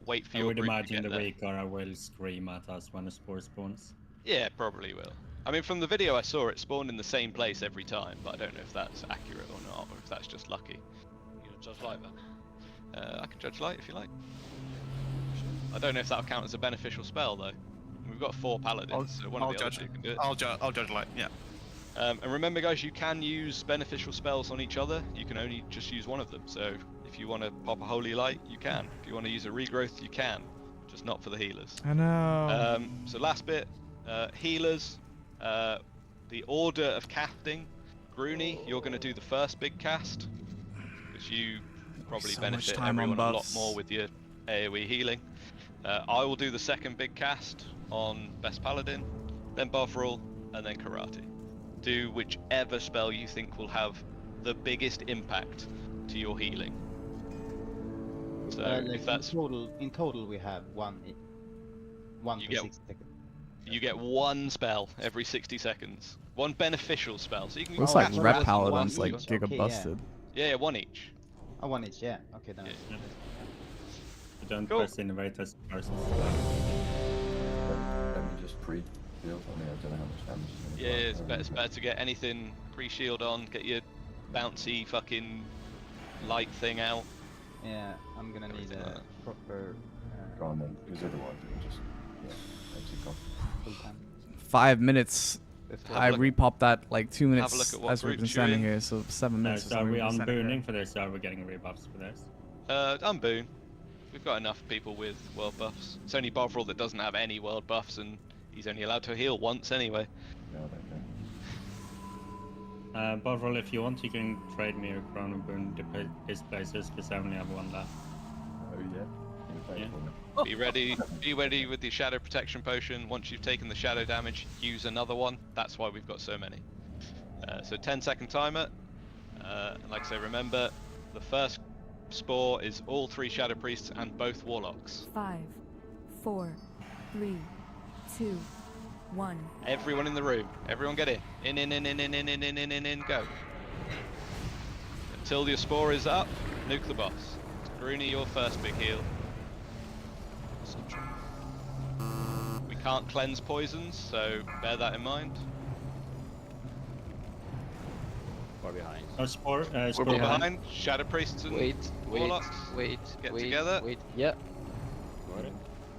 wait for I your would group to imagine get the there. Wakara will scream at us when a spore spawns. Yeah, probably will. I mean, from the video I saw, it spawned in the same place every time, but I don't know if that's accurate or not, or if that's just lucky. You gonna judge light then? I can judge light if you like. I don't know if that'll count as a beneficial spell though. We've got 4 paladins, so one of the other 2 can do it. I'll judge light. Yeah. And remember, guys, you can use beneficial spells on each other. You can only just use one of them. So if you want to pop a holy light, you can. If you want to use a regrowth, you can. Just not for the healers. I know. So last bit, healers. The order of casting. Groony, you're going to do the first big cast, because you probably So much benefit time on everyone a lot buffs. more with your AoE healing. I will do the second big cast on Best Paladin, then Bovril, and then Karate. Do whichever spell you think will have the biggest impact to your healing. So if that's in total we have one You per get- 60 seconds. you get one spell every 60 seconds, one beneficial spell. So you can Looks cast like Rep one Paladin's like each. giga Okay, busted. Yeah, one each. Oh, one each, yeah. Okay, then. Yeah. Don't Cool. press innovators first. Let me just pre-build. I mean, I don't know how much damage is going to Yeah, it's better to get anything pre-shield on, get your bouncy fucking light thing out. Yeah, I'm gonna need Everything a like that. proper Go on then, because otherwise it will just, exit off. full time. 5 minutes. Before. I repopped that like 2 Have a minutes look at what as we've been groups you're standing in. here, so 7 minutes. So are we unbooning for this, or are we getting rebuffs for this? Unboon. We've got enough people with world buffs. It's only Bovril that doesn't have any world buffs, and he's only allowed to heal once anyway. No, I don't know. Bovril, if you want, you can trade me a Chrono Boon displacers, because I only have 1 left. Oh yeah. Yeah. Be ready with the shadow protection potion. Once you've taken the shadow damage, use another one. That's why we've got so many. So 10-second timer. And like I say, remember, the first spore is all 3 shadow priests and both warlocks. 5, 4, 3, 2, 1. Everyone in the room. Everyone get in. In, go. Until your spore is up, nuke the boss. Groony, your first big heal. We can't cleanse poisons, so bear that in mind. Far behind. Oh, spore We're behind. Shadow priests and Wait, warlocks. Get together. Yeah. Got it.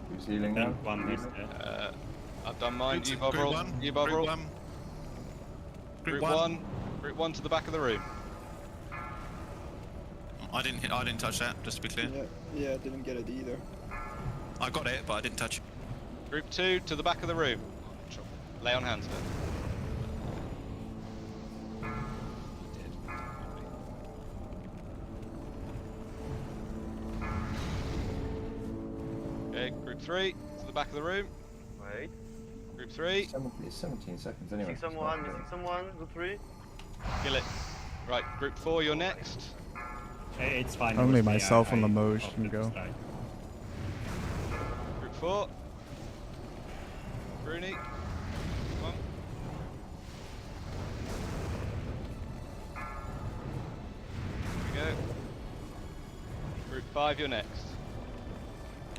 Who's healing Yeah, now? 1 is dead. I've done mine. You Group Bovril. one, You Group Bovril. one. Group 1. Group 1 to the back of the room. I didn't touch that. Just to be clear. Yeah, didn't get it either. I got it, but I didn't touch it. Group 2 to the back of the room. Lay on hands. Okay, group 3 to the back of the room. Wait. Group 3. It's 17 seconds anyway. Missing someone, Group 3. Kill it. Right, group 4, you're next. Hey, it's fine. Only with me, myself on the I Mage opted can to go. stay. Group 4. Rooney. Come on. Here we go. Group 5, you're next.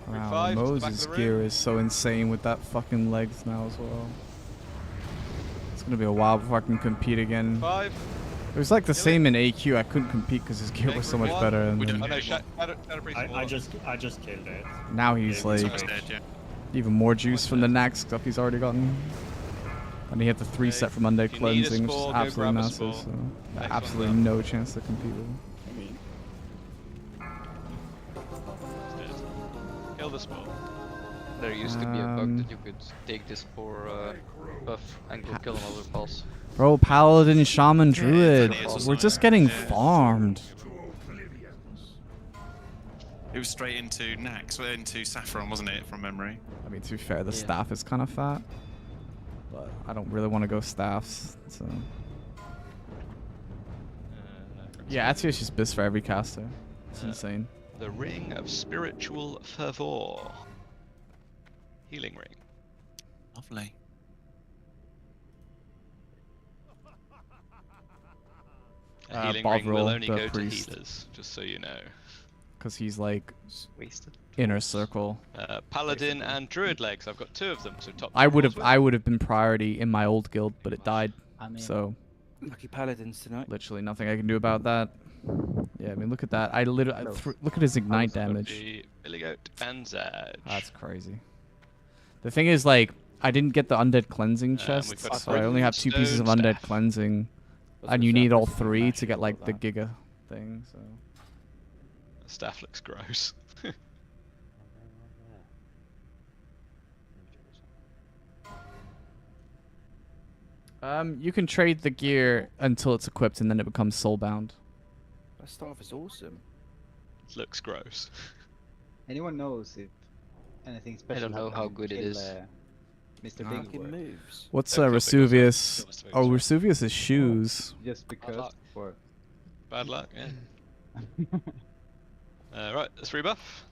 Group Wow, 5 to the back of Moses' the room. gear is so insane with that fucking legs now as well. It's gonna be a while before I can compete again. 5. It was like the same in AQ. I couldn't compete because his gear Okay, was so group much 1. better. And then Oh no, Shadow Priest and I Warlock. just killed it. now he's Yeah, like he's dead, even more juice from the Naxx stuff he's already gotten. And he had the 3 set from Undead If you need a Cleansing, which is spore, go absolutely grab a massive. spore. So Next one absolutely down. no chance to compete with him. I mean, Kill the spore. There used to be a bug that you could take this for buff and go kill another boss. Bro, Paladin, Shaman, Druid. Thaddius We're was just like- getting yeah. farmed. It was straight into into Sapphiron, wasn't it, from memory? I mean, to be fair, the Yeah. staff is kind of fat. But I don't really want to go staffs, so... Yeah, Atios is best for every caster. It's insane. The Ring of Spiritual Fervor. Healing ring. Lovely. A healing ring will Bovril, only the go priest. to healers, just so you know. Because he's like... Wasted. Inner circle. Paladin and Druid legs. I've got 2 of them, so top. I would have 2 been priority in my old guild, but it died. So lucky paladins tonight. literally nothing I can do about that. Yeah, I mean look at that. I literally look at his ignite damage. Billy Goat and Zed. That's crazy. The thing is, like, I didn't get the undead cleansing chest, we've got so I only have 2 pieces of stone undead staff. cleansing, and you need all 3 to get like the giga thing. So The staff looks gross. you can trade the gear until it's equipped, and then it becomes soulbound. That staff is awesome. Looks gross. Anyone knows if anything special? don't know how happened good it till, is. Mr. Fucking Big Word? moves. What's Don't kill Vesuvius? Big Word. Oh, Vesuvius is shoes. Just because. luck. Or Bad luck, yeah. Right, let's rebuff.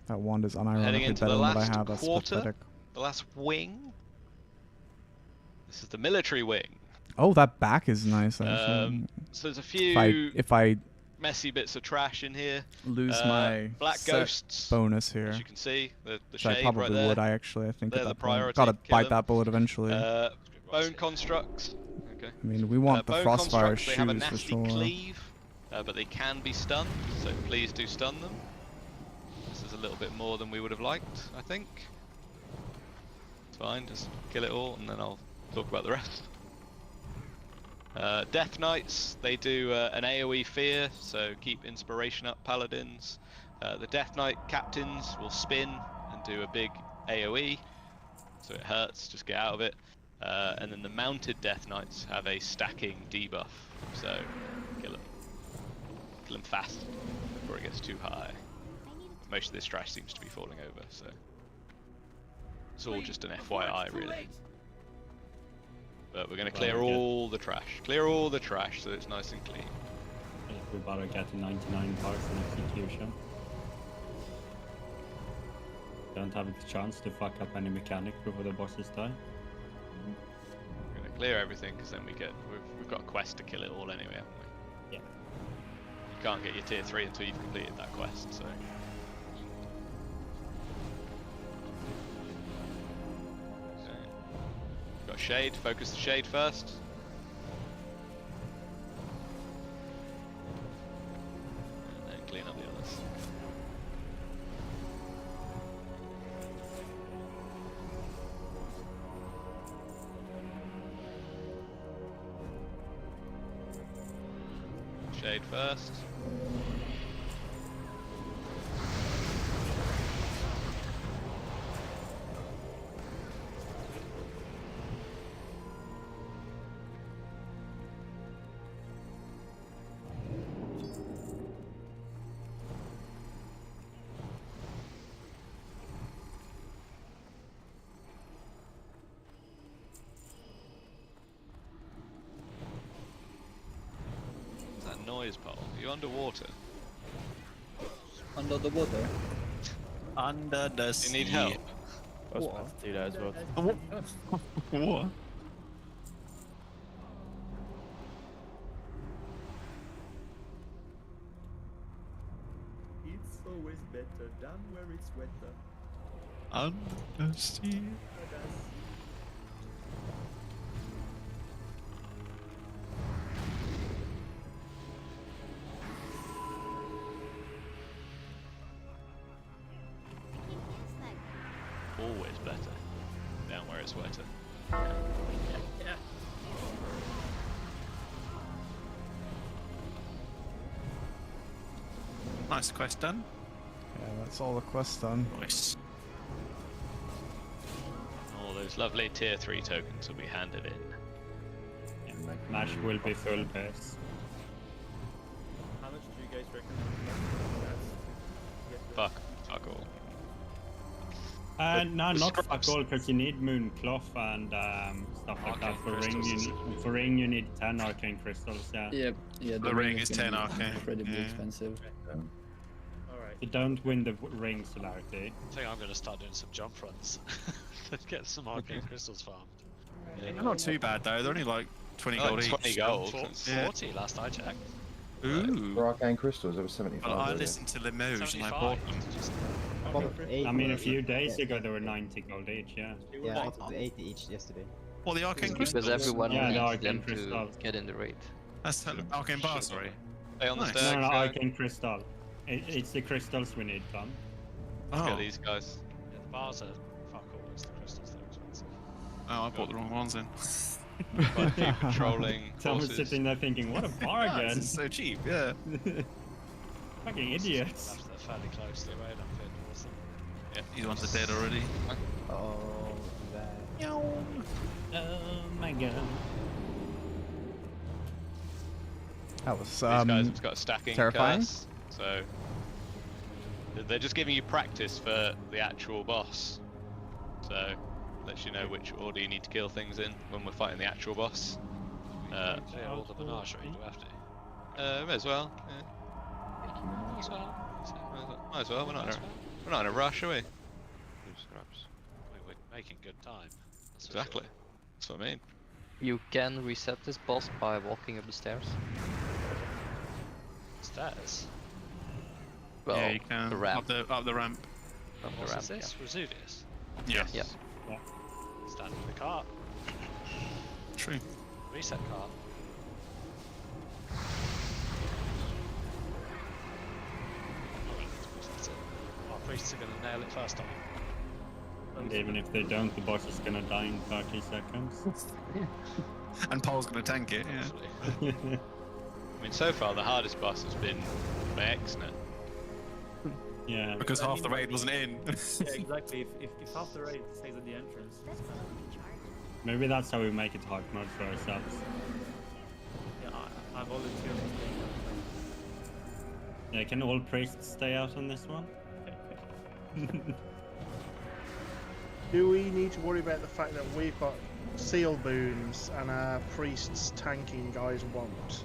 That wand is Heading unironically into better the than what I last have. That's quarter, pathetic. the last wing. This is the military wing. Oh, that back is nice. Actually. So there's a few if I messy bits of trash in here. lose my Black set ghosts bonus here, as you can see, the which I shade probably right there. would. I actually, I think They're at the that point, priority. gotta Kill bite them. that bullet eventually. Bone constructs. Okay. I mean, we want the Bone Frostfire constructs, they have a shoes for nasty sure. cleave, but they can be stunned, so please do stun them. This is a little bit more than we would have liked, I think. It's fine, just kill it all, and then I'll talk about the rest. Death Knights, they do an AoE fear, so keep inspiration up, paladins. The Death Knight captains will spin and do a big AoE, so it hurts, just get out of it. And then the mounted Death Knights have a stacking debuff, so kill them. Kill them fast before it gets too high. Most of this trash seems to be falling over, so it's all just an FYI really. But we're going to clear all the trash. Clear all the trash so it's nice and clean. We're about to get to 99 parts in execution. Don't have a chance to fuck up any mechanic before the bosses die. We're going to clear everything because then we've got a quest to kill it all anyway, haven't we? Yeah. You can't get your tier 3 until you've completed that quest, so. Got shade, focus the shade first. And then clean up the others. Shade first. What's that noise, Paul? Are you underwater? Under the water? Under the sea. You need help? I was about to do that as well. What? It's always better down where it's wetter. Under the sea. Always better. Down where it's wetter. Yeah. Nice quest done. Yeah, that's all the quests done. Nice. All those lovely tier 3 tokens will be handed in. Mage will be full pace. How much do you guys reckon? Fuck all. No, not fuck all, because you need moon cloth and stuff like that. For ring, you need 10 arcane crystals. Yeah. Yeah. The ring is 10 arcane. Incredibly expensive. Alright. You don't win the ring, Solarity. I think I'm going to start doing some jump runs. Let's get some arcane crystals farmed. They're not too bad though. They're only like 20 gold each. 20 gold. 40 last I checked. Ooh. For arcane crystals, there was 75. Well, I listened to Limoges and I bought them. I mean, a few days ago there were 90 gold each. Yeah. Yeah, I got 80 each yesterday. What, the arcane crystals? Because everyone Yeah, the needs arcane them to crystals. get in the raid. That's arcane bar, sorry. Stay on the Nice. stairs. No, arcane crystal. It's the crystals we need, Tom. Look Oh. at these guys. Yeah, the bars are fuck all, it's the crystals that are expensive. Oh, I bought the wrong ones in. Like keep patrolling Someone's horses. sitting there thinking, what a bargain! This is so cheap, yeah. Fucking idiots. They're fairly close to the raid, I'm feeling towards them. Yeah, these ones are dead already. Oh, that. Oh my god. That was These guys have got a stacking terrifying. curse, so they're just giving you practice for the actual boss. So lets you know which order you need to kill things in when we're fighting the actual boss. Clear all the menagerie, do we have to? May as well. Might as well. Might as well. We're not in a rush, are we? We're making good time. That's for Exactly. That's what I mean. You can reset this boss by walking up the stairs. Stairs. Well, yeah, you can. the ramp. Up the ramp. Up the What ramp, is this? Vesuvius? Yeah. Yeah. Stand in the cart. True. Reset cart. Our priests are going to nail it first time. And even if they don't, the boss is gonna die in 30 seconds. And Paul's gonna tank it, yeah. I mean, so far the hardest boss has been Maexxna. Yeah. Because half the raid wasn't in. Yeah, exactly. If half the raid stays at the entrance. Maybe that's how we make it hard mode for ourselves. Yeah, I volunteer for staying Yeah, can all priests stay out on this one? Do we need to worry about the fact that we've got seal boons and our priests tanking guys won't?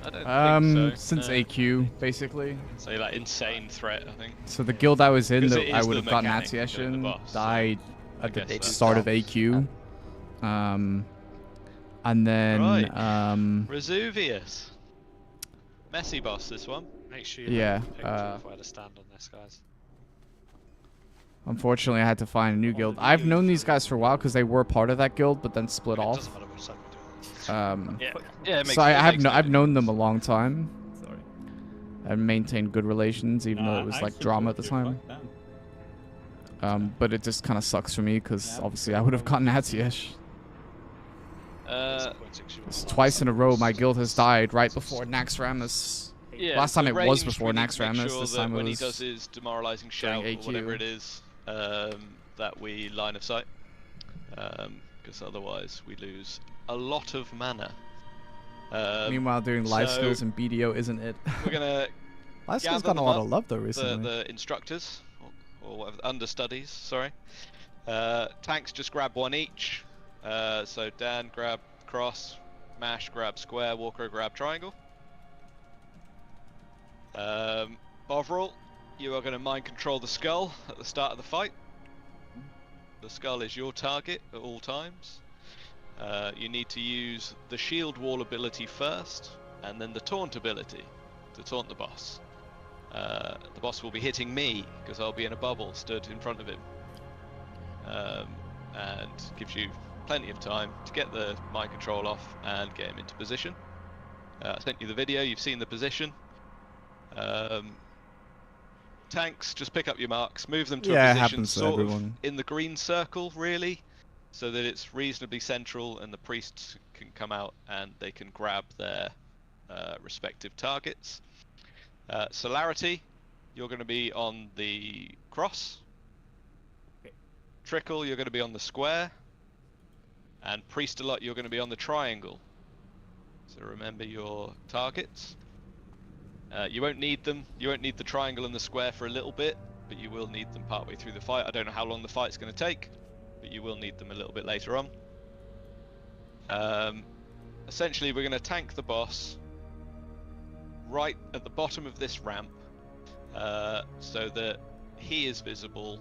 I don't think so. Since AQ, basically. So like insane threat, I think. So the guild I was in, 'Cause that it I is would the have gotten mechanic Naxxramas of the in, boss, died I at the guess so. start of AQ. And then Right. Vesuvius. Messy boss, this one. Make sure you yeah, have a picture of where to stand on this, guys. unfortunately I had to find a new guild. I've known these guys for a while because they were part of that guild, but then split It off. doesn't matter which side we do it. Yeah, it So I've known them a long time. Sorry. And maintained good relations, even though it was I like support drama at the you, time. fuck them. But it just kind of sucks for me because obviously I would have gotten Naxxramas. It's twice in a row my guild has died right before Naxxramas. Yeah, Last time we it was ranged, before we need to make Naxxramas. sure This that time it when was he does his demoralizing shout or AQ. whatever it is, that we line of sight, because otherwise we lose a lot of mana. Meanwhile, doing life so skills and BDO isn't it? We're gonna life skills gather gotten a them lot up, of love though recently. The instructors or whatever, understudies. Sorry. Tanks just grab one each. So Dan grab cross, Mash grab square, Walker grab triangle. Bovril, you are going to mind control the skull at the start of the fight. The skull is your target at all times. You need to use the shield wall ability first, and then the taunt ability to taunt the boss. The boss will be hitting me because I'll be in a bubble stood in front of him, and gives you plenty of time to get the mind control off and get him into position. I sent you the video, you've seen the position. Tanks, just pick up your marks, move them to Yeah, a it position happens to sort of everyone. in the green circle, really. so that it's reasonably central and the priests can come out and they can grab their respective targets. Celerity, you're going to be on the cross. Trickle, you're going to be on the square. And Priest-a-lot, you're going to be on the triangle. So remember your targets. You won't need them. You won't need the triangle and the square for a little bit, but you will need them partway through the fight. I don't know how long the fight's going to take, but you will need them a little bit later on. Essentially, we're going to tank the boss right at the bottom of this ramp, so that he is visible.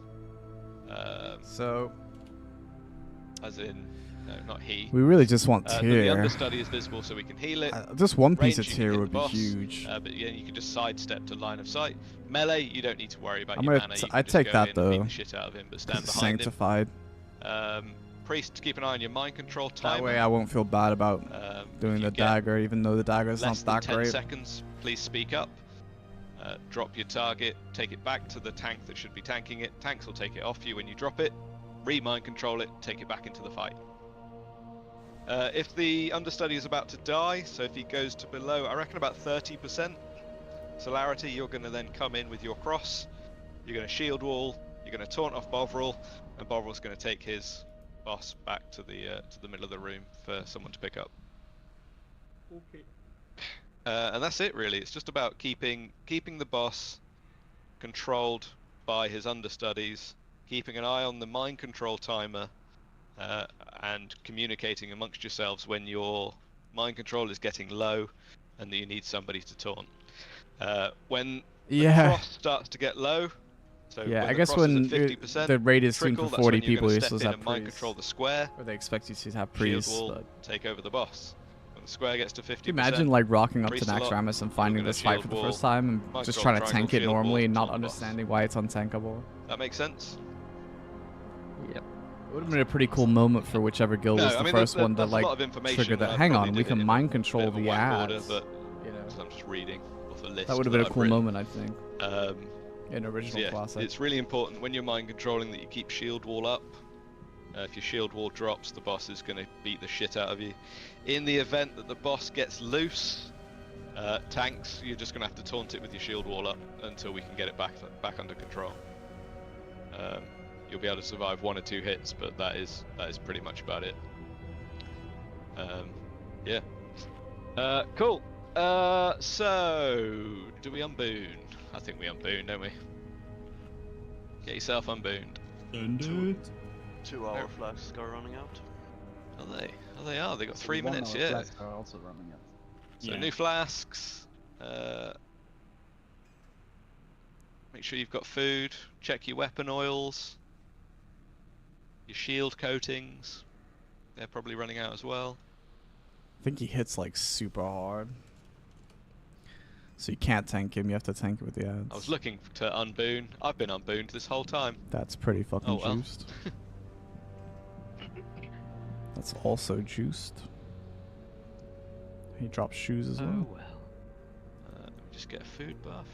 As in, no, not he. We really just want The tier. understudy is visible, so we can heal it. Just one piece of Range, you can tier hit would the be boss, huge. but yeah, you can just sidestep to line of sight. Melee, you don't need to worry about I'm your gonna mana. t- You can I just take go that in and beat though, the shit out of him, but stand 'cause it's behind sanctified. him. Priest, keep an eye on your mind control timer. That way I won't feel bad about doing the dagger, even though the dagger is not Less than that 10 great. seconds, please speak up. Drop your target, take it back to the tank that should be tanking it. Tanks will take it off you when you drop it. Re-mind control it, take it back into the fight. If the understudy is about to die, so if he goes to below, I reckon about 30% celerity, you're going to then come in with your cross. You're going to shield wall. You're going to taunt off Bovril, and Bovril's going to take his boss back to the middle of the room for someone to pick up. Okay. And that's it really. It's just about keeping the boss controlled by his understudies, keeping an eye on the mind control timer, and communicating amongst yourselves when your mind control is getting low and that you need somebody to taunt. When the cross starts to get low, so Yeah, when I the guess cross is when at 50%, the raid is tuned trickle, for that's 40 when you're people, gonna you're step supposed in to and have mind priests. control the square. Or they expect you to have Shield priests. wall, But take over the boss. When the square gets to 50%, can you imagine like rocking up to Priest-a-lot, Naxxramas and you're finding gonna this fight shield for the wall, first time and mind just control trying to triangle, tank it shield wall, normally and not taunt the boss. understanding why it's untankable? That makes sense? Yep. It would have been a pretty cool moment for whichever guild No, was I the mean, first one to that's a like lot of information, trigger and that. I'd Hang probably on, did we it can in a mind bit control of a the whack order, ads. but You know, 'cause I'm just reading off a list. that would have been a I've cool written. moment, I think. In original Yeah, classic. it's really important when you're mind controlling that you keep shield wall up. If your shield wall drops, the boss is going to beat the shit out of you. In the event that the boss gets loose, tanks, you're just going to have to taunt it with your shield wall up until we can get it back under control. You'll be able to survive 1 or 2 hits, but that is pretty much about it. Yeah. Cool. So do we unboon? I think we unboon, don't we? Get yourself unbooned. 2-hour flasks are running out. Are they? Oh, they are. They got So 3 1 minutes. hour Yeah. flasks are also running out. So new flasks. Make sure you've got food. Check your weapon oils. Your shield coatings. They're probably running out as well. I think he hits like super hard. So you can't tank him, you have to tank it with the ads. I was looking to unboon. I've been unbooned this whole time. That's pretty fucking Oh, well. juiced. That's also juiced. He drops shoes as well. Let me just get a food buff.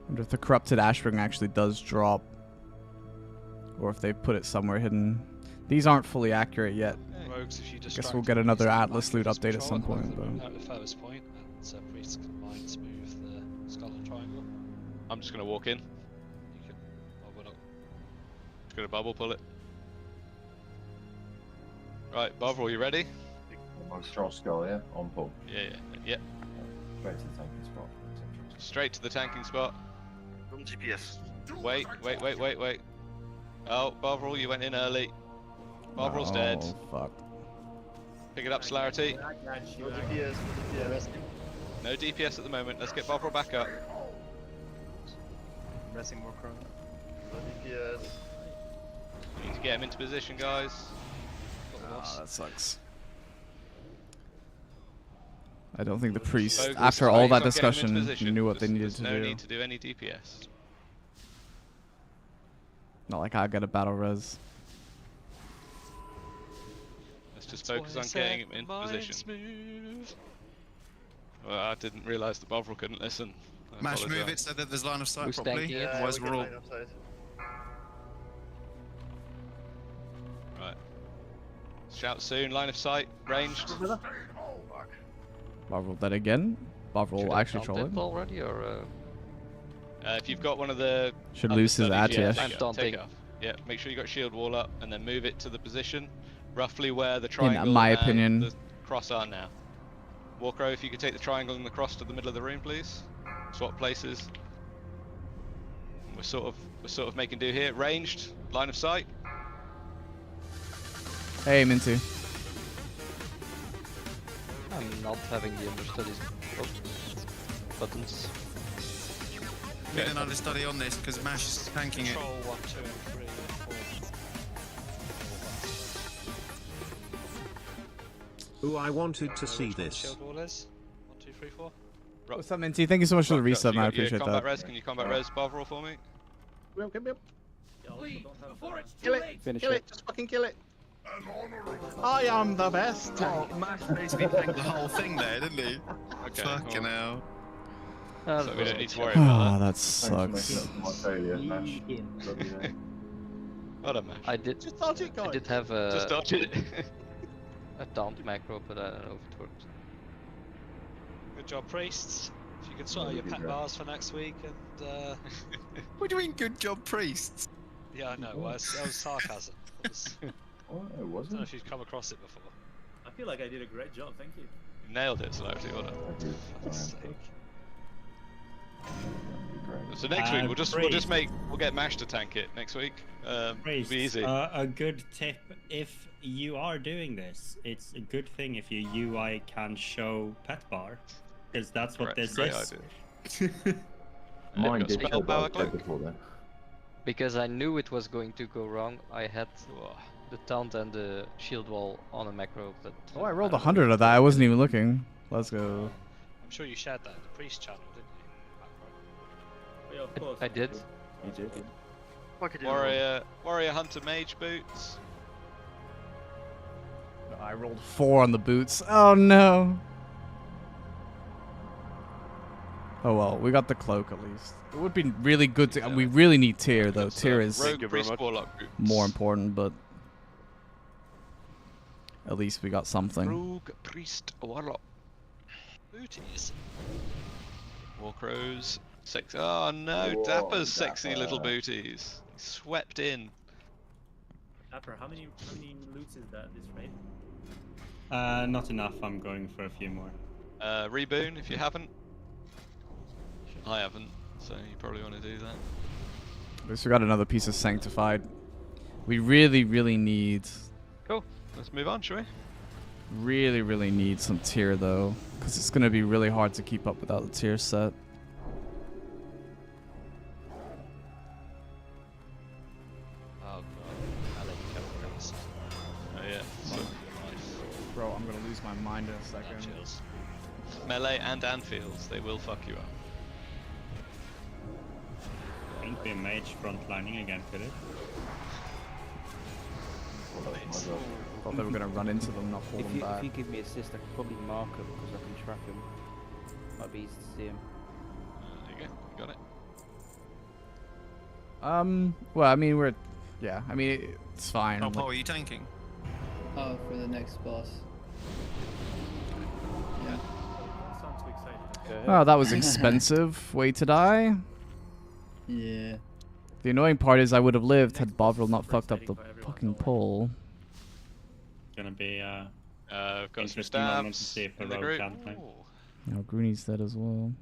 Wonder if the corrupted Ashspring actually does drop. Or if they put it somewhere hidden. These aren't fully accurate yet. Rogues, if you I guess distract we'll get another them, Atlas loot update at some control point. them But at the furthest point, and priests can mind smooth the skull and triangle. I'm just going to walk in. You can. Oh, we're not. Just going to bubble pull it. Right, Bovril, you ready? Strong skull, yeah? On pull. Yeah. Straight to the tanking spot. Straight to the tanking spot. From GPS. Wait. Oh, Bovril, you went in early. Bovril's dead. Oh, fuck. Pick it up, Celerity. No DPS, no DPS. No DPS at the moment. Let's get Bovril back up. Resting more chrono. No DPS. We need to get him into position, guys. Oh, that sucks. I don't think the priest, Focus, after all that focus on getting him into discussion, position. knew what they needed There's to no do. need to do any DPS. Not like I got a battle res. Let's just focus on getting him in position. Well, I didn't realise the Bovril couldn't listen. I Mash, move apologise. it so that there's line of sight Who's properly. tanking it? Otherwise, we we're got all. line of sight. Right. Shout soon. Line of sight. Ranged. Bovril that again. Bovril Should I actually taunt troll it him. already, or If you've got one of the Should lose his understudies, yeah, Atiash. take I'm it- taunting. take it off. Yeah, make sure you got shield wall up, and then move it to the position roughly where the triangle my and opinion. the cross are now. Warcrow, if you could take the triangle and the cross to the middle of the room, please. Swap places. We're sort of making do here. Ranged, line of sight. Hey, Minty. I'm not having the understudies buttons. Get an understudy on this because Mash is tanking it. Control 1, 2, and 3, and 4. Ooh, I wanted to see this. Shield wall is 1, 2, 3, 4. What's up, Minty? Thank you so much for the reset, man. I appreciate combat that. res, can you combat res Bovril for me? Kill it! Finish Kill it. it! Just fucking kill it! I am the best tank. Mash basically tanked the whole thing there, didn't he? Okay. Fucking hell. So we don't need to worry about Oh, that. that sucks. Well done, Mash. I did. Just dodge it, guys. I did have Just dodge it. a taunt macro, but I don't know if it worked. Good job, priests. If you could sort out your pet bars for next week, and What do you mean, good job, priests? yeah, I know. Well, that was sarcasm. It was, Oh, it I don't know wasn't. if you've come across it before. I feel like I did a great job, thank you. Nailed it, Celebrity. Well done. I did. Fuck's sake. So next week we'll get Mash to tank it next week. It'll Priest, be easy. a good tip, if you are doing this, it's a good thing if your UI can show pet bar, because that's what Correct, this great is. Mine got did spell kill power that cloak? before then. Because I knew it was going to go wrong, I had the taunt and the shield wall on a macro. But Oh, I rolled 100 of that. I wasn't even looking. Let's go. I'm sure you shared that in the priest channel, didn't you? Yeah, of course. I did. You did. Warrior Hunter Mage boots. I rolled 4 on the boots. Oh no. Oh well, we got the cloak at least. It would be really good to. We really need tier though. Tier is Rogue Priest Warlock boots. more important, but at least we got something. Rogue Priest Warlock. Booties. Warcrows. Oh no, Whoa, Dapper's sexy little Dapper. booties. Swept in. Dapper, how many loots is that this raid? Not enough. I'm going for a few more. Reboon if you haven't. I haven't, so you probably want to do that. At least we got another piece of sanctified. We really, really need. Cool. Let's move on, shall we? Really, really need some tier though, because it's gonna be really hard to keep up without the tier set. Oh god. Melee Kel'Thuzad. Oh yeah. So, Bro, I'm gonna lose my mind in a second. Chills. Melee and Anfields, they will fuck you up. Couldn't be a mage frontlining again, could it? Thought they were gonna run into them, not pull If them you, back. if you give me assist, I could probably mark him because I can track him. Might be easy to see him. There you go. You got it. Well, I mean, yeah, I mean, it's fine. Oh, I'm Paul, like- are you tanking? Oh, for the next boss. Yeah. Don't sound too excited. Oh, that was expensive. Way to die. Yeah. The annoying part is I would have lived had Bovril not fucked up the fucking pull. Gonna be We've got some interesting moment to stabs see if a in the rogue group. can play. Now Groony's dead as well.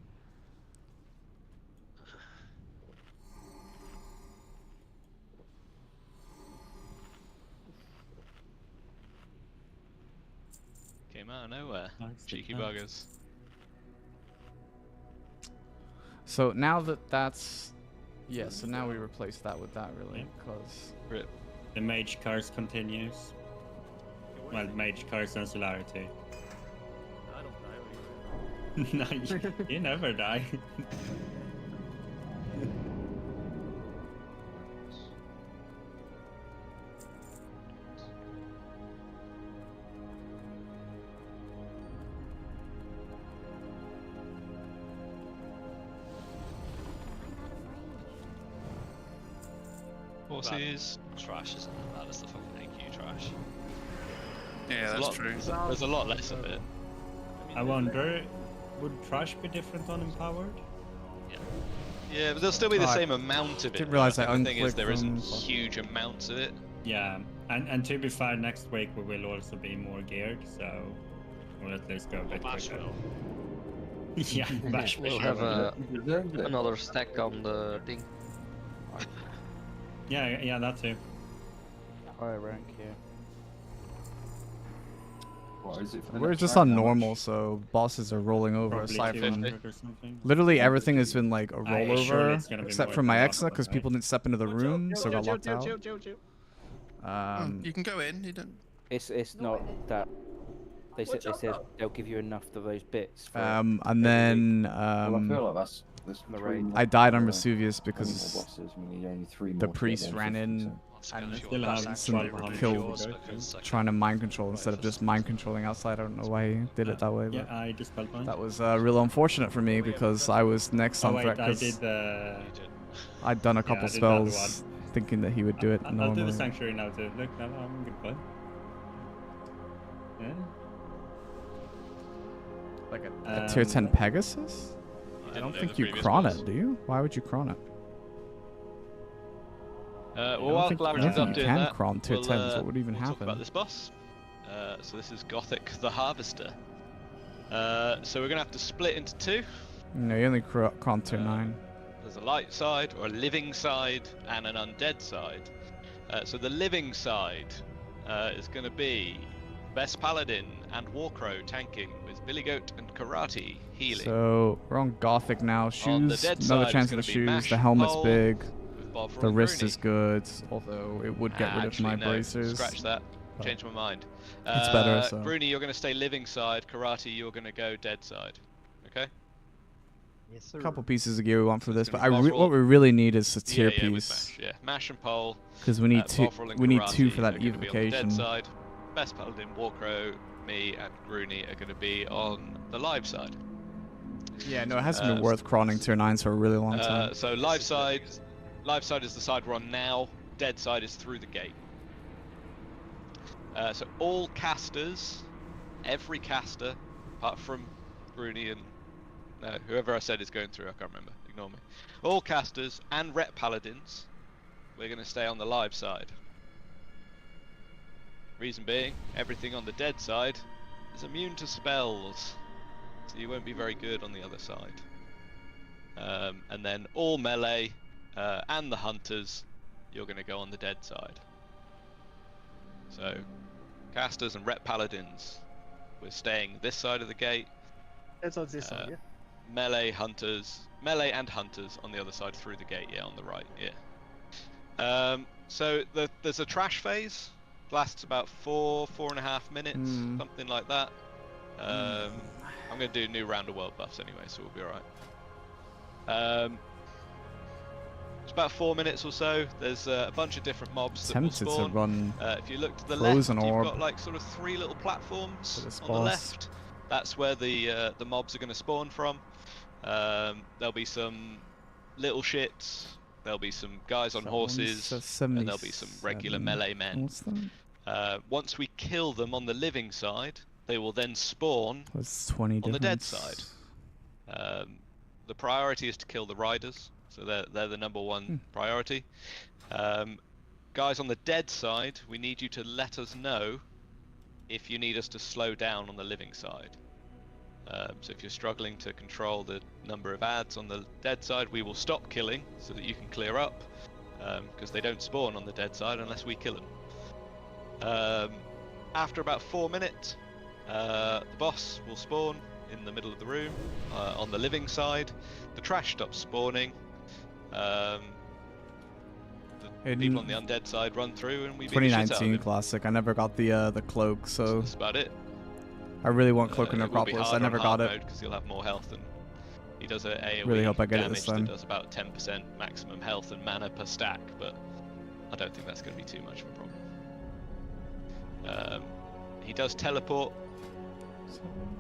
Came out of nowhere. Nice. Cheeky Yeah. buggers. So now that's... Yeah, so now we replace that with that, really, because... Rip. The mage curse continues. Well, mage curse and celerity. I don't die. No, you never die. horses. Trash isn't that bad as the fucking AQ trash. Yeah, that's true. There's a lot less of it. I wonder, would trash be different on empowered? Yeah, but there'll still be the same amount of it. Didn't realise right? I The thing is, unclicked there isn't from- huge amounts of it. Yeah, and to be fair, next week we will also be more geared, so we'll at least go a bit quicker. Yeah, Bash will. We'll have another stack on the thing. Yeah, that too. High rank here. What is it for the We're next just round? on How much? normal, so bosses are rolling over Probably aside from 200 or something. literally everything has been like a Surely rollover it's gonna be except more for than Maexxna that, because right? people didn't step into the room, so got locked out. You can go in. You don't. It's not that. They said they'll give you enough of those bits. For And then Well, I feel like that's Moraine. I died on more Vesuvius more because bosses. We need only 3 more the to get priest 150%. ran in and Still have some 1200 killed, to go. trying to mind control instead of just mind controlling outside. I don't know why he did it that way, Yeah, but I dispelled mine. that was real unfortunate for me because I was next Oh on wait, threat I because did the. I'd done a Yeah, couple I did the other spells thinking that he would do it. I'll normally. do the sanctuary now too. Look, now I'm good boy. Yeah. Like a tier 10 Pegasus? I don't think you cron it, do you? Why would you cron it? Well, while Claridge's you up doing can that, cron tier we'll, 10s. What would even we'll talk happen? about this boss. So this is Gothic the Harvester. So we're gonna have to split into two. No, you only cron tier 9. There's a light side, or a living side, and an undead side. So the living side is going to be Best Paladin and Warcrow tanking with Billy Goat and Karate healing. So we're on Gothic now. On the Shoes, dead another side, chance it's of the gonna be shoes. Mash The helmet's Pole big. with Bob The wrist Rooney. is good, although it would get rid of my Actually, no, bracers. Scratch that. but Change my mind. It's better, so. Bruni, you're going to stay living side. Karate, you're going to go dead side. Okay? Yes, A sir. couple pieces of gear we want for this, but gonna be what we really need is a tier yeah, with piece. Mash, yeah. Mash and Pole. Because we need two. Bovril and We need Karate 2 for that are gonna be on the dead evocation. side. Best Paladin, Warcrow, me, and Rooney are going to be on the live side. Yeah, no, it hasn't been worth crawling tier 9s for a really long time. So live side is the side we're on now. Dead side is through the gate. So all casters, every caster, apart from Rooney and whoever I said is going through, I can't remember. Ignore me. All casters and rep paladins, we're going to stay on the live side. Reason being, everything on the dead side is immune to spells, so you won't be very good on the other side. And then all melee and the hunters, you're going to go on the dead side. So, casters and rep paladins, we're staying this side of the gate. It's on this side, yeah. Melee and hunters on the other side through the gate, yeah, on the right, yeah. So there's a trash phase, lasts about 4.5 minutes, something like that. I'm going to do a new round of world buffs anyway, so we'll be alright. It's about 4 minutes or so. There's a bunch of different mobs that will Tempted to spawn. run If you look to the Frozen left, Orb you've got like sort of 3 little platforms for this on the boss. left. That's where the mobs are going to spawn from. There'll be some little shits. There'll be some guys on That horses, one's and there'll be some regular 77. melee men. What's that? Once we kill them on the living side, they will then spawn What's 20 on the dead difference? side. The priority is to kill the riders, so they're the number one priority. Guys on the dead side, we need you to let us know if you need us to slow down on the living side. So if you're struggling to control the number of ads on the dead side, we will stop killing so that you can clear up, because they don't spawn on the dead side unless we kill them. After about 4 minutes, the boss will spawn in the middle of the room on the living side. The trash stops spawning. The people on the undead side run through, and we beat the shit out of 2019 him. classic. I never got the cloak, so That's about it. I really want cloak in It will be Necropolis. I harder never on got hard it. mode because you'll have more health, and he does a AoE Really hope I get it damage this time. that does about 10% maximum health and mana per stack, but I don't think that's going to be too much of a problem. He does teleport,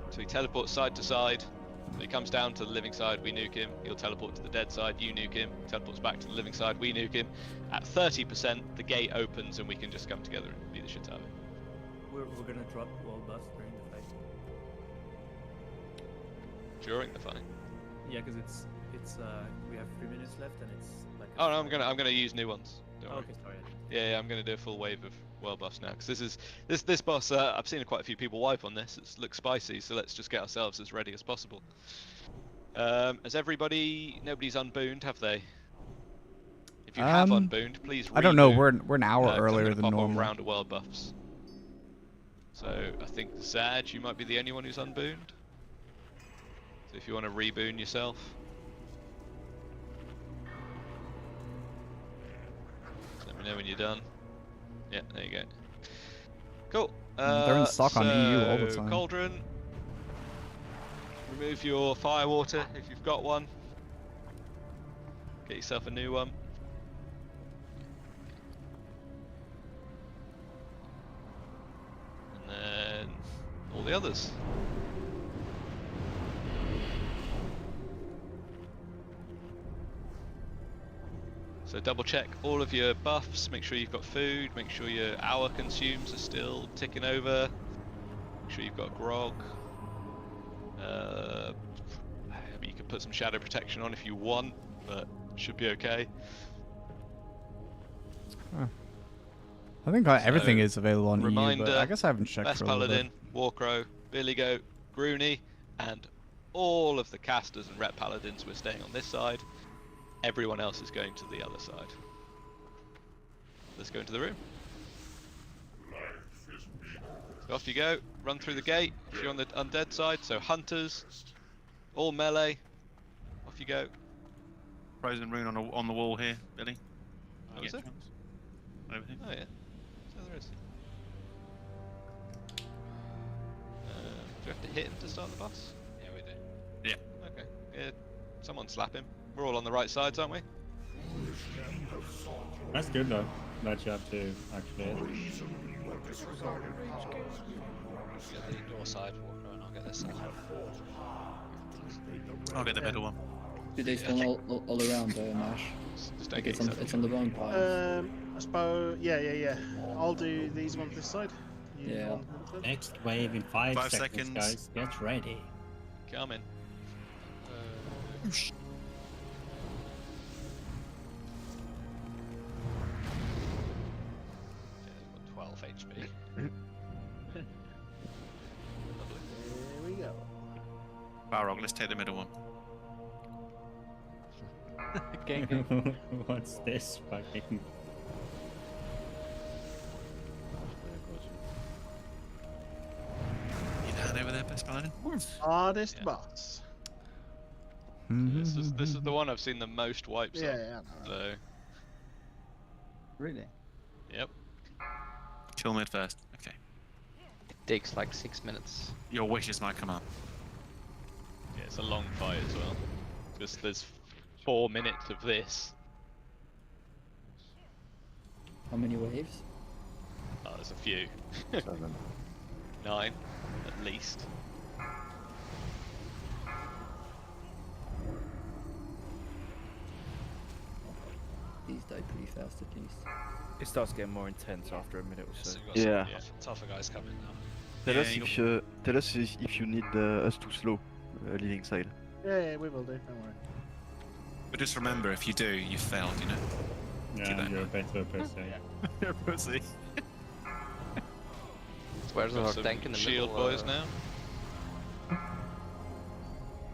so he teleports side to side. When it comes down to the living side, we nuke him. He'll teleport to the dead side, you nuke him. Teleports back to the living side, we nuke him. At 30%, the gate opens and we can just come together and beat the shit out of him. We're gonna drop wall buffs during the fight. During the fight. Yeah, because it's we have 3 minutes left and it's like. Oh no, I'm gonna use new ones. Don't worry. Okay, sorry. Yeah, I'm gonna do a full wave of world buffs now because this boss. I've seen quite a few people wipe on this. It looks spicy, so let's just get ourselves as ready as possible. Has everybody? Nobody's unbooned, have they? If you have unbooned, please. I don't know. reboot, We're an hour earlier than pop normal. A round of world buffs. So I think Zad, you might be the only one who's unbooned. So if you want to reboon yourself. Let me know when you're done. Yeah, there you go. Cool. They're in stock on EU all the time. Cauldron. Remove your fire water if you've got one. Get yourself a new one. And then all the others. So double check all of your buffs, make sure you've got food, make sure your hour consumes are still ticking over, make sure you've got grog. You can put some shadow protection on if you want, but should be okay. Huh. I think everything is available on Reminder, EU, but I guess I haven't checked Best for a little bit. Paladin, Warcrow, Billy Goat, Groony, and all of the casters and rep paladins we're staying on this side. Everyone else is going to the other side. Let's go into the room. So off you go, run through the gate if you're on the undead side, so hunters, all melee, off you go. Frozen rune on the wall here, Billy. Oh, is it? Over here. Oh yeah, so there is. Do you have to hit him to start the boss? Yeah, we do. Yeah. Okay, yeah, someone slap him. We're all on the right sides, aren't we? That's good though. That you have to actually hit. Get the north side, Walker, and I'll get this side. I'll get the middle one. Do they spawn all around Nash? Like it's on the bone pile. I suppose. Yeah. I'll do these ones this side. You Yeah. want them? Next wave in 5 5 seconds, seconds. guys. Get ready. Coming. 12 HP. Here we go. Balrog, let's take the middle one. Gang. What's this fucking? You down over there, best paladin? Hardest boss. This is the one I've seen the most wipes Yeah, on. yeah, I know. So Really? yep. Kill mid first. Okay. It takes like 6 minutes. Your wish is my command. Yeah, it's a long fight as well. Just there's 4 minutes of this. How many waves? Oh, there's a few. 7. 9, at least. These die pretty fast at least. It starts getting more intense after a minute or so. So you've got Yeah. some tougher guys coming now. Tell us if you need us to slow leading side. Yeah, we will do. Don't worry. But just remember, if you do, you failed, you know? Yeah, you're a better person. You're a pussy. Where's Got our some tank in the shield middle? boys now.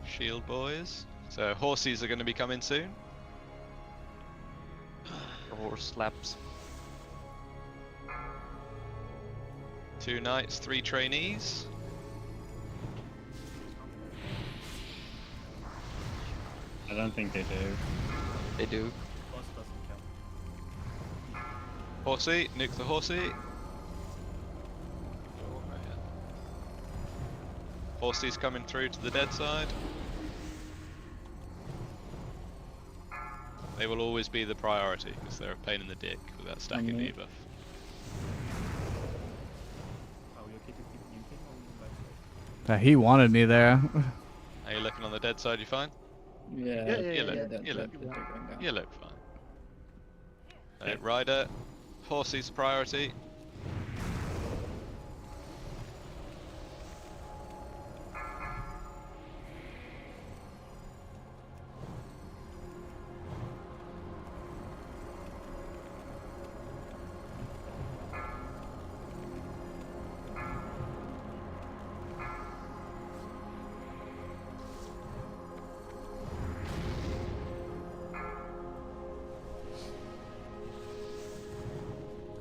Shield boys. So horsies are going to be coming soon. Horse slaps. 2 knights, 3 trainees. I don't think they do. They do. Boss doesn't count. Horsey, nuke the horsey. Horsey's coming through to the dead side. They will always be the priority because they're a pain in the dick without stacking debuff. Oh, you okay to keep nuking or you back? He wanted me there. How you looking on the the dead side, you fine? Yeah, You look fine. Right, Rider, Horsey's priority.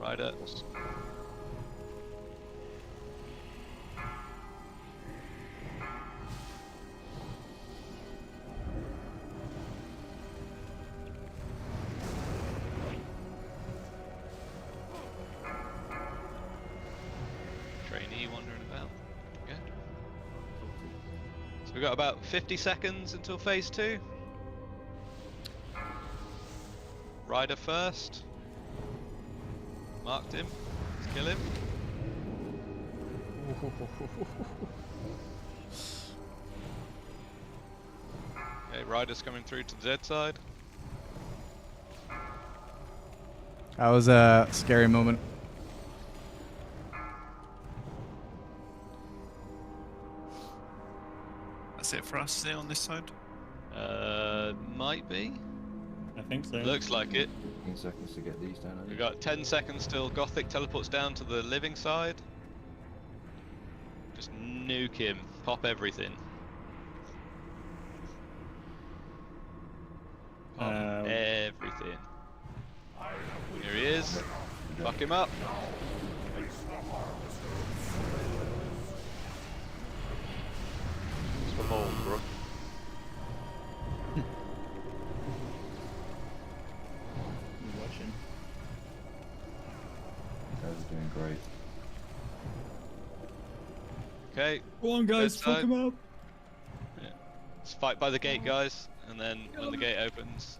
Rider. Trainee wandering about. Good. So we've got about 50 seconds until phase 2. Rider first. Marked him. Let's kill him. Okay, Rider's coming through to the dead side. That was a scary moment. That's it for us here on this side. Might be. I think so. Looks like it. 15 seconds to get these down. We've got 10 seconds till Gothic teleports down to the living side. Just nuke him. Pop everything. Pop everything. Here he is. Fuck him up. Come on, bro. Watching. Guys are doing great. Okay. Go on, guys, fuck him up. Yeah. Let's fight by the gate, guys, and then when the gate opens.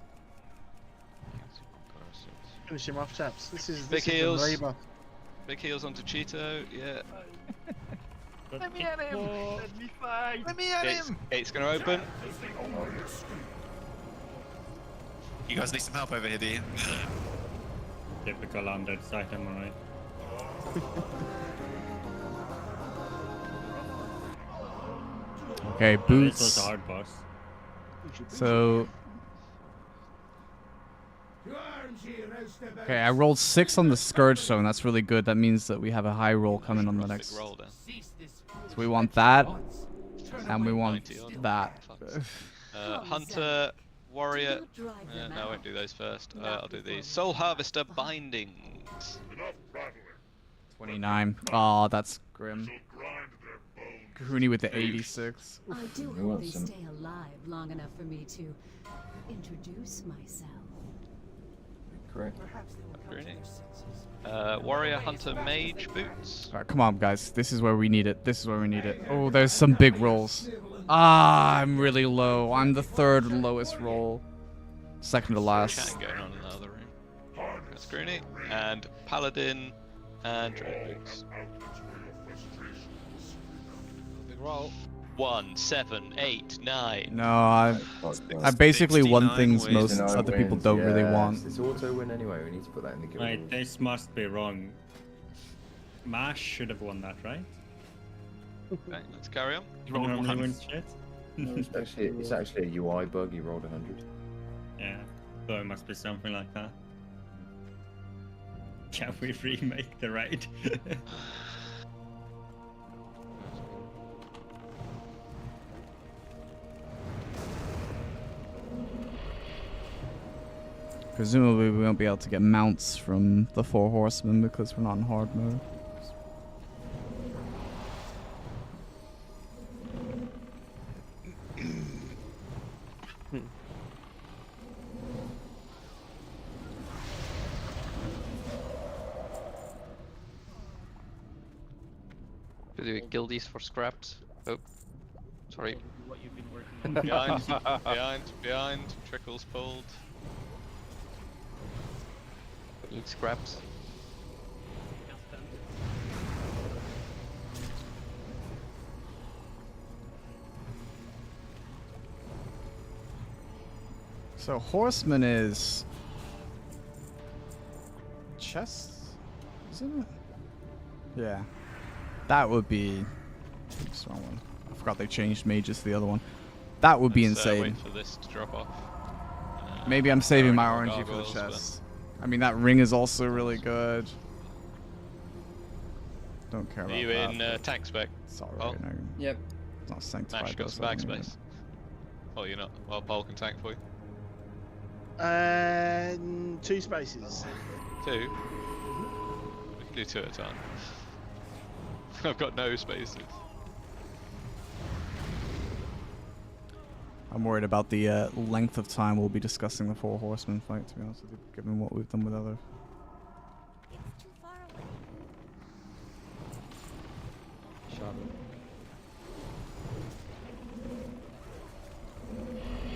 Finish him off, chaps. This is Big the heals. Labour. Big heals onto Cheeto, yeah. Let me at him! Let me fight! Let me at him! Gate's gonna open. You guys need some help over here, do you? Typical undead side, am I right? Okay, This was boots. a hard boss. So. Okay, I rolled 6 on the Scourge Stone. That's really good. That means that we have a high roll coming on the next. Roll down. So we want that, and we want that. Hunter, Warrior. No, I won't do those first. I'll do these. Soul Harvester Bindings. 29. Oh, that's grim. Kahuni with the 86. I do hope they stay alive long enough for me to introduce myself. Correct. Warrior, Hunter, Mage, Boots. Alright, come on, guys. This is where we need it. This is where we need it. Oh, there's some big rolls. Ah, I'm really low. I'm the 3rd lowest roll. 2nd to last. Chatting going on in the other room. That's Greeny. And Paladin and Dread Boots. Big roll. 1, 7, 8, 9. No, I basically want things most other people don't really want. It's auto win anyway. We need to put that in the guild. Wait, this must be wrong. Mash should have won that, right? Okay, let's carry on. You normally wins shit. No, it's actually a UI bug. You rolled 100. Yeah, so it must be something like that. Can we remake the raid? Presumably we won't be able to get mounts from the 4 horsemen because we're not in hard mode. Do we kill these for scraps? Oh, sorry. What you've been working Behind, behind. Trickles pulled. Need scraps. So Horseman is chest, isn't it? Yeah, that would be. Oops, wrong one. I forgot they changed mages to the other one. That would be insane. Wait for this to drop off. Maybe I'm saving my more RNG for the gargoyles, but- chest. I mean, that ring is also really good. Don't care Are about you that. in tank spec? It's alright. Oh. Yep. It's not sanctified. Max, got though, some so I bag don't need it. space. Oh, you're not. Well, Paul can tank for you. 2 spaces. 2? We can do 2 at a time. I've got no spaces. I'm worried about the length of time we'll be discussing the 4 horsemen fight, to be honest with you, given what we've done with other.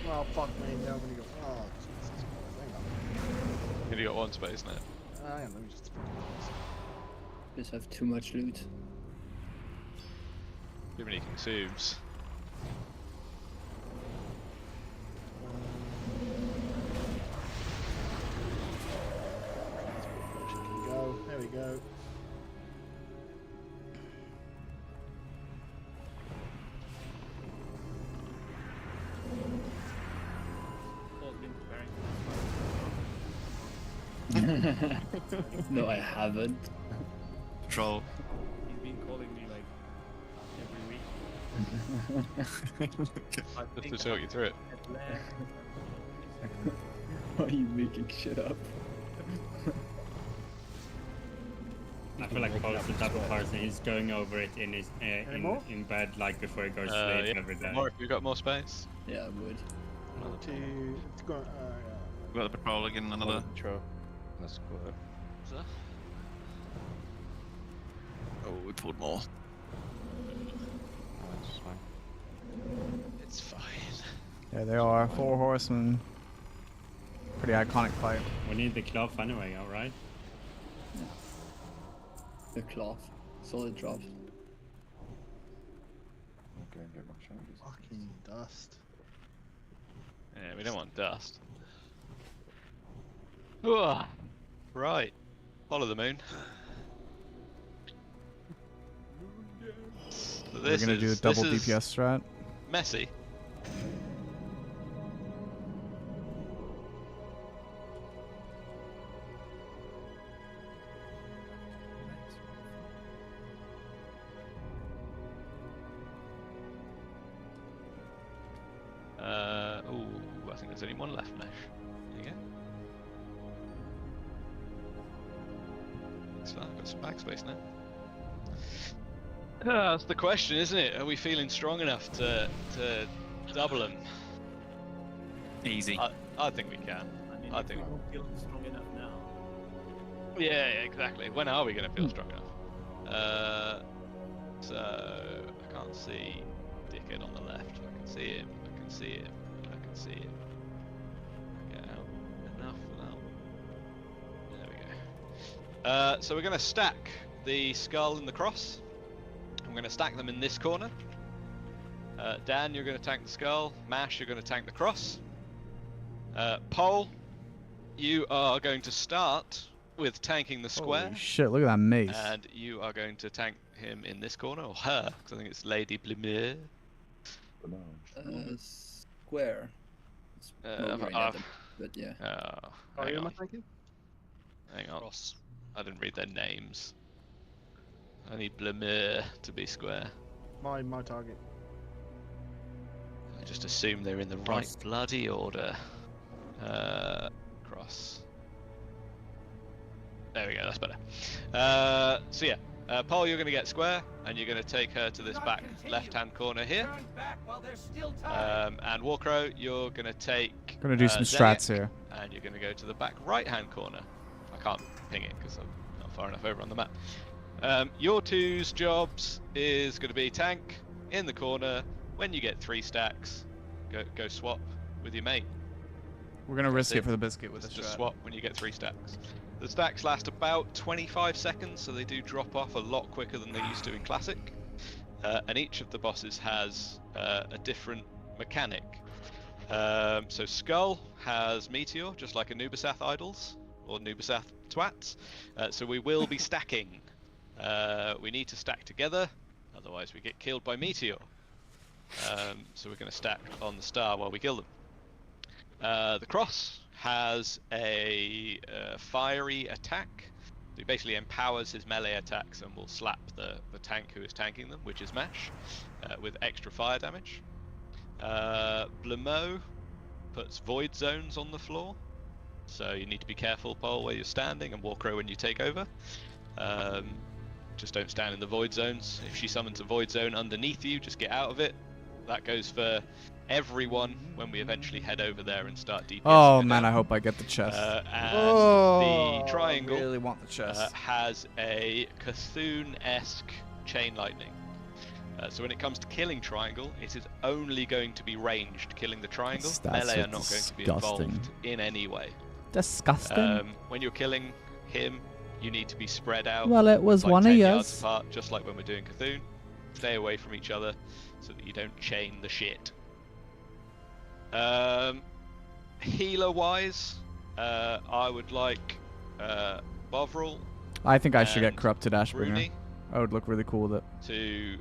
Well, fuck me, now when you go. Oh, Jesus Christ, hang on. You only got 1 space now. Hang on, let me just. Just have too much loot. Too many consumes. Go, there we go. No, I haven't. Troll. He's been calling me like every week. Just to talk you through it. Why are you making shit up? I feel like Paul's the type of person he's going over it in his in bed like before he goes to sleep Yeah. every day. More if you've got more space. Yeah, I would. We've got the patrol again, another. Patrol. Let's go. Is that? Oh, we pulled more. That's fine. It's fine. Yeah, they are 4 horsemen. Pretty iconic fight. We need the cloth anyway, alright? The cloth. Solid drop. Okay, get my shoulders. Fucking dust. Yeah, we don't want dust. Ugh. Right. Follow the moon. So We're gonna do a double DPS strat. Messy. Ooh, I think there's only 1 left, Mesh. There you go. So I've got some backspace now. That's the question, isn't it? Are we feeling strong enough to double them? Easy. I think we can. I think. We don't feel strong enough now. Yeah, exactly. When are we going to feel strong enough? So I can't see Dickhead on the left. I can see him. I can see him. I can see him. Get out. Enough now. There we go. So we're going to stack the skull and the cross. I'm going to stack them in this corner. Dan, you're going to tank the skull. Mash, you're going to tank the cross. Pole, you are going to start with tanking the square. Holy shit, look at that mace. And you are going to tank him in this corner, or her, because I think it's Lady Blumiere. Square. It's not right now, but yeah. Hang am I on. thinking? Hang on. I didn't read their names. I need Blumiere to be square. My target. I just assume they're in the right bloody order. Cross. There we go, that's better. So yeah, Paul, you're going to get square, and you're going to take her to this back left-hand corner here. And Warcrow, you're going to take. Gonna do some Zeniac, strats here. and you're going to go to the back right-hand corner. I can't ping it because I'm not far enough over on the map. Your two's jobs is going to be tank in the corner. When you get 3 stacks, go swap with your mate. We're gonna risk it for the biscuit with this Just strat. swap when you get 3 stacks. The stacks last about 25 seconds, so they do drop off a lot quicker than they used to in Classic. And each of the bosses has a different mechanic. So Skull has Meteor, just like a Nubasath Idols, or Nubasath Twats. So we will be stacking. We need to stack together, otherwise we get killed by Meteor. So we're going to stack on the star while we kill them. The Cross has a fiery attack. So he basically empowers his melee attacks and will slap the tank who is tanking them, which is Mash, with extra fire damage. Blamo puts void zones on the floor, so you need to be careful, Paul, where you're standing, and Warcrow when you take over. Just don't stand in the void zones. If she summons a void zone underneath you, just get out of it. That goes for everyone when we eventually head over there and start DPSing. Oh man, I hope I get the chest. And Oh, the triangle I really want the chest. has a Cthulhu-esque chain lightning. So when it comes to killing triangle, it is only going to be ranged killing the triangle. That's Melee so are not going to be disgusting. involved in any way. Disgusting. When you're killing him, you need to be spread out. Well, it was like one of 10 yours. yards apart, just like when we're doing Cthulhu. Stay away from each other so that you don't chain the shit. Healer-wise, I would like Bovril I think I should get and Corrupted Ashbringer. Rooney I would look really cool with it. to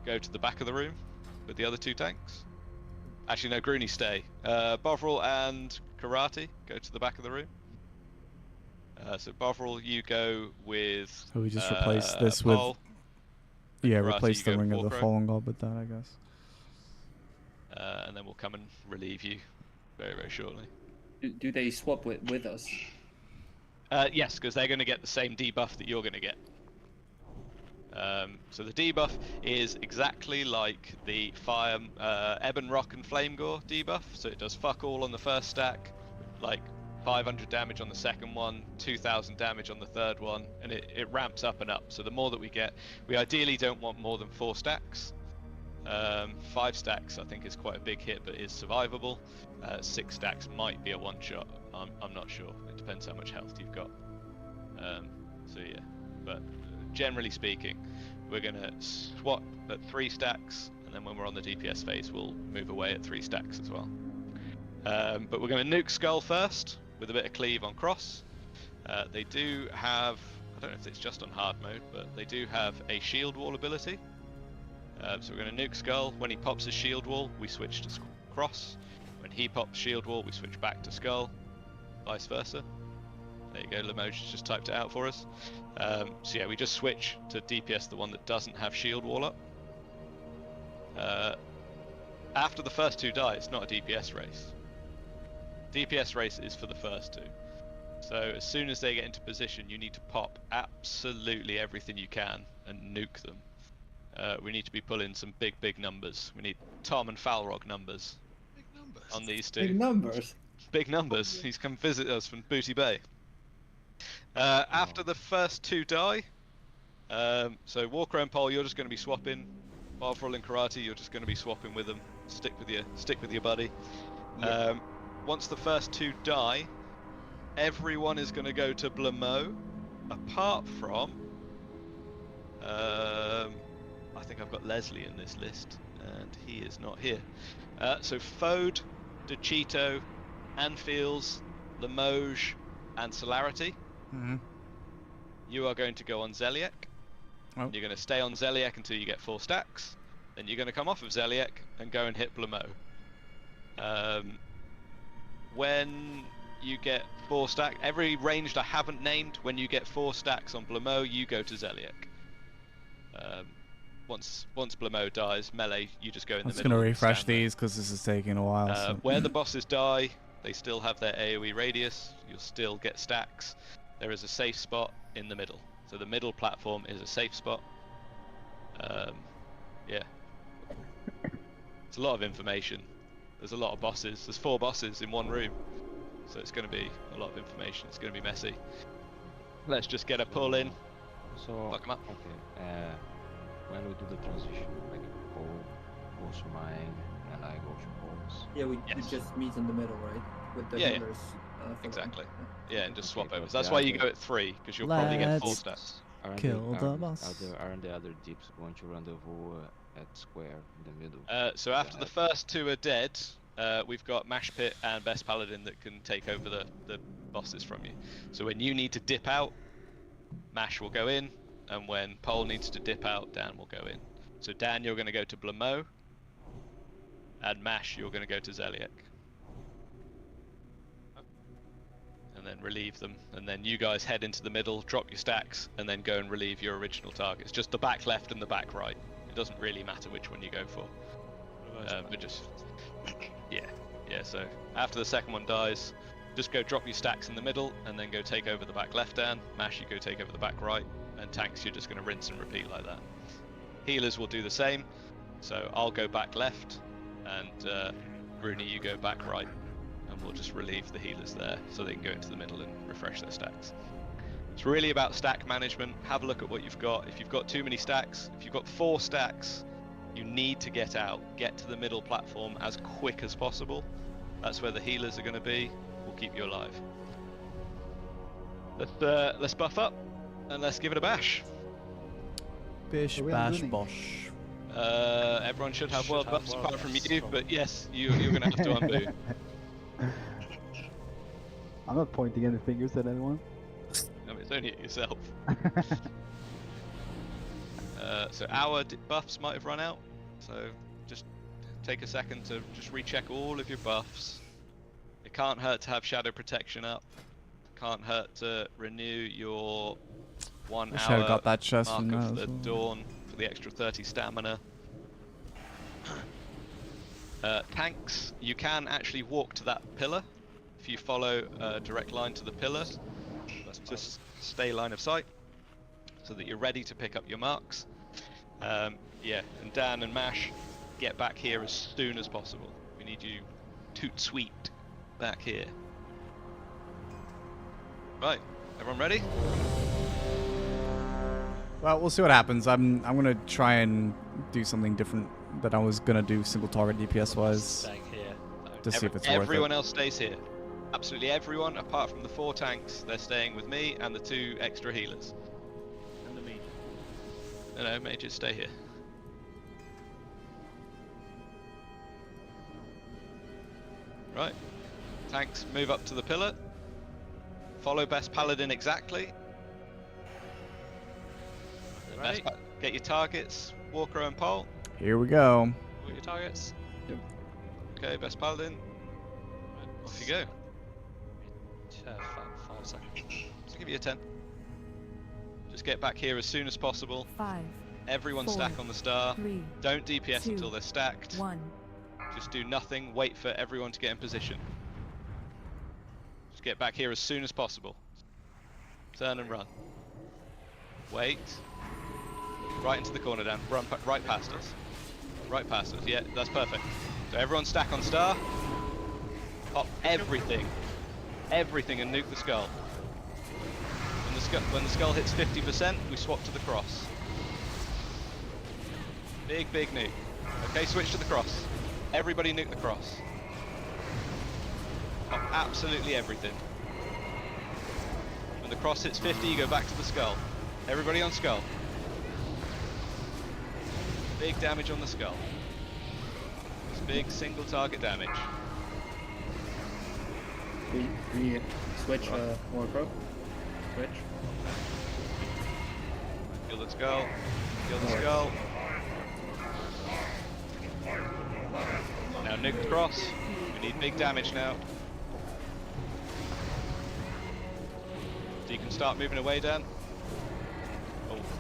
go to the back of the room with the other two tanks. Actually, no, Grooney stay. Bovril and Karate go to the back of the room. So Bovril, you go with. So we just replace this with. Paul. Yeah, Karate, replace you the go Ring with of the Warcrow. Fallen God with that, I guess. And then we'll come and relieve you very, very shortly. Do they swap with us? Yes, because they're going to get the same debuff that you're going to get. So the debuff is exactly like the Fire, Ebon Rock and Flame Gore debuff. So it does fuck all on the first stack, like 500 damage on the second one, 2000 damage on the third one, and it ramps up and up. So the more that we get, we ideally don't want more than 4 stacks. 5 stacks I think is quite a big hit, but is survivable. 6 stacks might be a one-shot. I'm not sure. It depends how much health you've got. So yeah, but generally speaking, we're gonna swap at 3 stacks, and then when we're on the DPS phase, we'll move away at 3 stacks as well. But we're gonna nuke Skull first with a bit of cleave on Cross. They do have, I don't know if it's just on hard mode, but they do have a shield wall ability. So we're going to nuke Skull. When he pops his shield wall, we switch to Cross. When he pops shield wall, we switch back to Skull. Vice versa. There you go, Limoges just typed it out for us. So yeah, we just switch to DPS the one that doesn't have shield wall up. After the first 2 die, it's not a DPS race. DPS race is for the first 2. So as soon as they get into position, you need to pop absolutely everything you can and nuke them. We need to be pulling some big numbers. We need Tom and Falrog numbers. Big numbers. On these 2. Big numbers. Big numbers. He's come visit us from Booty Bay. After the first 2 die, so Walker and Pole, you're just going to be swapping. Bovril and Karate, you're just going to be swapping with them. Stick with your buddy. Yep. Once the first 2 die, everyone is going to go to Blamo, apart from. I think I've got Leslie in this list, and he is not here. So Fode, DeCito, Anfields, Limoges, and Celerity. Mm-hmm. You are going to go on Zeliek. Oh. You're going to stay on Zeliek until you get 4 stacks. Then you're going to come off of Zeliek and go and hit Blamo. When you get 4 stacks, every ranged I haven't named, when you get 4 stacks on Blamo, you go to Zeliek. Once Blamo dies, melee, you just go in the middle. I'm just going to and refresh stand there. these because this is taking a while. So. Where the bosses die, they still have their AoE radius. You'll still get stacks. There is a safe spot in the middle. So the middle platform is a safe spot. Yeah. It's a lot of information. There's a lot of bosses. There's 4 bosses in one room. So it's going to be a lot of information. It's going to be messy. Let's just get a pull in. So, Lock 'em up. Okay. When we do the transition, like Paul goes to mine and I go to Paul's. Yeah, we just meet in the middle, right? With the Yeah, numbers. exactly. Yeah, and just swap Okay, over. but That's the why you other- go at 3, because you'll probably get 4 Let's stacks. Aren't kill the, the aren't, boss. aren't the other dips going to rendezvous at square in the middle? So after the first 2 are dead, we've got Mash Pit and Best Paladin that can take over the bosses from you. So when you need to dip out, Mash will go in, and when Pole needs to dip out, Dan will go in. So Dan, you're going to go to Blamo, and Mash, you're going to go to Zeliek. And then relieve them, and then you guys head into the middle, drop your stacks, and then go and relieve your original targets. Just the back left and the back right. It doesn't really matter which one you go for. But just... Yeah, so after the second one dies, just go drop your stacks in the middle, and then go take over the back left, Dan. Mash, you go take over the back right, and tanks, you're just going to rinse and repeat like that. Healers will do the same, so I'll go back left, and Bruni, you go back right, and we'll just relieve the healers there, so they can go into the middle and refresh their stacks. It's really about stack management. Have a look at what you've got. If you've got too many stacks, if you've got 4 stacks, you need to get out, get to the middle platform as quick as possible. That's where the healers are going to be. We'll keep you alive. Let's buff up and let's give it a bash. Bish, bash, bosh. Everyone should have world buffs apart from you, but yes, you're going to have to unboot. I'm not pointing any fingers at anyone. No, it's only at yourself. So our buffs might have run out, so just take a second to just recheck all of your buffs. It can't hurt to have shadow protection up. Can't hurt to renew your 1 Wish I hour had got that chest mark from of that the as well. dawn for the extra 30 stamina. Tanks, you can actually walk to that pillar if you follow a direct line to the pillar. Just stay line of sight so that you're ready to pick up your marks. Yeah, and Dan and Mash, get back here as soon as possible. We need you toot sweet back here. Right, everyone ready? Well, we'll see what happens. I'm gonna try and do something different that I was gonna do single target DPS wise. Staying here. To see if it's worth it. Everyone else stays here. Absolutely everyone, apart from the 4 tanks, they're staying with me and the 2 extra healers. And the mage. No, mages stay here. Right. Tanks, move up to the pillar. Follow Best Paladin exactly. Ready? Get your targets, Walker and Pole. Here we go. What are your targets? Yep. Okay, Best Paladin. Off you go. 5 seconds. I'll give you a 10. Just get back here as soon as possible. 5. Everyone 4, stack on the star. 3, Don't DPS 2, until they're stacked. 1. Just do nothing. Wait for everyone to get in position. Just get back here as soon as possible. Turn and run. Wait. Right into the corner, Dan. Run right past us. Right past us. Yeah, that's perfect. So everyone stack on star. Pop everything. Everything and nuke the skull. When the skull hits 50%, we swap to the cross. Big nuke. Okay, switch to the cross. Everybody nuke the cross. Pop absolutely everything. When the cross hits 50, you go back to the skull. Everybody on skull. Big damage on the skull. It's big single target damage. We switch Warcrow. Switch. Kill the skull. Kill the skull. Now nuke the cross. We need big damage now. So you can start moving away, Dan.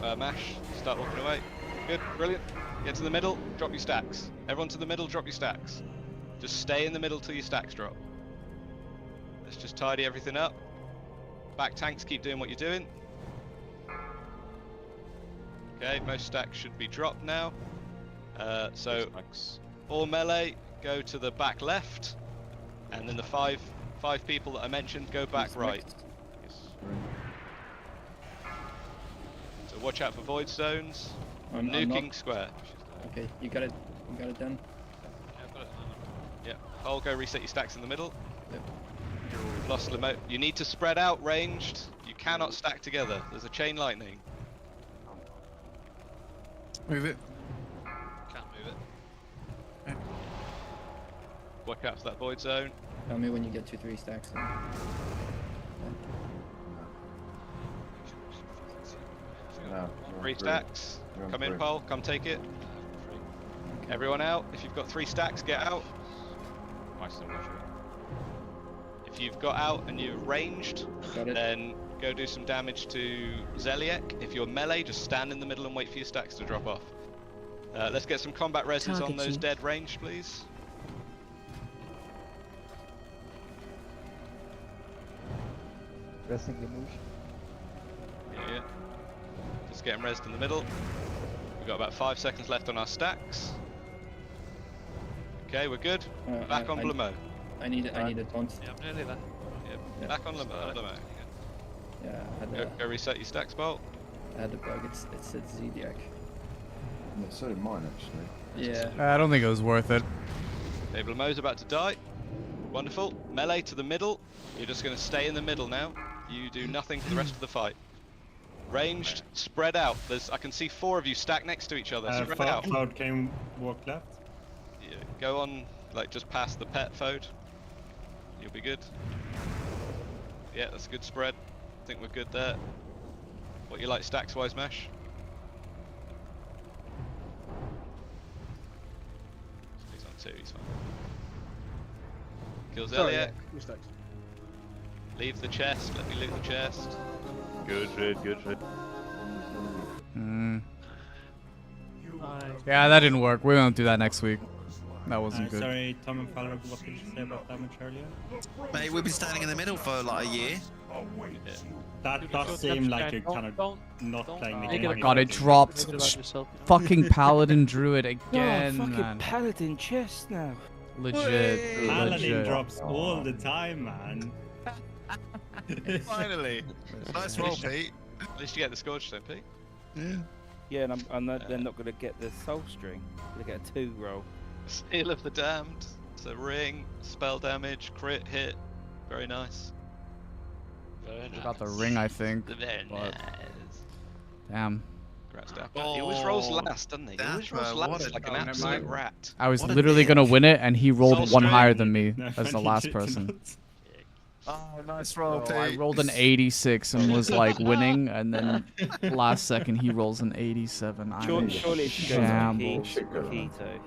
Oh, Mash, start walking away. Good, brilliant. Get to the middle, drop your stacks. Everyone to the middle, drop your stacks. Just stay in the middle till your stacks drop. Let's just tidy everything up. Back tanks, keep doing what you're doing. Okay, most stacks should be dropped now. So all melee, go to the back left, and then the five people that I mentioned go back right. So watch out for void zones. I'm Nuking not. square. Okay, you got it. You got it done. Yeah, I've got it. Yep. I'll go reset your stacks in the middle. Yep. Lost Lemo. You need to spread out ranged. You cannot stack together. There's a chain lightning. Move it. Can't move it. Work out for that void zone. Tell me when you get to 3 stacks. No, 3 stacks. Come in, Paul. Come take it. Everyone out. If you've got 3 stacks, get out. If you've got out and you're ranged, then go do some damage to Zeliek. If you're melee, just stand in the middle and wait for your stacks to drop off. Let's get some combat reses on those dead ranged, please. Resing the move. Yeah. Just get them resed in the middle. We've got about 5 seconds left on our stacks. Okay, we're good. Back on Blamo. I need a taunt. Yeah, I'm nearly there. Yep. Back on Blamo. Yeah, I had Go reset your stacks, Bolt. I had the bug. It said Zodiac. Yeah, so did mine actually. Yeah. I don't think it was worth it. Okay, Blamo's about to die. Wonderful. Melee to the middle. You're just going to stay in the middle now. You do nothing for the rest of the fight. Ranged, spread out. I can see 4 of you stacked next to each other. Spread out. Cloud came, walk left. Yeah, go on, like just past the pet Fode. You'll be good. Yeah, that's a good spread. I think we're good there. What you like stacks wise, Mesh? He's on 2, he's fine. Kills Elliot. Leave the chest, let me loot the chest. Good red, good red. Yeah, that didn't work. We won't do that next week. That wasn't good. Sorry, Tom and Falrock, what did you say about damage earlier? Mate, we've been standing in the middle for like a year. Yeah. That does seem like you're kind of not playing the game. Oh my god, it dropped fucking Paladin Druid again, fucking man. Paladin chest now. Legit. Paladin drops all the time, man. Finally. Nice roll, Pete. At least you get the Scourge then, Pete. Yeah. Yeah, and they're not going to get the soul string. They get a 2 roll. Seal of the Damned. So ring, spell damage, crit hit. Very nice. Got the ring, I think. Very but... nice. Damn. Congrats, Dapper. He always rolls last, doesn't he? He always rolls last like an absolute rat. I was literally gonna win it, and he rolled one higher than me as the last person. Oh, nice roll, Pete. I rolled an 86 and was like winning, and then last second he rolls an 87. Surely it's shambles. Keto.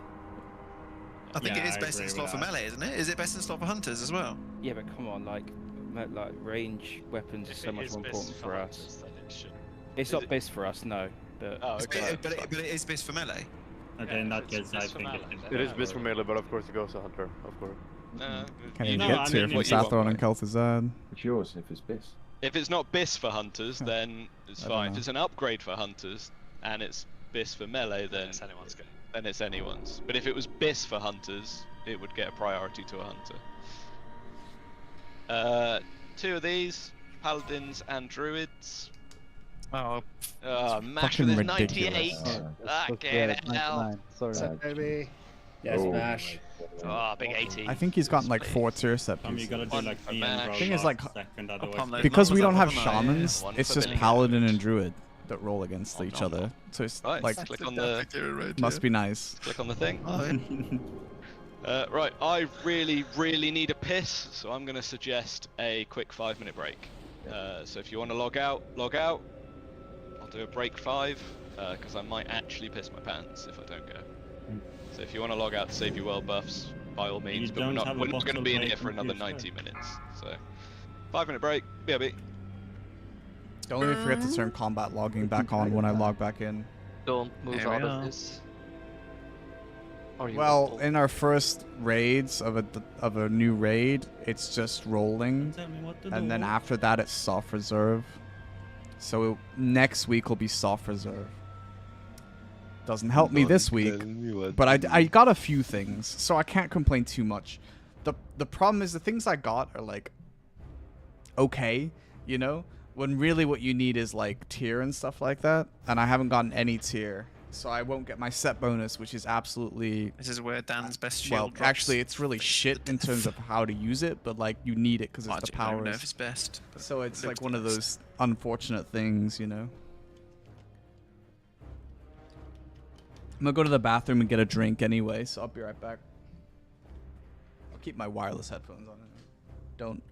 I think it is best in slot for melee, isn't it? Is it best in slot for hunters as well? Yeah, but come on, like range weapons are so much more important for us. It's not best for us, no. But but it is best for melee. Okay, in that case, I think it is best for melee, but of course it goes to hunter, of course. Can you get tier from Sapphiron and Kel'Thuzad? It's yours if it's bis. If it's not bis for hunters, then it's fine. If it's an upgrade for hunters and it's bis for melee, then it's anyone's game. Then it's anyone's. But if it was bis for hunters, it would get a priority to a hunter. 2 of these, paladins and druids. Oh, Mash with his 98. Fucking hell. Sorry. Baby. Yes, Mash. Oh, big 80. I think he's gotten like 4 tier set You pieces. gotta do like me and thing is like, second, otherwise because we don't have shamans, it's just paladin and druid that roll against each other. So it's Right, like, click on the must be nice. Click on the thing. Right, I really need a piss, so I'm gonna suggest a quick 5-minute break. So if you want to log out, log out. I'll do a break 5, because I might actually piss my pants if I don't go. So if you want to log out to save your world buffs, by all means, but we're not going to be in here for another 90 minutes. So 5-minute break, BRB. Don't let me forget to turn combat logging back on when I log back in. Don't move out of this. Well, in our first raids of a new raid, it's just rolling, and then after that it's soft reserve. So next week will be soft reserve. Doesn't help me this week, but I got a few things, so I can't complain too much. The problem is the things I got are like okay, you know, when really what you need is like tier and stuff like that, and I haven't gotten any tier. So I won't get my set bonus, which is absolutely... This is where Dan's best shield Well, drops. actually, it's really shit in terms of how to use it, but like you need it because it's the I don't know powers. if it's best. So it's like one of those unfortunate things, you know. I'm gonna go to the bathroom and get a drink anyway, so I'll be right back. I'll keep my wireless headphones on. Don't.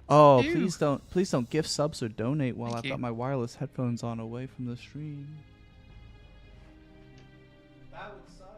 Oh, Ew. please don't gift subs or donate while Thank I've you. got my wireless headphones on away from the stream. That would suck.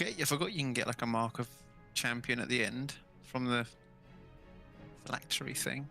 I forgot you can get like a mark of champion at the end from the phylactery thing.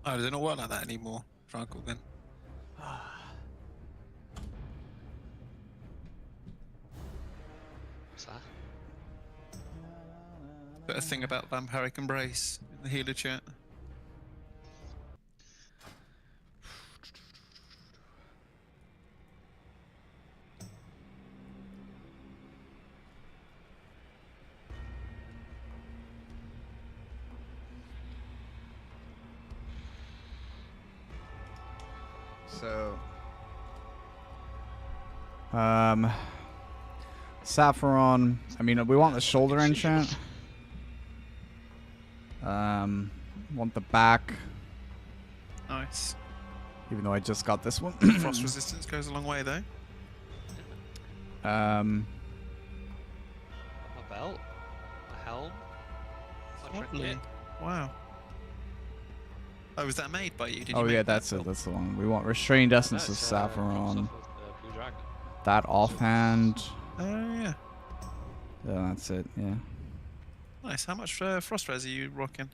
Oh, does it not work like that anymore, Frankel, then? What's that? Got a thing about vampiric embrace in the healer chat. So, Sapphiron. I mean, we want the shoulder enchant. Want the back. Nice. Even though I just got this one. Frost resistance goes a long way, though. A belt, a helm, a Lovely. trinket. Wow. Oh, was that made by you? Did you Oh make yeah, that that's build? it. That's the one. We want restrained essence of it's, Sapphiron. Blue Dragon. That offhand. Oh yeah. Yeah, that's it. Yeah. Nice. How much frost res are you rocking?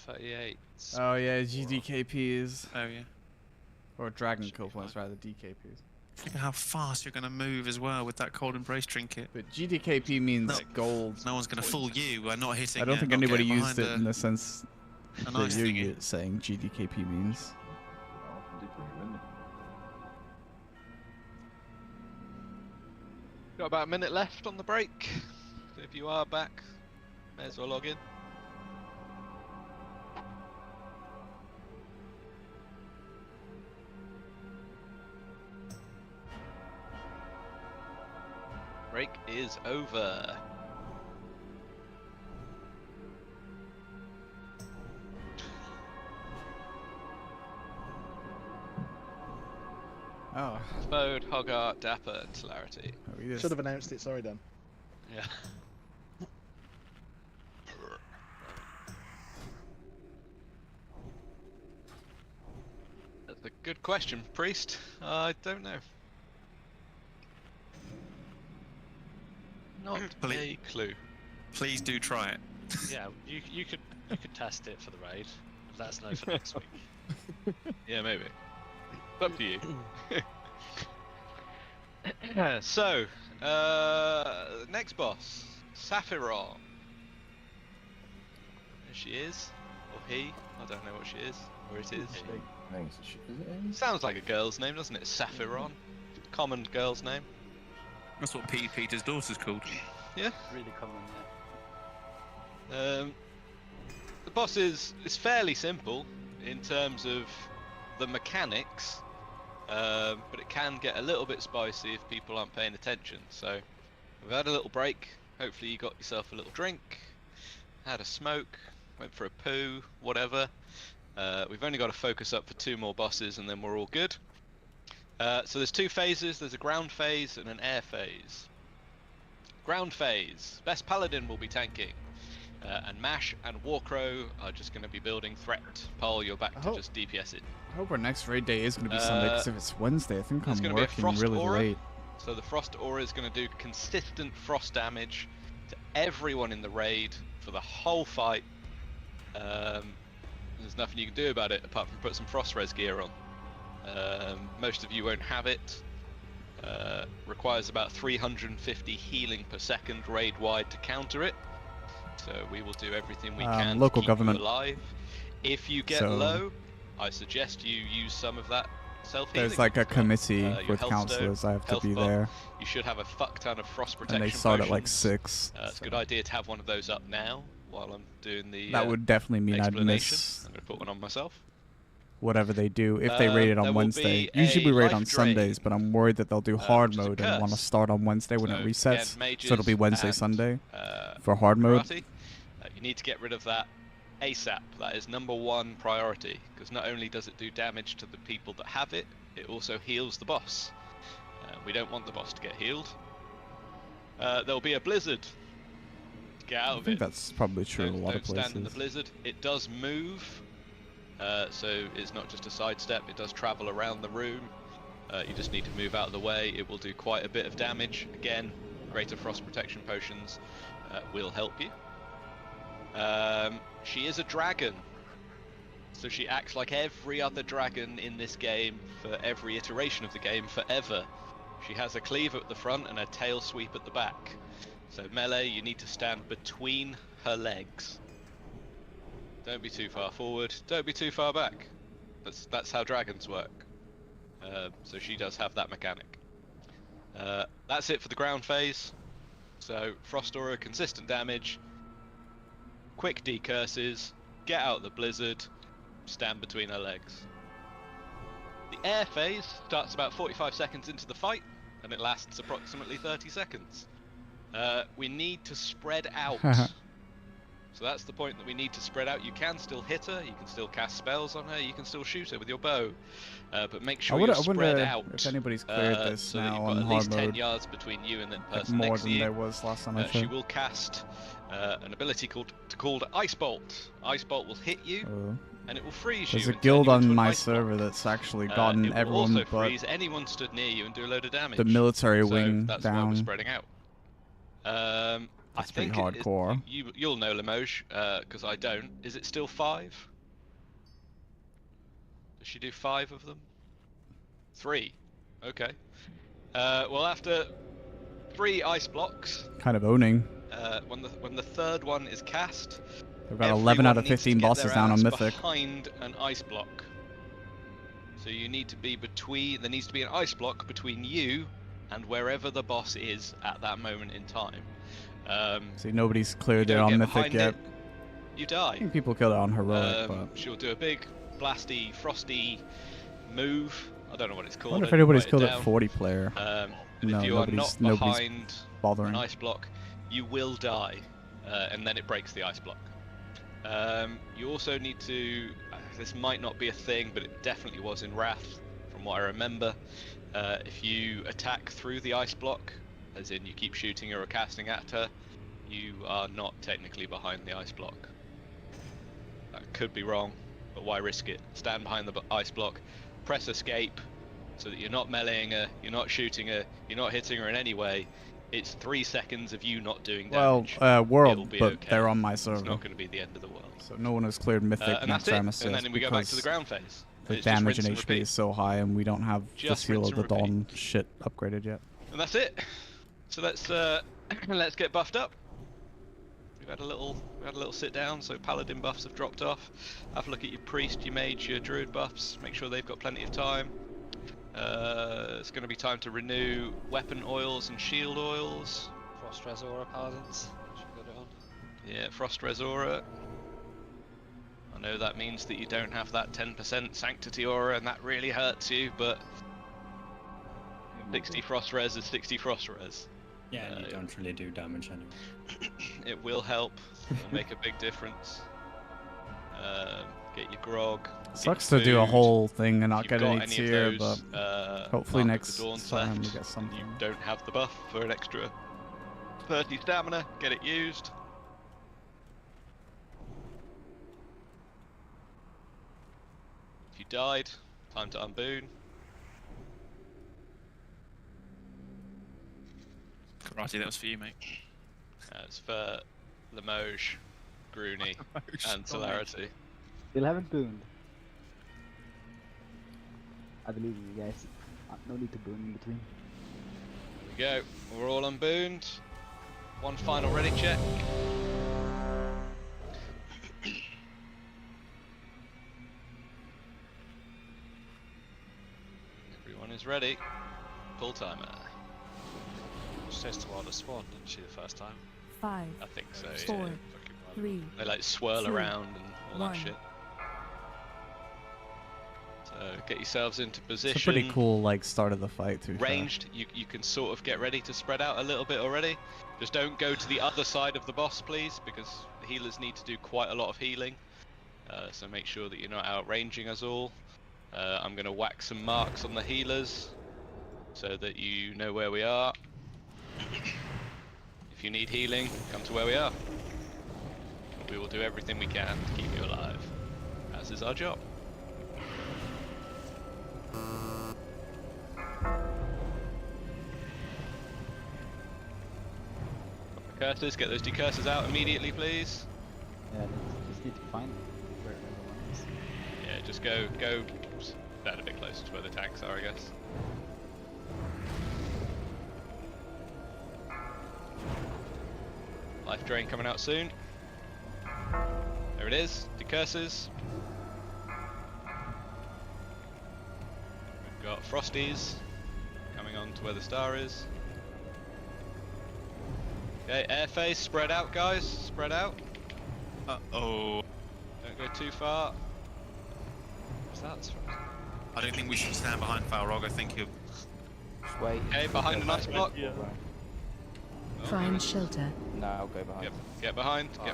38. Oh yeah, GDKPs. Oh yeah. Or dragon kill points rather, DKPs. Think of how fast you're gonna move as well with that cold embrace trinket. But GDKP means gold. No one's gonna fool you by not hitting. I don't think not anybody getting used it behind in the sense a that nice you're thingy. saying GDKP means. Got about a minute left on the break. So if you are back, may as well log in. Break is over. Oh. Mode, Hogarth, Dapper, and Celerity. Should have announced it, sorry Dan. Yeah. That's a good question, Priest. I don't know. Not a clue. Please do try it. Yeah, you could test it for the raid. Let us know for next week. Yeah, maybe. It's up to you. So, next boss, Sapphiron. There she is, or he. I don't know what she is, or it is. I think it's a shit. Is it? Sounds like a girl's name, doesn't it? Sapphiron. Common girl's name. That's what Peter's daughter's called. Yeah. Really common, The boss is fairly simple in terms of the mechanics, but it can get a little bit spicy if people aren't paying attention. So we've had a little break. Hopefully you got yourself a little drink, had a smoke, went for a poo, whatever. We've only got to focus up for 2 more bosses and then we're all good. So there's 2 phases. There's a ground phase and an air phase. Ground phase. Best paladin will be tanking. And Mash and Warcrow are just going to be building threat. Pole, you're back to just DPS it. I hope our next raid day is going to be Sunday, because if it's Wednesday, I think I'm There's working gonna be a frost really aura. late. So the frost aura is going to do consistent frost damage to everyone in the raid for the whole fight. There's nothing you can do about it apart from put some frost res gear on. Most of you won't have it. Requires about 350 healing per second raid wide to counter it. So we will do everything we can local to keep government. you alive. If you get low, I suggest you use some of that self-healing. There's like a committee your with health counselors. stone, I have to health be bomb. there. You should have a fuck ton of frost protection And they start at like potions. 6. It's a good idea to have one of those up now while I'm doing the That would definitely mean I'd explanation. miss I'm going to put one on myself. whatever they do if they raid it there on will Wednesday. be Usually we a raid life on drain, Sundays, but I'm worried that they'll do hard which is a mode and want to curse. start on Wednesday when it So, resets. again, So it'll be mages Wednesday, and, Sunday for hard mode. karate, you need to get rid of that ASAP. That is #1 priority, because not only does it do damage to the people that have it, it also heals the boss. We don't want the boss to get healed. There'll be a blizzard. Get out I of think it. that's probably true in a lot of Don't stand in the places. blizzard. It does move, so it's not just a sidestep. It does travel around the room. You just need to move out of the way. It will do quite a bit of damage. Again, greater frost protection potions will help you. She is a dragon, so she acts like every other dragon in this game for every iteration of the game forever. She has a cleave at the front and a tail sweep at the back. So melee, you need to stand between her legs. Don't be too far forward, don't be too far back. That's how dragons work. So she does have that mechanic. That's it for the ground phase. So Frost Aura, consistent damage, quick decurses, get out the blizzard, stand between her legs. The air phase starts about 45 seconds into the fight, and it lasts approximately 30 seconds. We need to spread out. So that's the point, that we need to spread out. You can still hit her, you can still cast spells on her, you can still shoot her with your bow, but make sure you're spread out. If anybody's cleared this so that now you've got on at hard least 10 mode. yards between you and the Like person more next to than you. there was last time I She checked. will cast an ability called Ice Bolt. Ice Bolt will hit you, and it will freeze There's you. a and turn guild you into on an my ice block. server that's actually gotten It will everyone also but freeze anyone stood near you and do a load of damage. the military so wing that's why down. we're spreading out. I That's pretty think hardcore. You'll know Limoges, because I don't. Is it still 5? Does she do 5 of them? 3. Okay. Well, after 3 ice blocks, Kind of owning. when the third one is cast, They've got 11 out of everyone needs to 15 get bosses their down on ass Mythic. behind an ice block. So you need to be between. There needs to be an ice block between you and wherever the boss is at that moment in time. See, nobody's cleared you it don't on get Mythic behind yet. it, you I die. think people kill it on Heroic, but She'll do a big, blasty, frosty move. I don't know what it's I called. wonder if I didn't anybody's write killed it it down. 40 player. And No, if you are not nobody's behind bothering. an ice block, you will die, and then it breaks the ice block. You also need to. This might not be a thing, but it definitely was in Wrath, from what I remember. If you attack through the ice block, as in you keep shooting her or casting at her, you are not technically behind the ice block. That could be wrong, but why risk it? Stand behind the ice block, press escape, so that you're not meleeing her, you're not shooting her, you're not hitting her in any way. It's 3 seconds of you not doing Well, damage. It'll World, be but okay. they're on my It's server. not going to be the end of the world. So no one has cleared Mythic And that's Naxxramas it. And yet then we go back to the because ground phase. the It's just damage rinse and and HP repeat. is so high, and we don't have the Just Seal rinse of the and Dawn shit upgraded yet. And that's it. So let's let's get buffed up. we had a little sit down. So paladin buffs have dropped off. Have a look at your priest, your mage, your druid buffs. Make sure they've got plenty of time. It's going to be time to renew weapon oils and shield oils. Frost Res Aura Paladins. Should got it on. Yeah, Frost Res Aura. I know that means that you don't have that 10% Sanctity Aura, and that really hurts you, but 60 Frost Res is 60 Frost Res. Yeah, and you don't really do damage anyway. It will help. It'll make a big difference. Get your grog. Sucks to do a whole thing and not If get you've any got of tier, those, but hopefully Mark of next the Dawns time left, we get something. and you don't have the buff for an extra 30 stamina, get it used. If you died, time to unboon. Karate, that was for you, mate. It's for the Mage, Groony, and Celerity. Still haven't booned. I believe in you guys. No need to boon in between. There we go. We're all unbooned. One final ready check. Everyone is ready. Full timer. She takes a while to spawn, didn't she, the first time? 5, I think so. 4, Yeah. 3. They like swirl 2, around and all 1. that shit. So get yourselves into position. It's a pretty cool like start of the fight too. Ranged, you can sort of get ready to spread out a little bit already. Just don't go to the other side of the boss, please, because the healers need to do quite a lot of healing. So make sure that you're not outranging us all. I'm going to whack some marks on the healers so that you know where we are. If you need healing, come to where we are. We will do everything we can to keep you alive, as is our job. Cursors, get those decursors out immediately, please. Yeah, just need to find where everyone is. Yeah, just go stand a bit closer to where the tanks are, I guess. Life drain coming out soon. There it is, decursors. We've got frosties coming on to where the star is. Okay, air phase, spread out, guys, spread out. Uh-oh. Don't go too far. What's that? I don't think we should stand behind Falrog. I think he'll... Just wait. Okay, behind a nice block. Find shelter. No, I'll go behind. Yep. Get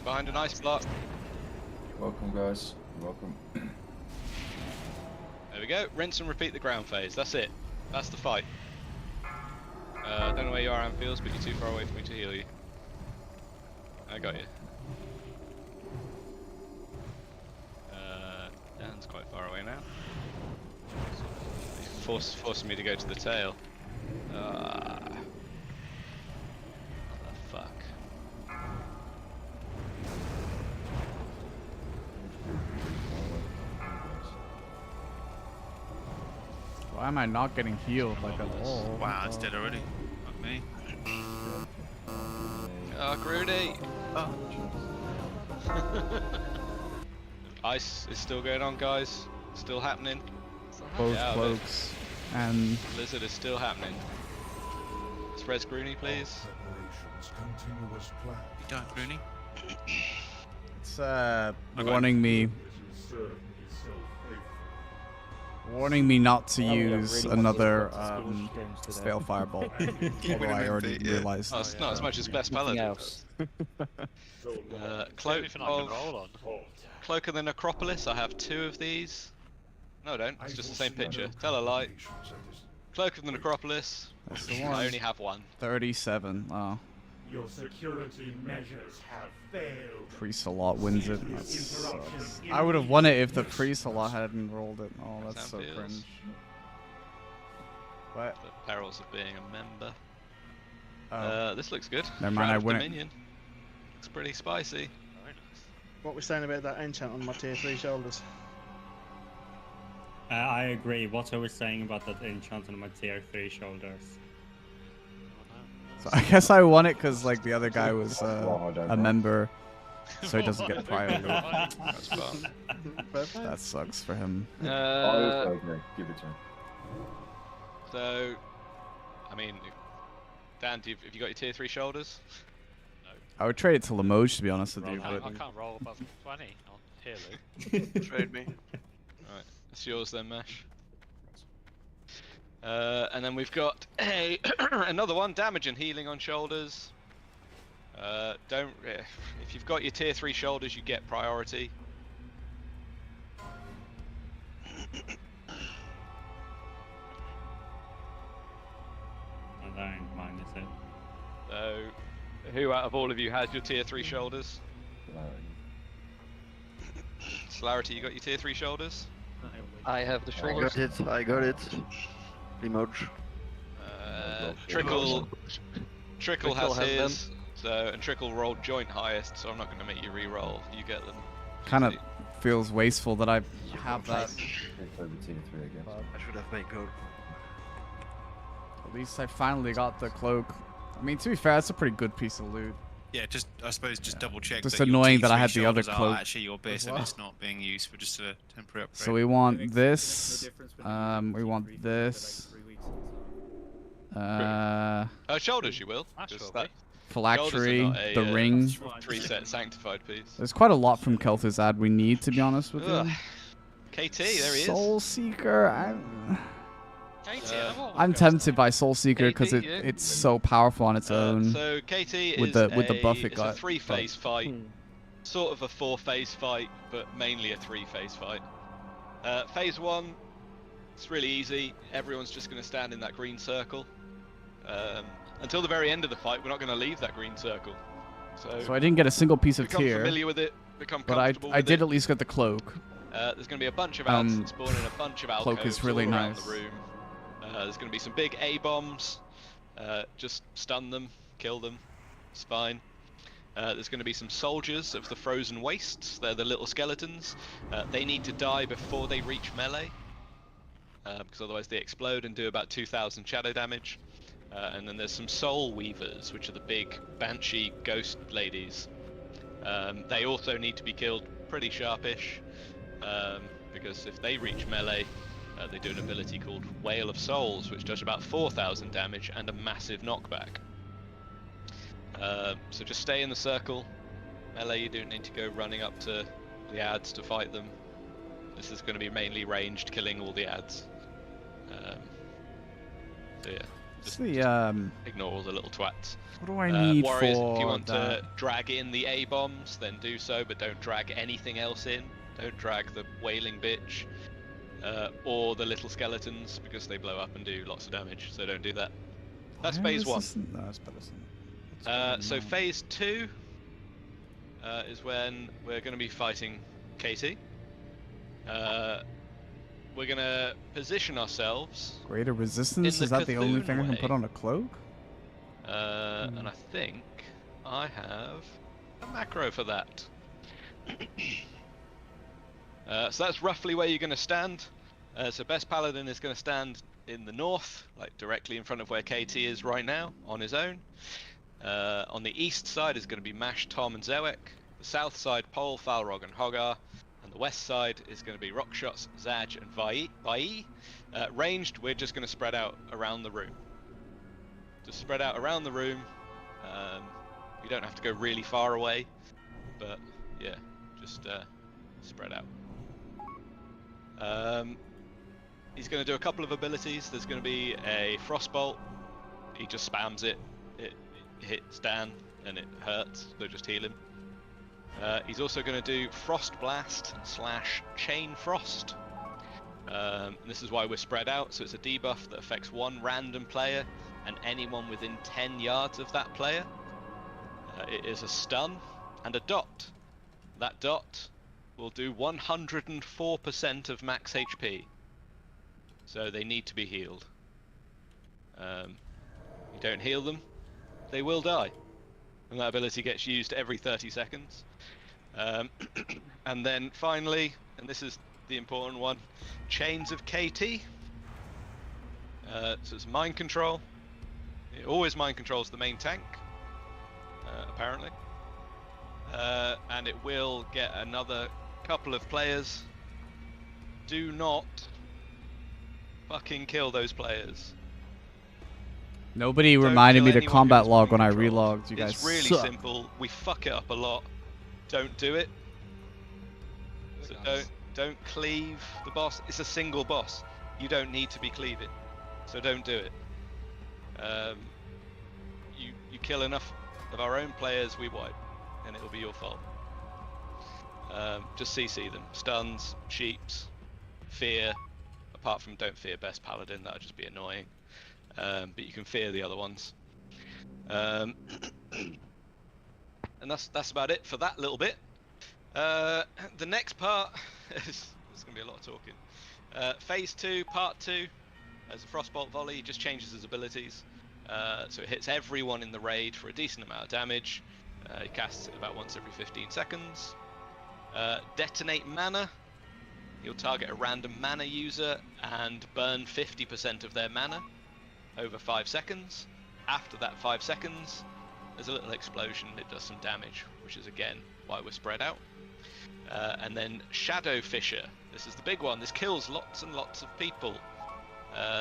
behind an ice block. Welcome, guys. Welcome. There we go. Rinse and repeat the ground phase. That's it. That's the fight. Don't know where you are, Anfield, but you're too far away for me to heal you. I got you. Dan's quite far away now. He's forcing me to go to the tail. What the fuck? Why am I not getting healed like at all? Wow, it's dead already. Not me. Oh, Groody! Oh. Ice is still going on, guys. Still happening. Both cloaks and Blizzard is still happening. Let's res Groony, please. You don't, Groony? it's warning me not to use another stale fireball. Although I already realized. Oh, it's not as much as Best Paladin. Cloak of the Necropolis. I have 2 of these. No, I don't. It's just the same picture. Tell a lie. Cloak of the Necropolis. That's the one. I only have 1. 37. Oh. Your security measures have failed. Priest a lot wins it. That sucks. I would have won it if the priest a lot hadn't rolled it. Oh, that's so cringe. What? The perils of being a member. Oh. This looks good. Never mind, I win it. Dominion. Looks pretty spicy. What we're saying about that enchant on my tier 3 shoulders? I agree. What are we saying about that enchant on my tier 3 shoulders? So I guess I won it because like the other guy was a member, So he doesn't get prior loot. That's fun. That sucks for him. I also agree. Give it to him. So, I mean, Dan, have you got your tier 3 shoulders? I would trade it to Limoges, to be honest with you. I But can't roll above 20 on here, Luke. Trade me. Alright, it's yours then, Mash. And then we've got a another one, damage and healing on shoulders. If you've got your tier 3 shoulders, you get priority. I don't mind this. So, who out of all of you has your tier 3 shoulders? Slarity, you got your tier 3 shoulders? I have the shoulders. I got it. Limoges. Trickle has has his. So, and Trickle rolled joint highest, so I'm not going to make you re-roll. You get them. kind of feels wasteful that I have that. I should have made gold. At least I finally got the cloak. I mean, to be fair, it's a pretty good piece of loot. Yeah, I suppose double check. Just that your annoying that I T3 had the other shoulders are cloak actually your base as and well. it's not being used for just a temporary upgrade. So we want this. We want this. Shoulders, you will. Just that. Phylactery, Shoulders are not the ring. 3-set sanctified piece. There's quite a lot from Kel'Thuzad we need, to be honest with Ugh. you. KT, there he is. Soul Seeker. I'm tempted by Soul Seeker because it's so powerful on its own. So KT with is the buff it it's got. a 3-phase fight, sort of a 4-phase fight, but mainly a 3-phase fight. Phase 1, it's really easy. Everyone's just going to stand in that green circle. Until the very end of the fight, we're not going to leave that green circle. So I didn't get a single piece of become tier. familiar with it, become but comfortable I with did it. at least get the cloak. There's going to be a bunch of ads that spawn in a bunch of alcoves Cloak is really all around nice. the room. There's going to be some big A-bombs. Just stun them, kill them. It's fine. There's going to be some soldiers of the Frozen Wastes. They're the little skeletons. They need to die before they reach melee. Because otherwise they explode and do about 2,000 shadow damage. And then there's some Soul Weavers, which are the big Banshee ghost ladies. They also need to be killed pretty sharpish. Because if they reach melee, they do an ability called Whale of Souls, which does about 4,000 damage and a massive knockback. So just stay in the circle. Melee, you don't need to go running up to the ads to fight them. This is going to be mainly ranged, killing all the ads. So yeah, just ignore all the little twats. What do I need Warriors, for if you want that? to drag in the A-bombs, then do so, but don't drag anything else in. Don't drag the Wailing Bitch. Or the little skeletons, because they blow up and do lots of damage, so don't do that. That's phase 1. No, that's better. So phase 2 is when we're going to be fighting KT. We're going to position ourselves. Greater resistance? in Is that the only Cthulhu thing I can way. put on a cloak? And I think I have a macro for that. So that's roughly where you're going to stand. So Best Paladin is going to stand in the north, like directly in front of where KT is right now, on his own. On the east side is going to be Mash, Tom, and Zewek. The south side, Pole, Falrog, and Hogar. And the west side is going to be Rockshots, Zaj, and Vai. Ranged, we're just going to spread out around the room. Just spread out around the room. You don't have to go really far away, but yeah, just spread out. He's going to do a couple of abilities. There's going to be a Frostbolt. He just spams it. It hits Dan and it hurts, so just heal him. He's also going to do Frost Blast / Chain Frost. And this is why we're spread out, so it's a debuff that affects one random player and anyone within 10 yards of that player. It is a stun and a dot. That dot will do 104% of max HP. So they need to be healed. You don't heal them, they will die. And that ability gets used every 30 seconds. And then finally, and this is the important one, Chains of KT. So it's mind control. It always mind controls the main tank, apparently. and it will get another couple of players. Do not fucking kill those players. Nobody Don't reminded kill me to anyone combat who's log when I controlled. relogged. You guys It's really suck. simple. We fuck it up a lot. Don't do it. So don't cleave the boss. It's a single boss. You don't need to be cleaving, so don't do it. You kill enough of our own players, we wipe, and it'll be your fault. Just CC them. Stuns, sheeps, fear. Apart from don't fear best paladin, that'll just be annoying. But you can fear the other ones. And that's about it for that little bit. The next part is going to be a lot of talking. Phase 2, Part 2, as a Frostbolt volley, just changes his abilities. So it hits everyone in the raid for a decent amount of damage. He casts it about once every 15 seconds. Detonate mana. He'll target a random mana user and burn 50% of their mana over 5 seconds. After that 5 seconds, there's a little explosion. It does some damage, which is again why we're spread out. And then Shadow Fissure. This is the big one. This kills lots and lots of people.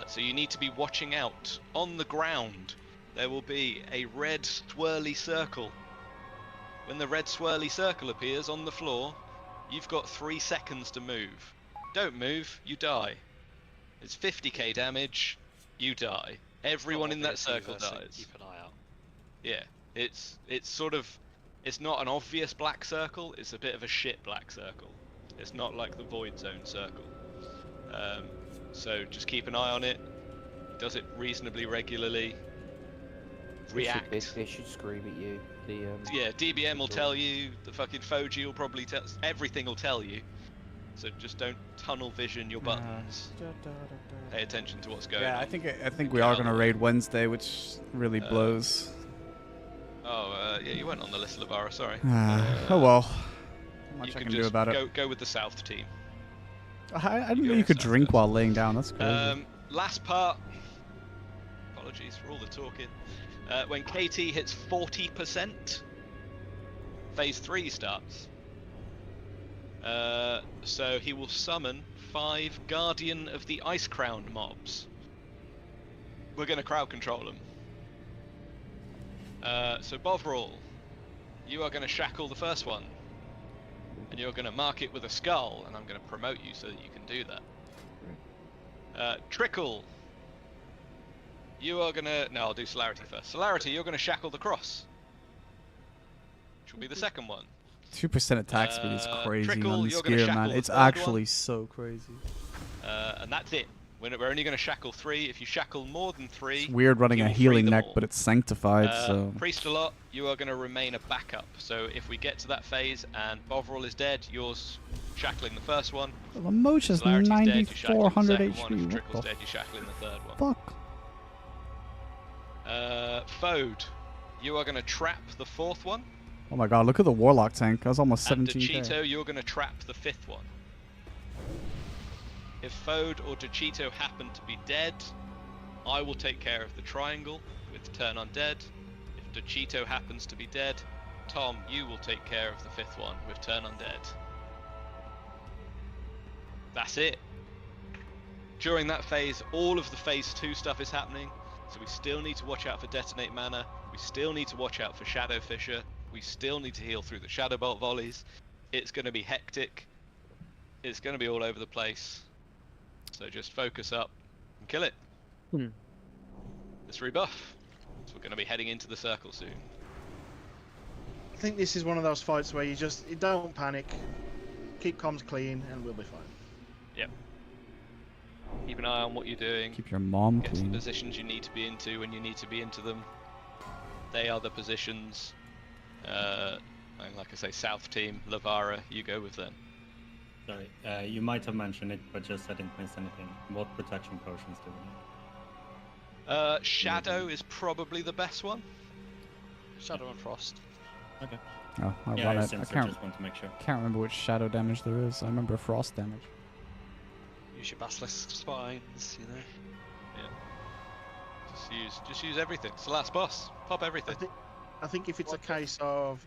So you need to be watching out. On the ground, there will be a red swirly circle. When the red swirly circle appears on the floor, you've got 3 seconds to move. Don't move, you die. It's 50k damage, you die. Everyone in that circle dies. Keep an eye out. Yeah, it's sort of, it's not an obvious black circle, it's a bit of a shit black circle. It's not like the Void Zone circle. So just keep an eye on it. It does it reasonably regularly. React. They should scream at you. Yeah, DBM will tell you, the fucking Foji will probably tell, everything will tell you. So just don't tunnel vision your buttons. Pay attention to what's going on. Yeah, I think we are gonna raid Wednesday, which really blows. Yeah, you weren't on the list, Lavara, sorry. Oh well. Not much you I can can do just about it. go with the South team. I didn't know you could drink while laying down. That's crazy. Last part. Apologies for all the talking. When KT hits 40%, phase 3 starts. So he will summon 5 Guardian of the Ice Crown mobs. We're going to crowd control them. So Bovril, you are going to shackle the first one. And you're going to mark it with a skull, and I'm going to promote you so that you can do that. Trickle, you are going to... No, I'll do Celerity first. Celerity, you're going to shackle the cross. Which will be the second one. 2% attack speed is crazy Trickle, on the you're gonna skier, shackle man. the It's third actually one. so crazy. And that's it. We're only going to shackle 3. If you shackle more than 3, It's weird running you a will free healing them neck, all. but it's sanctified, so... Priest a lot, you are going to remain a backup. So if we get to that phase and Bovril is dead, you're shackling the first one. Well, Mage has Celerity's dead, you're shackling the 9400 second one. HP. If What Trickle's the dead, you're shackling the third one. fuck? Fode, you are going to trap the 4th one. Oh my god, look at the Warlock tank. That was almost And 17k. Dachito, you're going to trap the 5th one. If Fode or Dachito happen to be dead, I will take care of the triangle with Turn Undead. If Dachito happens to be dead, Tom, you will take care of the 5th one with Turn Undead. That's it. During that phase, all of the phase 2 stuff is happening, so we still need to watch out for Detonate Mana, we still need to watch out for Shadow Fissure, we still need to heal through the Shadow Bolt volleys. It's going to be hectic, it's going to be all over the place, so just focus up and kill it. Let's rebuff. So we're going to be heading into the circle soon. I think this is one of those fights where you don't panic, keep comms clean, and we'll be fine. Yep. Keep an eye on what you're doing. Keep your mom Get to the clean. positions you need to be into when you need to be into them. They are the positions. And like I say, South team, Lavara, you go with them. Sorry, you might have mentioned it, but just I didn't miss anything. What protection potions do we need? Shadow is probably the best one. Shadow and Frost. Okay. Oh, I Yeah, run I it. I assumed so, can't, just want to make sure. can't remember which shadow damage there is. I remember frost damage. Use your Basilisk Spines, you know. Yeah. Just use everything. It's the last boss. Pop everything. I think if it's a case of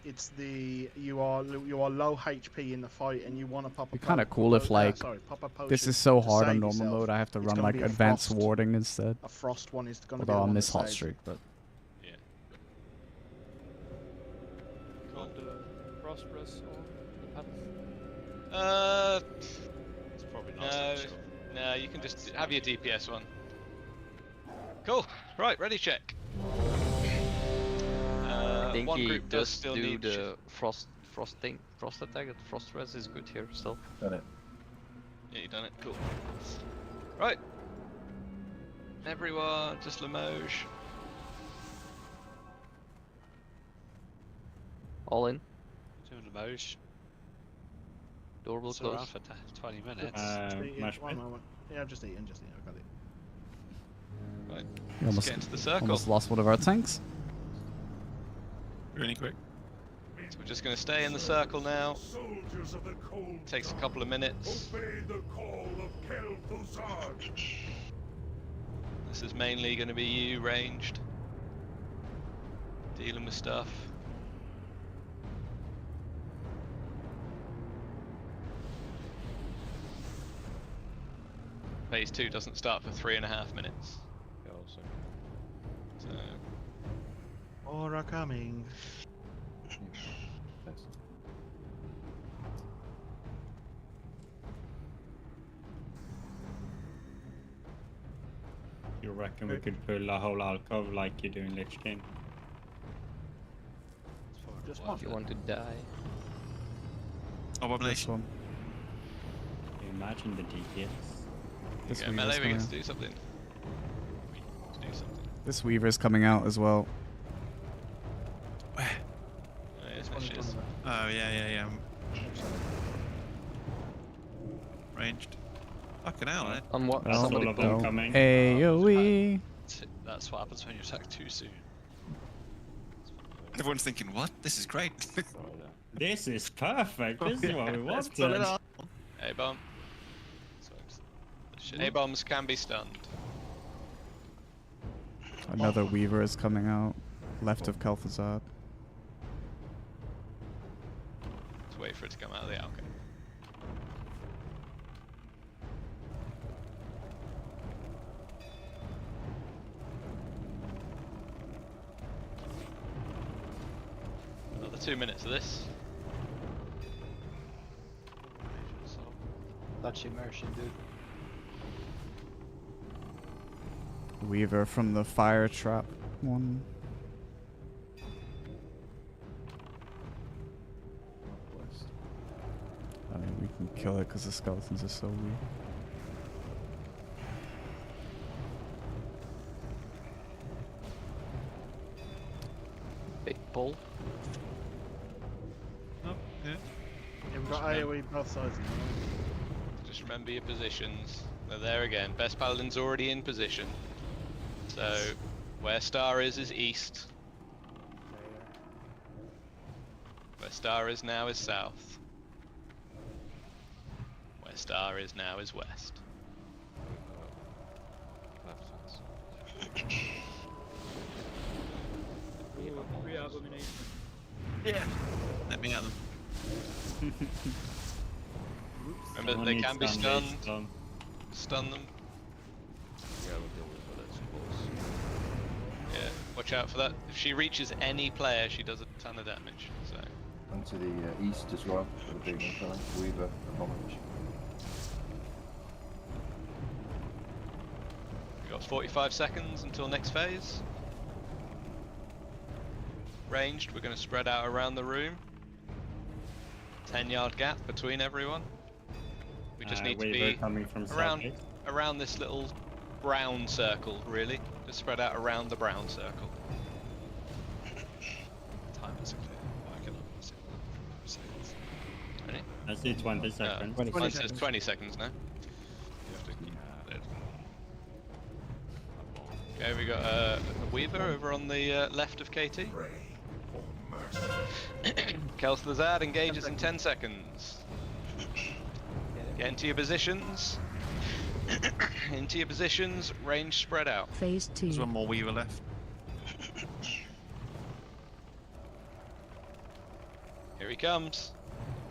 you are low HP in the fight and you want to pop a It'd be kind of cool if like pop a potion this is so to hard on save normal yourself. mode. I have to It's run gonna like be a advanced frost. warding instead. A frost one is going to be Although the I'll one miss that hot saves. streak, but Yeah. Want the cross press or the palace? It's probably not No, essential. no, you can just have your DPS one. Cool. Right, ready check. I think one he group does still do need the frost attack. Frost res is good here still. Done it. Yeah, you done it. Cool. Right. Everyone, just Limoges. All in. Doing the Mage. Door will It's around close. for 20 minutes. Just eating, Mash one pit? moment. Yeah, I'm just eating. I've got it. Right. we Let's almost, get into the circle. almost lost one of our tanks. Really quick. So we're just going to stay in the circle now. Takes a couple of minutes. Obey the call of Kel'Thuzad. This is mainly going to be you ranged. Dealing with stuff. Phase 2 doesn't start for 3.5 minutes. Yeah, also. So More are coming. You reckon we could pull a whole alcove like you do in Lich King? Just If you want to die. This one. Can you imagine the DPS? This yeah, Weaver's melee, we coming get to out. do something. To do something. This Weaver's coming out as well. Oh, yes, there she is. Oh yeah. Ranged. Fucking hell, eh? On what? That's Somebody all of them go. coming. AoE. That's what happens when you attack too soon. Everyone's thinking, what? This is great. This is perfect. This is what we Let's pull it wanted. off. A-bomb. A-bombs can be stunned. Another Weaver is coming out. Left of Kel'Thuzad. Let's wait for it to come out of the alcove. Another 2 minutes of this. Dutch immersion, dude. Weaver from the fire trap one. I mean, we can kill it because the skeletons are so weak. Big pull. Oh, yeah. Yeah, we've got AoE both sides. Just remember your positions. They're there again. Best Paladin's already in position. So, where Star is east. Where Star is now is south. Where Star is now is west. Re-abomination. Yeah. Let me at them. Remember, Someone they needs can be stun, stunned. stun. Stun them. Yeah, we'll deal with it, I suppose. Yeah, watch out for that. If she reaches any player, she does a ton of damage. So, And to the east as well, for the big one coming. Weaver, abomination. we've got 45 seconds until next phase. Ranged, we're going to spread out around the room. 10-yard gap between everyone. We just need to Weaver be coming from around southeast. around this little brown circle, really. Just spread out around the brown circle. Time isn't clear. I can see seconds. Ready? I see 20 seconds. Mine says 20 seconds now. You have to keep it. Okay, we got a Weaver over on the left of KT. Kel'Thuzad engages in 10 seconds. Get into your positions. Into your positions, range spread out. Phase 2. There's one more Weaver left. Here he comes.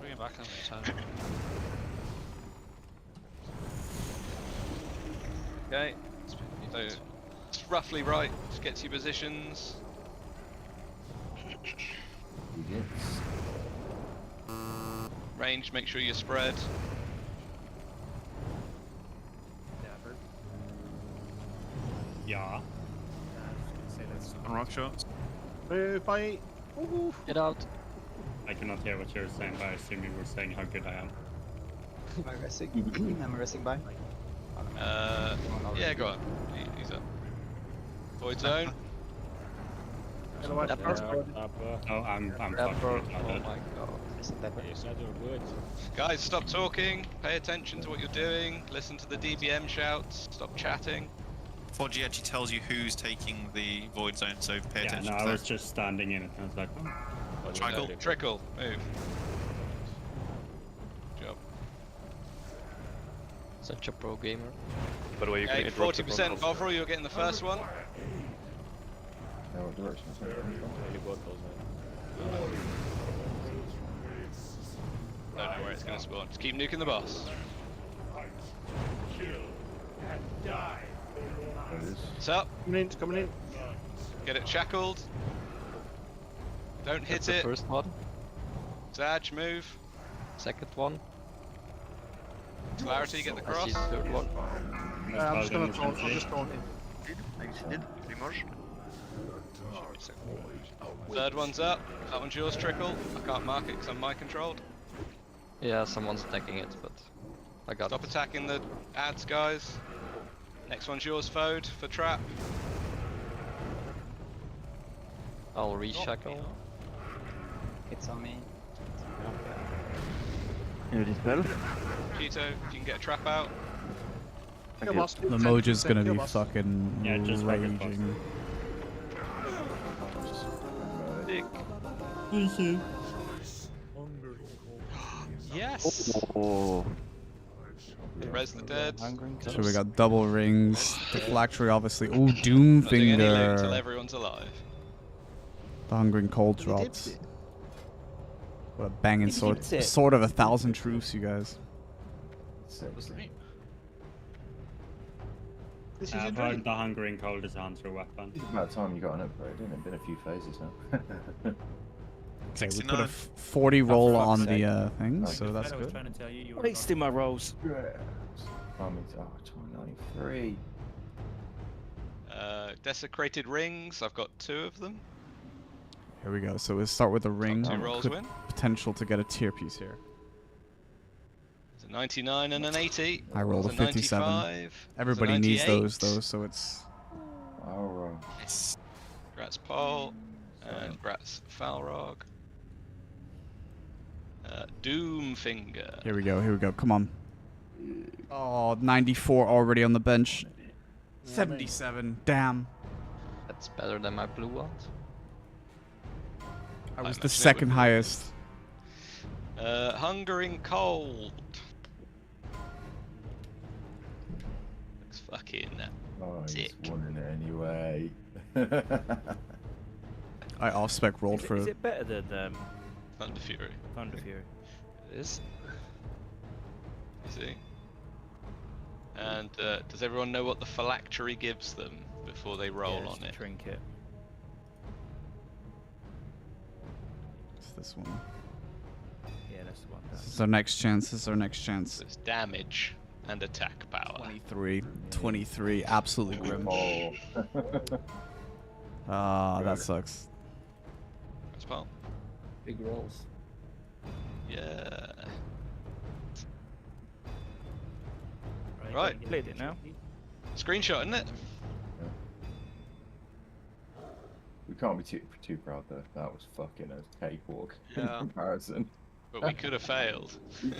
Bring him back on the turn. Okay. So it's roughly right. Just get to your positions. Range, make sure you're spread. Yeah. Rock shots. Move, I. Get out. I cannot hear what you're saying, but I assume you were saying how good I am. Am I resting? Am I resting by? Yeah, go on. He's up. Void zone. Oh, I'm fucking Oh my god. You said you're good. Guys, stop talking. Pay attention to what you're doing. Listen to the DBM shouts. Stop chatting. 4G actually tells you who's taking the void zone, so pay Yeah, attention no, to I that. was just standing in it. I was like, oh. Trickle. Trickle. Move. Good job. Such a pro gamer. By the way, you can Okay, interrupt 40% Bovril, you're getting the first one. No, what direction is that? Don't know where it's going to spawn. Just keep nuking the boss. It's up. Coming in, it's coming in. Get it shackled. Don't hit That's it. the first one. Zadge, move. Second one. Clarity, get the I see cross. the third one. I'm just gonna taunt, I'll just taunt him. Third one's up. That one's yours, Trickle. I can't mark it because I'm mind controlled. Yeah, someone's attacking it, but I got Stop it. attacking the ads, guys. Next one's yours, Fode, for trap. I'll reshackle. It's on me. Here it is, Bell. Cheeto, if you can get a trap out. Kill boss. The Mage is gonna Kill be boss. fucking Yeah, just fucking raging. Dick. Yes! Oh. Res the dead. So we got double rings. The phylactery, obviously. Ooh, Not doing any loot until Doomfinger. everyone's alive. The Hungering Cold drops. What a banging sword. Sword of 1,000 truths, you guys. This is your I've dream. heard the Hungering Cold is a hunter weapon. It's about time you got an upgrade, isn't it? Been a few phases now. Okay, we 69. put a 40 roll fuck's on sake. the thing, Oh, so that's I was good. trying to tell you, you were Wasting my rolls. Oh, 293. Desecrated rings. I've got 2 of them. Here we go. So we'll start with the ring. 2 rolls Could win. potential to get a tier piece here. It's a 99 and an 80. I rolled a It's 57. 95. Everybody It's a needs 98. those though, so it's Oh, Yes. Grats Paul and Grats Falrog. Doomfinger. here we go. Here we go. Come on. Oh, 94 already on the bench. 77. Damn. That's better than my blue ones. I was imagine the it second would be. highest. Hungering Cold. Looks fucking oh, he's sick. won it anyway. I off-spec rolled for Is it better than Thunder Fury. Thunder Fury? It is. You see? And does everyone know what the phylactery gives them before they roll Yeah, on it? Trinket. It's this one. Yeah, that's the one. This is our next chance. This is our next chance. It's damage and attack power. 23. 23. Absolutely grim. Oh. Ah, that sucks. That's Paul. Big rolls. Yeah. Right. Played it now. Screenshot, isn't it? We can't be too proud though. That was fucking a cakewalk in Yeah. comparison. But we could have failed. We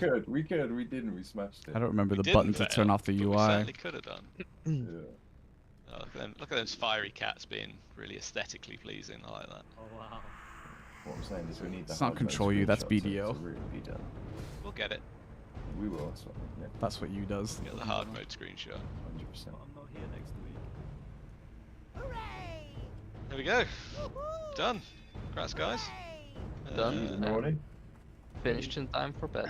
didn't, we smashed it. I don't remember We the button didn't to turn fail, off the but We UI. certainly could have done. Yeah. Oh, look at those fiery cats being really aesthetically pleasing. I like that. Oh wow. What I'm saying is we need the It's not hard mode control you, that's screenshots BDO. to really be done. We'll get it. We will, that's what yeah, That's what you does. Get the hard mode screenshot. 100%. I'm not here next week. There we go. Done. Congrats, guys. Done. In the morning? Finished in time for bed.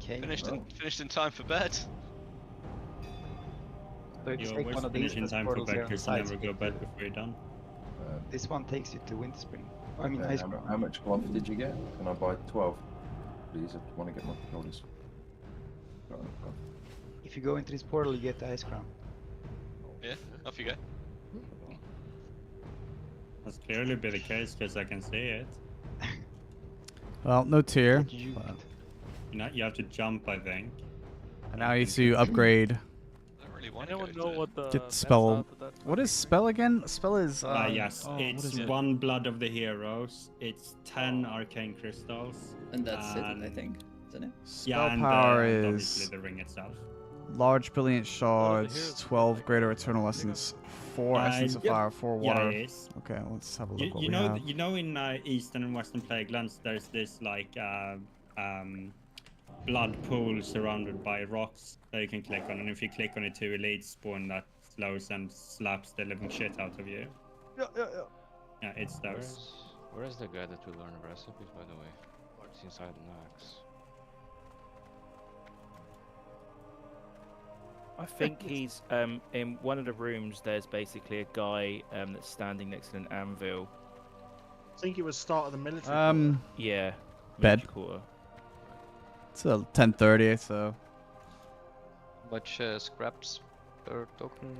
Okay. Finished in time for bed. So You take always one of finish these in as time for portals bed here on the because you side. never go bed before you're done. This one takes you to Winterspring. I mean, Okay, Ice how, Crown. how much cloth did you get? Can I buy 12? Please, I want to get my shoulders. Got enough cloth. If you go into this portal, you get the Ice Crown. Yeah, off you go. That's clearly be the case because I can see it. Well, no tier. Get you. But You know, you have to jump, I think. and now you see upgrade. I don't really want Anyone to know what the Get meta spell. for that What is spell again? Spell is. Yes, oh, what it's is it? 1 Blood of the Heroes, it's 10 Arcane Crystals. And that's it, I think, isn't it? Spell and power and is obviously the ring itself. large brilliant shards, 12 greater eternal essence, 4 essence of Yep. fire, 4 Yeah, water. it is. Okay, let's have a look. You, what you we know, have. you know, in Eastern and Western Plaguelands, there's this like blood pool surrounded by rocks that you can click on, and if you click on it, 2 elites spawn that slows and slaps the living shit out of you. Yeah. Yeah, it's those. Where's the guy that we learn recipes, by the way? It's inside Nax. I think he's in one of the rooms. There's basically a guy that's standing next to an anvil. I think it was start of the military. Yeah. Bed. military quarter. It's 10:30, so Much scraps per token.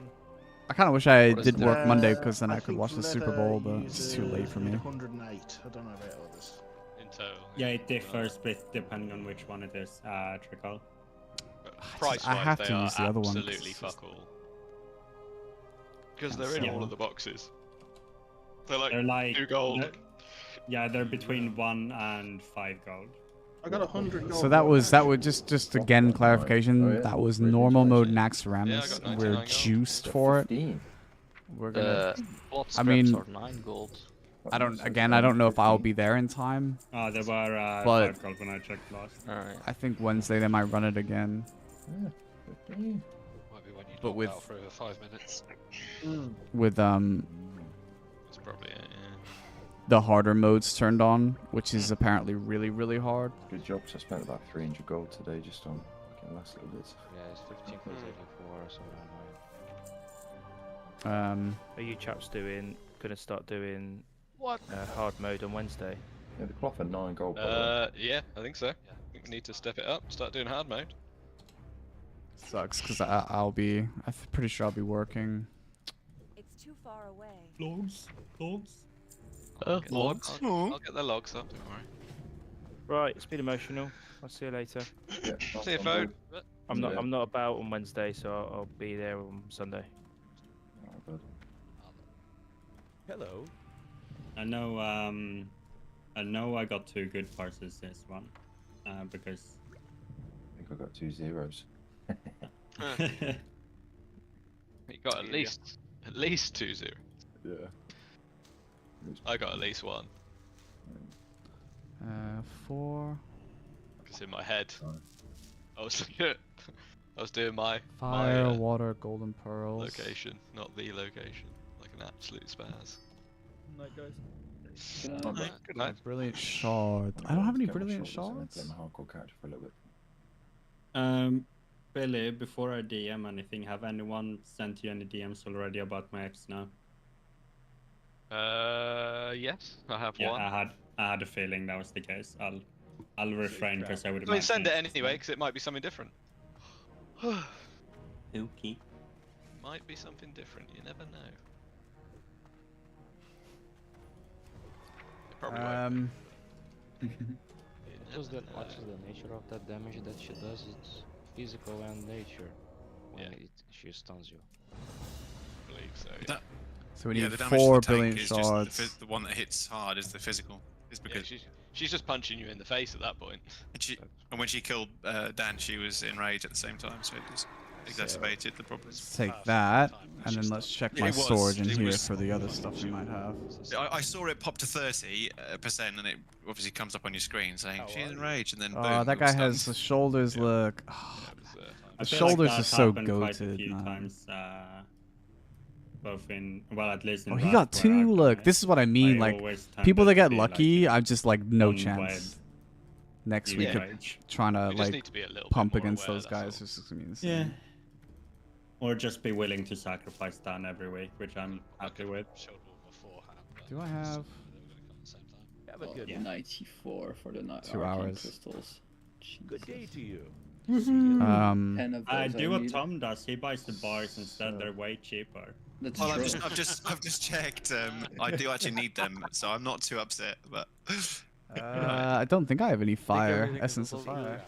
I kind of wish I What is did the- work Monday because then I could think watch the Super leather Bowl, but it's too late for me. 108. I don't know about others. In total. Yeah, it differs bit depending on which one it is. Trickle. Price-wise, I have they to are use the other one, 'cause absolutely it's just- fuck all. Because they're in Yeah. all of the boxes. They're like, They're like 2 gold. Yeah, they're between 1 and 5 gold. I got 100 gold. So that would just again clarification. Oh, yeah. That was Really normal mode nice, Naxxramas. Yeah, I got 99 We're gold. juiced for it. 15. We're gonna. Blood I scraps mean, are 9 gold. I don't know if I'll be there in time. Oh, there were But- 5 gold when I checked last. Alright. I think Wednesday they might run it again. Yeah, 15. Might be when you But knock with- out for over 5 minutes. With That's probably it. Yeah. the harder modes turned on, which is apparently really hard. Good job, 'cause I spent about 300 gold today just on fucking last little bits. Yeah, it's 15 plus 84, so Are you chaps gonna start doing What? hard mode on Wednesday? Yeah, the cloth are 9 gold. by the way. Yeah, I think so. I think we need to step it up, start doing hard mode. Sucks because I'm pretty sure I'll be working. It's too far away. Logs. I'll get the Logs. I'll get the logs up, don't worry. Right, it's been emotional. I'll see you later. Yeah, See you, I'm phone. good. I'm not Yeah. about on Wednesday, so I'll be there on Sunday. Oh, good. Hello. I know I got 2 good parses this one. Because I think I got 2 zeros. You got at least 2 0. Yeah. I got at least 1. 4, Because in my head, I was doing my fire, water, golden pearls. location, not the location, like an absolute spaz. Night, guys. Good night. Brilliant shard. I don't have any Get my brilliant shoulders shards. and play my hardcore character for a little bit. Billy, before I DM anything, have anyone sent you any DMs already about Maexxna? Yes, I have Yeah, one. I had a feeling that was the case. I'll refrain because I would I mean, send it imagine it's anyway, because it might be something different. Okay. Might be something different. You never know. It probably won't. What's the nature of that damage that she does? It's physical and nature. When she stuns you. I believe so. That- So we yeah, need the damage to 4 the tank brilliant is just shards. the one that hits hard is the physical. Is Yeah, because she's just punching you in the face at that point. and when she killed Dan, she was in rage at the same time, so it just exacerbated the problems. Let's take that, and then let's check my It was- storage in it here was- for the other stuff we might have. I saw it pop to 30%, and it obviously comes up on your screen saying she's in rage, and then boom. Oh, that it guy was has done. the shoulders look. I The feel shoulders like are that's so happened quite a goated, few man. times, both in, well, at least in Oh, he Rust got where 2. I've Look, done this is what I mean. I Like, always people tended that to get be, like, lucky, I'm just like no one chance. next week trying to We just need to be a little bit pump more against aware, those that's guys. It's just gonna be Yeah. insane. Or just be willing to sacrifice Dan every week, which I'm happy with. Do I have? Have a good 94 for the night. 2 hours. Crystals. Good day to you. I do what Tom does. He buys the bars instead. They're way cheaper. That's Well, I've just checked. I do actually need them, so I'm not too upset. But I don't think I have any fire. Essence of fire.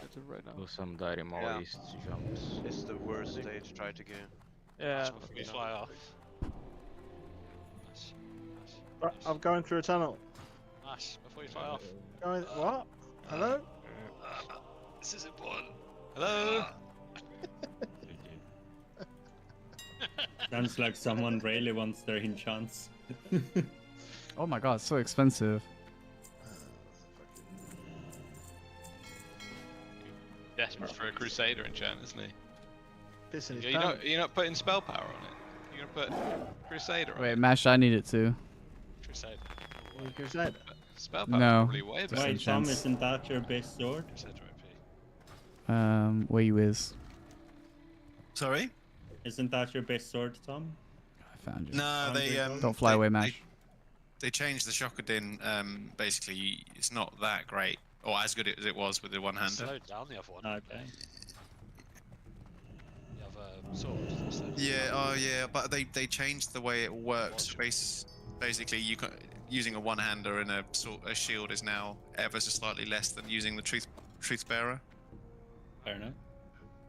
Do some Dynamite jumps. It's the worst stage. Try to get. Yeah. We fly off. Right, I'm going through a tunnel. Nice. Before you fly off. Going, what? Hello? This is important. Hello. Sounds like someone really wants their enchants. Oh my god, it's so expensive. Desperate for a Crusader enchant, isn't he? Pissing his You're not putting spell power on it. You're gonna put Crusader on it. Wait, Mash, I need it too. Crusader. Crusader. Spell power No. probably way Just better. Wait, Tom, enchants. isn't that your best sword? Where you is? Sorry. Isn't that your best sword, Tom? I found you. No, they Don't fly away, Mash. They changed the Shokadin. Basically, it's not that great, or as good as it was with the one-hander. Slowed down the other one. Okay. The other sword. instead. Yeah. Oh, yeah. But they changed the way it works. Basically, you can, using a one-hander and a shield is now ever so slightly less than using the truth bearer. Fair enough.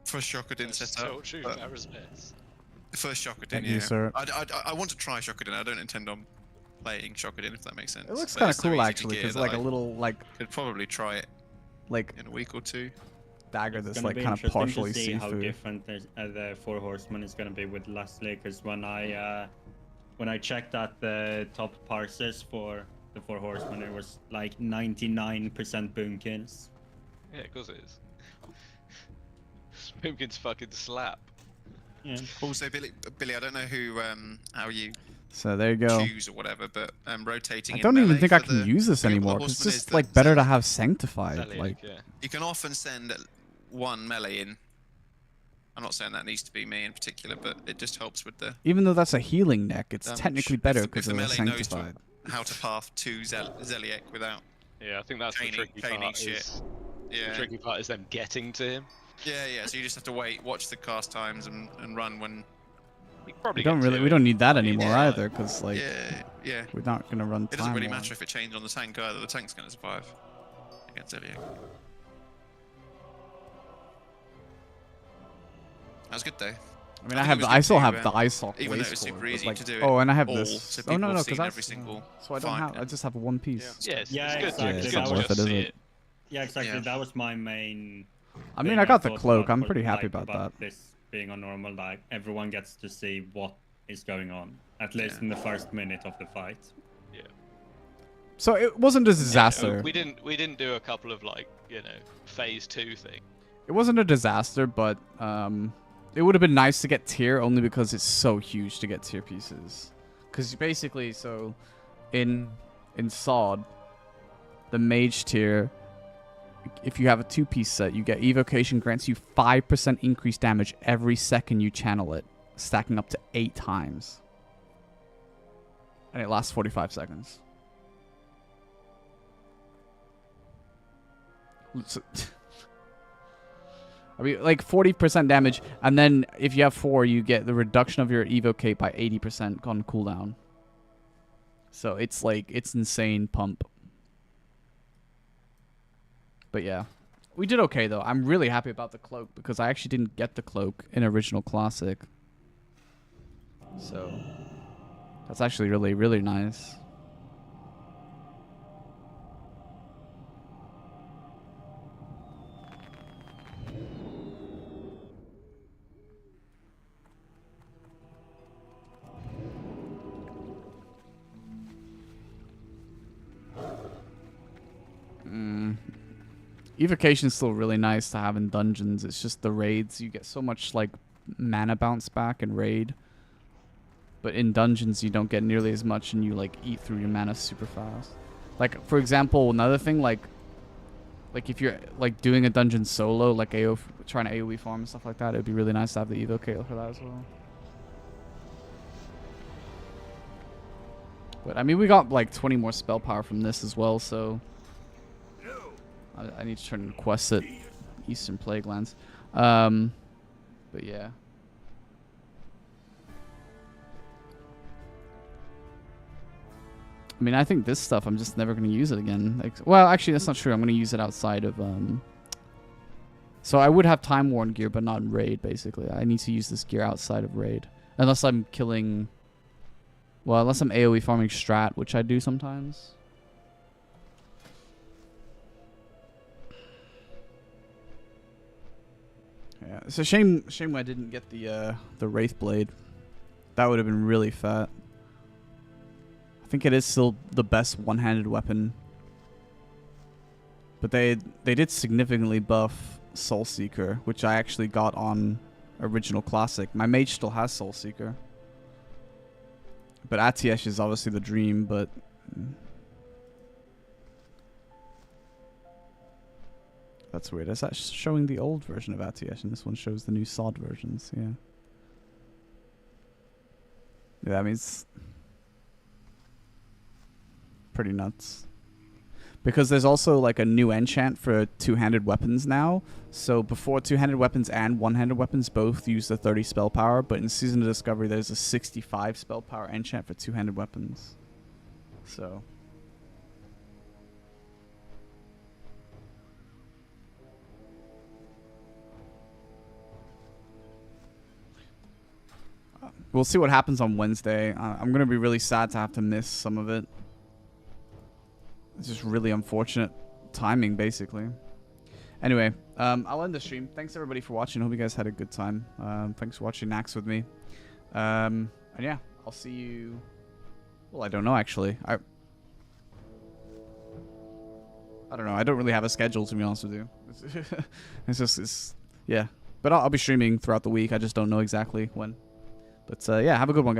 For Shokadin setup. True, but- Bearer's best. First Shokadin, Thank yeah. you, sir. I want to try Shokadin. I don't intend on playing Shokadin, if that makes sense. It looks But kind of it's so cool easy to actually, gear because that like a I little like could probably try it like in a week or two. dagger It's that's gonna like be kind of interesting partially to see how see-through. different the Four Horsemen is gonna be with Leslie, because when I checked out the top parsers for the Four Horsemen, it was like 99% boom kills. Yeah, of course it is. Spoomkin's fucking slap. Yeah. Also, Billy, I don't know how you So there you go. choose or whatever, but rotating. I in don't even melee think I for can the- use this for the anymore. 'Cause it's Horsemen is just the like better to Zeliek. have sanctified. Zeliek, Like yeah. You can often send one melee in. I'm not saying that needs to be me in particular, but it just helps with the even though that's a healing neck, it's damage. technically better If because the of the melee knows sanctified. how to path to Zeliek without Yeah, I think that's chaining, the tricky chaining part. shit. Is, Yeah. The tricky part is them getting to him. Yeah. So you just have to wait, watch the cast times, and run when. We don't need that anymore either, because like Yeah. we're not gonna run It doesn't really time matter if it changed on the tank either. The tank's gonna survive against Zeliek. That was good though. I mean, I still have the eye sock even though waist it's super core, but, easy like, to do it oh, and I have all, this. so Oh no, people no, have because seen I every single so I don't fight. have. I just have one piece. Yeah, it's Yeah, good. exactly. It's it's good not to worth just it, is see it? it. Yeah, exactly. Yeah. That was my main. I mean, thing I got the thought cloak. about I'm for- pretty happy like, about that. This being on normal, like everyone gets to see what is going on, at least in the first minute of the fight. Yeah. So it wasn't a disaster. We didn't do a couple of like phase 2 thing. It wasn't a disaster, but it would have been nice to get tier only because it's so huge to get tier pieces. Because basically, so in SoD, the mage tier, if you have a 2-piece set, you get evocation grants you 5% increased damage every second you channel it, stacking up to 8 times. And it lasts 45 seconds. So I mean, like 40% damage, and then if you have 4, you get the reduction of your evocate by 80% on cooldown. So it's like, it's insane pump. But yeah, we did okay though. I'm really happy about the cloak because I actually didn't get the cloak in original classic. So that's actually really, really nice. Evocation's still really nice to have in dungeons. It's just the raids. You get so much like mana bounce back in raid. But in dungeons you don't get nearly as much and you like eat through your mana super fast. Like for example, another thing like Like if you're like doing a dungeon solo, like trying to AoE farm and stuff like that, it'd be really nice to have the Evo Kale for that as well. But I mean, we got like 20 more spell power from this as well, so I need to turn in quests at Eastern Plaguelands. But yeah. I mean, I think this stuff, I'm just never going to use it again. Like, well, actually, that's not true. I'm going to use it outside of... So I would have Time Worn gear, but not in Raid, basically. I need to use this gear outside of Raid. Unless I'm killing... Well, unless I'm AoE farming Strat, which I do sometimes. Yeah, it's a shame I didn't get the Wraith Blade. That would have been really fat. I think it is still the best one-handed weapon. But they did significantly buff Soulseeker, which I actually got on Original Classic. My mage still has Soulseeker. But Atiesh is obviously the dream, but... That's weird. Is that showing the old version of Atiesh, and this one shows the new SoD versions? Yeah. Yeah, that means... Pretty nuts. Because there's also like a new enchant for two-handed weapons now. So before two-handed weapons and one-handed weapons both use the 30 spell power, but in Season of Discovery there's a 65 spell power enchant for two-handed weapons. So we'll see what happens on Wednesday. I'm gonna be really sad to have to miss some of it. It's just really unfortunate timing, basically. Anyway, I'll end the stream. Thanks everybody for watching. Hope you guys had a good time. Thanks for watching Naxx with me. And yeah, I'll see you. Well, I don't know actually. I don't know. I don't really have a schedule, to be honest with you. It's yeah. But I'll be streaming throughout the week. I just don't know exactly when. But yeah, have a good one, guys.